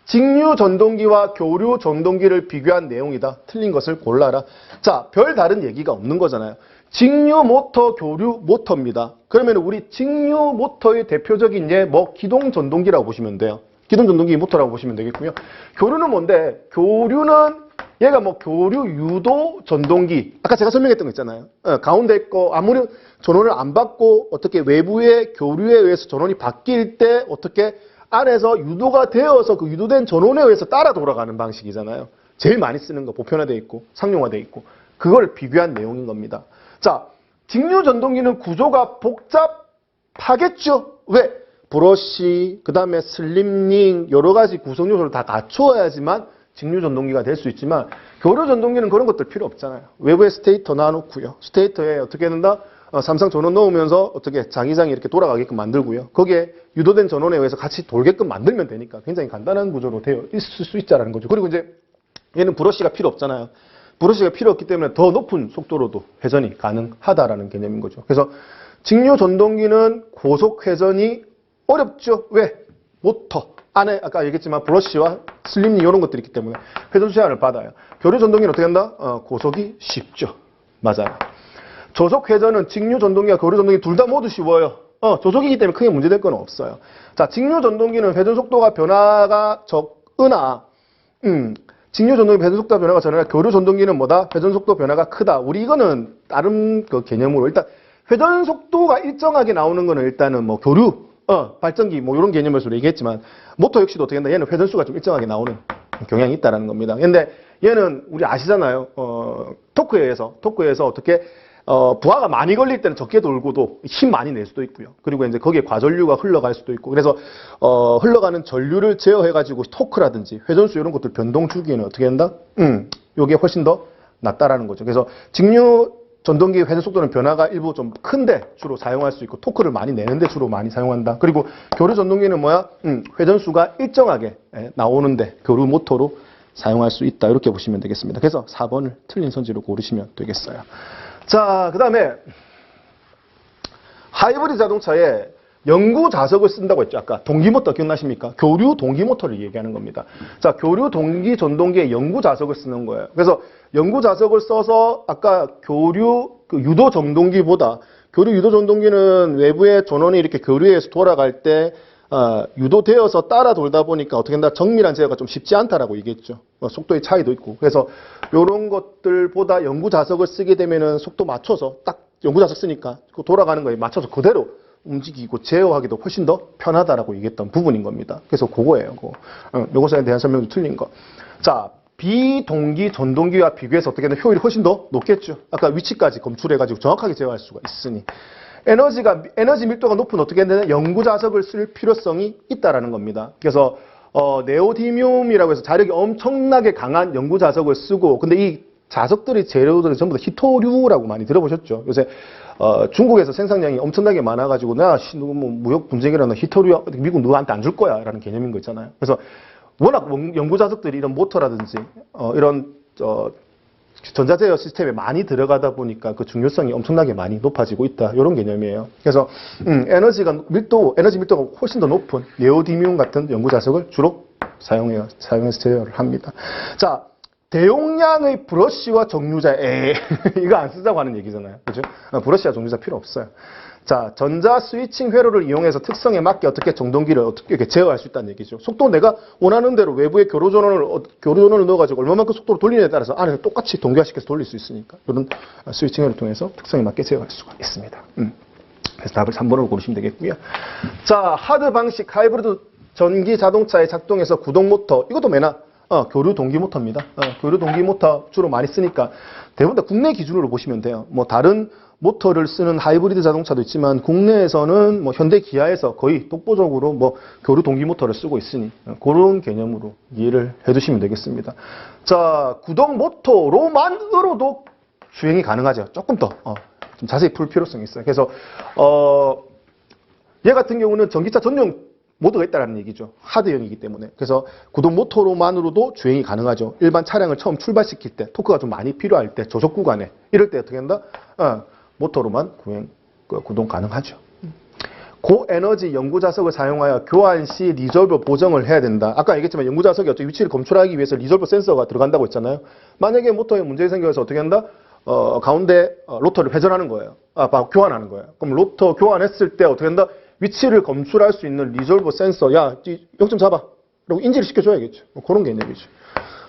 직류 전동기와 교류 전동기를 비교한 내용이다. 틀린 것을 골라라. 자, 별 다른 얘기가 없는 거잖아요. 직류 모터, 교류 모터입니다. 그러면 우리 직류 모터의 대표적인 예, 기동 전동기라고 보시면 돼요. 기동 전동기 모터라고 보시면 되겠고요. 교류는 뭔데? 교류는 얘가 교류 유도 전동기. 아까 제가 설명했던 거 있잖아요. 가운데 있고 아무리 전원을 안 받고 어떻게 외부의 교류에 의해서 전원이 바뀔 때 어떻게 안에서 유도가 되어서 그 유도된 전원에 의해서 따라 돌아가는 방식이잖아요. 제일 많이 쓰는 거 보편화되어 있고 상용화되어 있고 그걸 비교한 내용인 겁니다. 자, 직류 전동기는 구조가 복잡하겠죠? 왜? 브러쉬, 그 다음에 슬립링 여러 가지 구성 요소를 다 갖추어야지만 직류 전동기가 될 수 있지만 교류 전동기는 그런 것들 필요 없잖아요. 외부에 스테이터 놔놓고요. 스테이터에 어떻게 된다? 삼성 전원 넣으면서 어떻게 장기장이 이렇게 돌아가게끔 만들고요. 거기에 유도된 전원에 의해서 같이 돌게끔 만들면 되니까 굉장히 간단한 구조로 되어 있을 수 있다는 거죠. 그리고 이제 얘는 브러쉬가 필요 없잖아요. 브러쉬가 필요 없기 때문에 더 높은 속도로도 회전이 가능하다라는 개념인 거죠. 그래서 직류 전동기는 고속 회전이 어렵죠. 왜? 모터 안에 아까 얘기했지만 브러쉬와 슬립링 이런 것들이 있기 때문에 회전 제한을 받아요. 교류 전동기는 어떻게 한다? 고속이 쉽죠. 맞아요. 저속 회전은 직류 전동기와 교류 전동기 둘 다 모두 쉬워요. 저속이기 때문에 크게 문제될 건 없어요. 자, 직류 전동기는 회전 속도가 변화가 적으나 직류 전동기 회전 속도 변화가 적으나 교류 전동기는 뭐다? 회전 속도 변화가 크다. 우리 이거는 다른 그 개념으로 일단 회전 속도가 일정하게 나오는 거는 일단은 교류, 발전기 이런 개념에서 얘기했지만 모터 역시도 어떻게 된다? 얘는 회전수가 좀 일정하게 나오는 경향이 있다는 겁니다. 근데 얘는 우리 아시잖아요. 토크에 의해서 어떻게 부하가 많이 걸릴 때는 적게 돌고도 힘 많이 낼 수도 있고요. 그리고 이제 거기에 과전류가 흘러갈 수도 있고. 그래서 흘러가는 전류를 제어해가지고 토크라든지 회전수 이런 것들 변동 주기에는 어떻게 된다? 요게 훨씬 더 낫다라는 거죠. 그래서 직류 전동기 회전 속도는 변화가 일부 좀 큰데 주로 사용할 수 있고 토크를 많이 내는데 주로 많이 사용한다. 그리고 교류 전동기는 뭐야? 회전수가 일정하게 나오는데 교류 모터로 사용할 수 있다. 이렇게 보시면 되겠습니다. 그래서 4번을 틀린 선지로 고르시면 되겠어요. 자, 그 다음에 하이브리드 자동차에 연구 자석을 쓴다고 했죠. 아까 동기모터 기억나십니까? 교류 동기모터를 얘기하는 겁니다. 자, 교류 동기 전동기에 연구 자석을 쓰는 거예요. 그래서 연구 자석을 써서 아까 교류 유도 전동기보다 교류 유도 전동기는 외부의 전원이 이렇게 교류해서 돌아갈 때 유도되어서 따라 돌다 보니까 어떻게 된다? 정밀한 제어가 좀 쉽지 않다라고 얘기했죠. 속도의 차이도 있고. 그래서 이런 것들보다 영구 자석을 쓰게 되면은 속도 맞춰서 딱 영구 자석 쓰니까 돌아가는 거에 맞춰서 그대로 움직이고 제어하기도 훨씬 더 편하다라고 얘기했던 부분인 겁니다. 그래서 그거예요. 요것에 대한 설명도 틀린 거. 자, 비동기 전동기와 비교해서 어떻게 되면 효율이 훨씬 더 높겠죠. 아까 위치까지 검출해가지고 정확하게 제어할 수가 있으니. 에너지 밀도가 높은 어떻게 되는 영구 자석을 쓸 필요성이 있다라는 겁니다. 그래서 네오디뮴이라고 해서 자력이 엄청나게 강한 영구 자석을 쓰고, 근데 이 자석들이 재료들이 전부 다 히토류라고 많이 들어보셨죠. 요새 중국에서 생산량이 엄청나게 많아가지고 뭐 무역 분쟁이라는 히토류 미국 누구한테 안 줄 거야라는 개념인 거 있잖아요. 그래서 워낙 영구 자석들이 이런 모터라든지 이런 전자제어 시스템에 많이 들어가다 보니까 그 중요성이 엄청나게 많이 높아지고 있다. 이런 개념이에요. 그래서 에너지 밀도가 훨씬 더 높은 네오디뮴 같은 영구 자석을 주로 사용해서 제어를 합니다. 자, 대용량의 브러쉬와 정류자, 이거 안 쓰자고 하는 얘기잖아요. 그죠? 브러쉬와 정류자 필요 없어요. 자, 전자 스위칭 회로를 이용해서 특성에 맞게 어떻게 전동기를 어떻게 이렇게 제어할 수 있다는 얘기죠. 속도 내가 원하는 대로 외부에 교류 전원을 넣어가지고 얼마만큼 속도로 돌리느냐에 따라서 안에서 똑같이 동기화시켜서 돌릴 수 있으니까 이런 스위칭 회로를 통해서 특성에 맞게 제어할 수가 있습니다. 그래서 답을 3번으로 고르시면 되겠고요. 자, 하드 방식 하이브리드 전기 자동차에 작동해서 구동 모터, 이것도 매나 교류 동기 모터입니다. 교류 동기 모터 주로 많이 쓰니까 대부분 다 국내 기준으로 보시면 돼요. 뭐 다른 모터를 쓰는 하이브리드 자동차도 있지만 국내에서는 뭐 현대 기아에서 거의 독보적으로 뭐 교류 동기 모터를 쓰고 있으니 그런 개념으로 이해를 해두시면 되겠습니다. 자, 구동 모터로만으로도 주행이 가능하죠. 조금 더 좀 자세히 풀 필요성이 있어요. 그래서 얘 같은 경우는 전기차 전용 모드가 있다는 얘기죠. 하드형이기 때문에. 그래서 구동 모터로만으로도 주행이 가능하죠. 일반 차량을 처음 출발시킬 때, 토크가 좀 많이 필요할 때, 저속 구간에 이럴 때 어떻게 한다? 모터로만 구동 가능하죠. 고에너지 영구 자석을 사용하여 교환 시 리졸버 보정을 해야 된다. 아까 얘기했지만 영구 자석이 어떤 위치를 검출하기 위해서 리졸버 센서가 들어간다고 했잖아요. 만약에 모터에 문제가 생겨서 어떻게 한다? 가운데 로터를 회전하는 거예요. 교환하는 거예요. 그럼 로터 교환했을 때 어떻게 한다? 위치를 검출할 수 있는 리졸버 센서, 야, 0점 잡아. 라고 인지를 시켜줘야겠죠. 뭐 그런 개념이죠.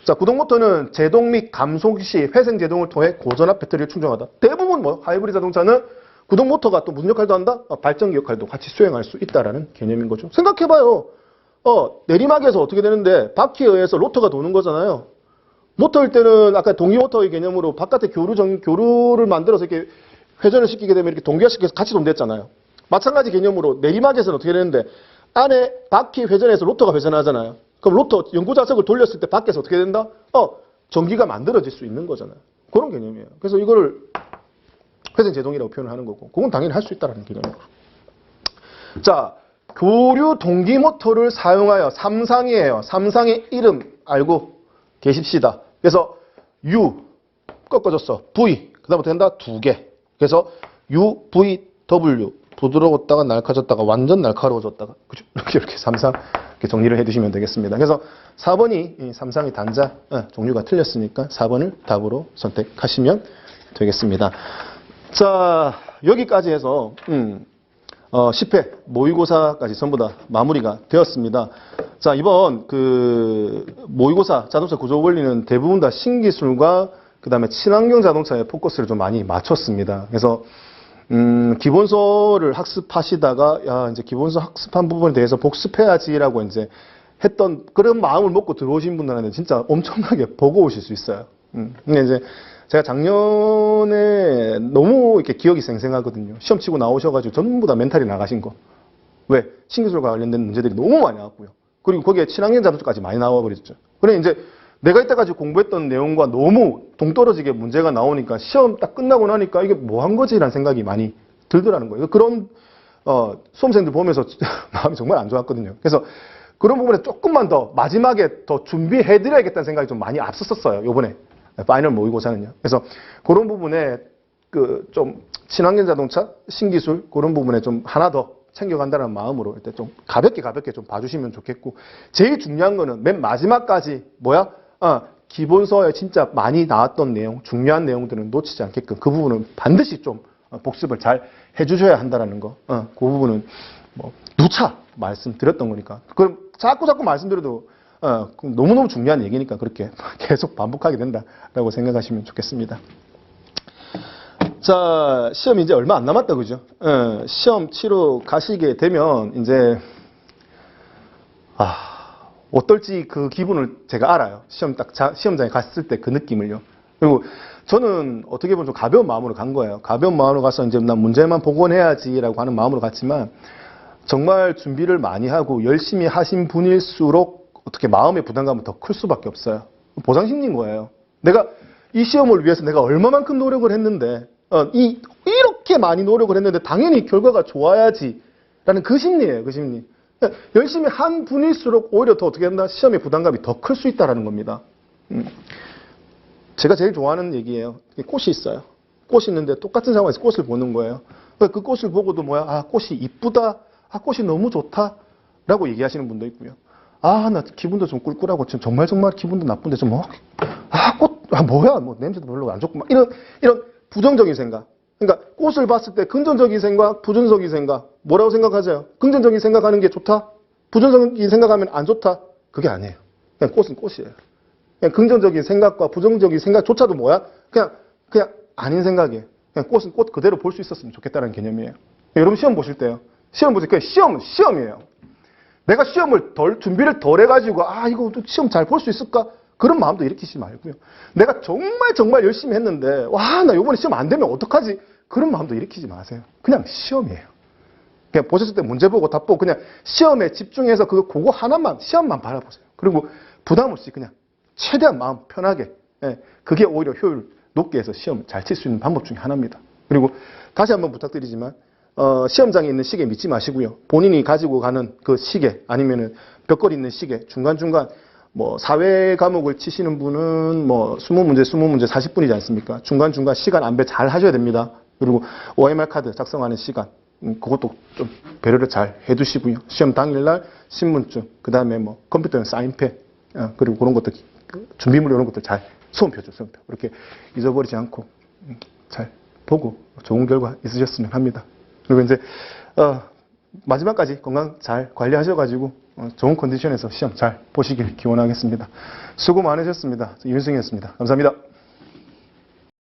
자, 구동 모터는 제동 및 감속 시 회생 제동을 통해 고전압 배터리를 충전하다. 대부분 뭐 하이브리드 자동차는 구동 모터가 또 무슨 역할도 한다? 발전기 역할도 같이 수행할 수 있다라는 개념인 거죠. 생각해봐요. 내리막에서 어떻게 되는데 바퀴에 의해서 로터가 도는 거잖아요. 모터일 때는 아까 동기 모터의 개념으로 바깥에 교류를 만들어서 이렇게 회전을 시키게 되면 이렇게 동기화시켜서 같이 돈댔잖아요. 마찬가지 개념으로 내리막에서는 어떻게 되는데 안에 바퀴 회전해서 로터가 회전하잖아요. 그럼 로터 영구 자석을 돌렸을 때 밖에서 어떻게 된다? 전기가 만들어질 수 있는 거잖아요. 그런 개념이에요. 그래서 이거를 회생 제동이라고 표현을 하는 거고, 그건 당연히 할 수 있다는 개념이고. 자, 교류 동기 모터를 사용하여 삼상이에요. 삼상의 이름 알고 계십시다. 그래서 U 꺾어졌어. V 그다음 어떻게 된다? 두 개. 그래서 U, V, W 부드러웠다가 날카졌다가 완전 날카로워졌다가 그죠? 이렇게 삼상 이렇게 정리를 해두시면 되겠습니다. 그래서 4번이 이 삼상의 단자 종류가 틀렸으니까 4번을 답으로 선택하시면 되겠습니다. 자, 여기까지 해서 10회 모의고사까지 전부 다 마무리가 되었습니다. 자, 이번 모의고사 자동차 구조 원리는 대부분 다 신기술과 그 다음에 친환경 자동차에 포커스를 좀 많이 맞췄습니다. 그래서 기본서를 학습하시다가 이제 기본서 학습한 부분에 대해서 복습해야지라고 이제 했던 그런 마음을 먹고 들어오신 분들한테 진짜 엄청나게 버거우실 수 있어요. 근데 이제 제가 작년에 너무 이렇게 기억이 생생하거든요. 시험 치고 나오셔가지고 전부 다 멘탈이 나가신 거. 왜? 신기술과 관련된 문제들이 너무 많이 나왔고요. 그리고 거기에 친환경 자동차까지 많이 나와버렸죠. 그래 이제 내가 이때까지 공부했던 내용과 너무 동떨어지게 문제가 나오니까 시험 딱 끝나고 나니까 이게 뭐 한 거지라는 생각이 많이 들더라는 거예요. 그런 수험생들 보면서 마음이 정말 안 좋았거든요. 그래서 그런 부분에 조금만 더 마지막에 더 준비해드려야겠다는 생각이 좀 많이 앞섰었어요. 요번에 파이널 모의고사는요. 그래서 그런 부분에 좀 친환경 자동차, 신기술 그런 부분에 좀 하나 더 챙겨간다는 마음으로 일단 좀 가볍게 좀 봐주시면 좋겠고, 제일 중요한 거는 맨 마지막까지 기본서에 진짜 많이 나왔던 내용, 중요한 내용들은 놓치지 않게끔 그 부분은 반드시 좀 복습을 잘 해주셔야 한다라는 거. 그 부분은 뭐 누차 말씀드렸던 거니까. 그럼 자꾸 말씀드려도 너무너무 중요한 얘기니까 그렇게 계속 반복하게 된다라고 생각하시면 좋겠습니다. 자, 시험 이제 얼마 안 남았다, 그죠? 시험 치러 가시게 되면 이제 어떨지 그 기분을 제가 알아요. 시험장에 갔을 때 그 느낌을요. 그리고 저는 어떻게 보면 좀 가벼운 마음으로 간 거예요. 가벼운 마음으로 가서 이제 난 문제만 복원해야지라고 하는 마음으로 갔지만 정말 준비를 많이 하고 열심히 하신 분일수록 어떻게 마음의 부담감은 더 클 수밖에 없어요. 보상심리인 거예요. 내가 이 시험을 위해서 내가 얼마만큼 노력을 했는데 이렇게 많이 노력을 했는데 당연히 결과가 좋아야지라는 그 심리예요. 그 심리. 열심히 한 분일수록 오히려 더 어떻게 한다? 시험의 부담감이 더 클 수 있다는 겁니다. 제가 제일 좋아하는 얘기예요. 꽃이 있어요. 꽃이 있는데 똑같은 상황에서 꽃을 보는 거예요. 그 꽃을 보고도 꽃이 이쁘다. 꽃이 너무 좋다. 라고 얘기하시는 분도 있고요. 나 기분도 좀 꿀꿀하고 정말 기분도 나쁜데 뭐야? 냄새도 별로 안 좋고 이런 부정적인 생각. 그러니까 꽃을 봤을 때 긍정적인 생각, 부정적인 생각 뭐라고 생각하세요? 긍정적인 생각하는 게 좋다? 부정적인 생각하면 안 좋다? 그게 아니에요. 그냥 꽃은 꽃이에요. 그냥 긍정적인 생각과 부정적인 생각조차도 뭐야? 그냥 아닌 생각이에요. 그냥 꽃은 꽃 그대로 볼 수 있었으면 좋겠다는 개념이에요. 여러분 시험 보실 때요. 시험 보실 때 시험은 시험이에요. 내가 시험을 준비를 덜 해가지고 이거 시험 잘 볼 수 있을까? 그런 마음도 일으키지 말고요. 내가 정말 열심히 했는데 나 이번에 시험 안 되면 어떡하지? 그런 마음도 일으키지 마세요. 그냥 시험이에요. 그냥 보셨을 때 문제 보고 답 보고 그냥 시험에 집중해서 그거 하나만 시험만 바라보세요. 그리고 부담 없이 그냥 최대한 마음 편하게 그게 오히려 효율 높게 해서 시험 잘 칠 수 있는 방법 중에 하나입니다. 그리고 다시 한번 부탁드리지만 시험장에 있는 시계 믿지 마시고요. 본인이 가지고 가는 그 시계 아니면은 벽걸이 있는 시계 중간중간 사회 과목을 치시는 분은 20문제 40분이지 않습니까? 중간중간 시간 안배 잘 하셔야 됩니다. 그리고 OMR 카드 작성하는 시간 그것도 좀 배려를 잘 해두시고요. 시험 당일날 신분증 그다음에 컴퓨터용 사인펜 그리고 그런 것들 준비물 이런 것들 잘 소원표죠. 소원표. 이렇게 잊어버리지 않고 잘 보고 좋은 결과 있으셨으면 합니다. 그리고 이제 마지막까지 건강 잘 관리하셔가지고 좋은 컨디션에서 시험 잘 보시길 기원하겠습니다. 수고 많으셨습니다. 이윤승이었습니다. 감사합니다.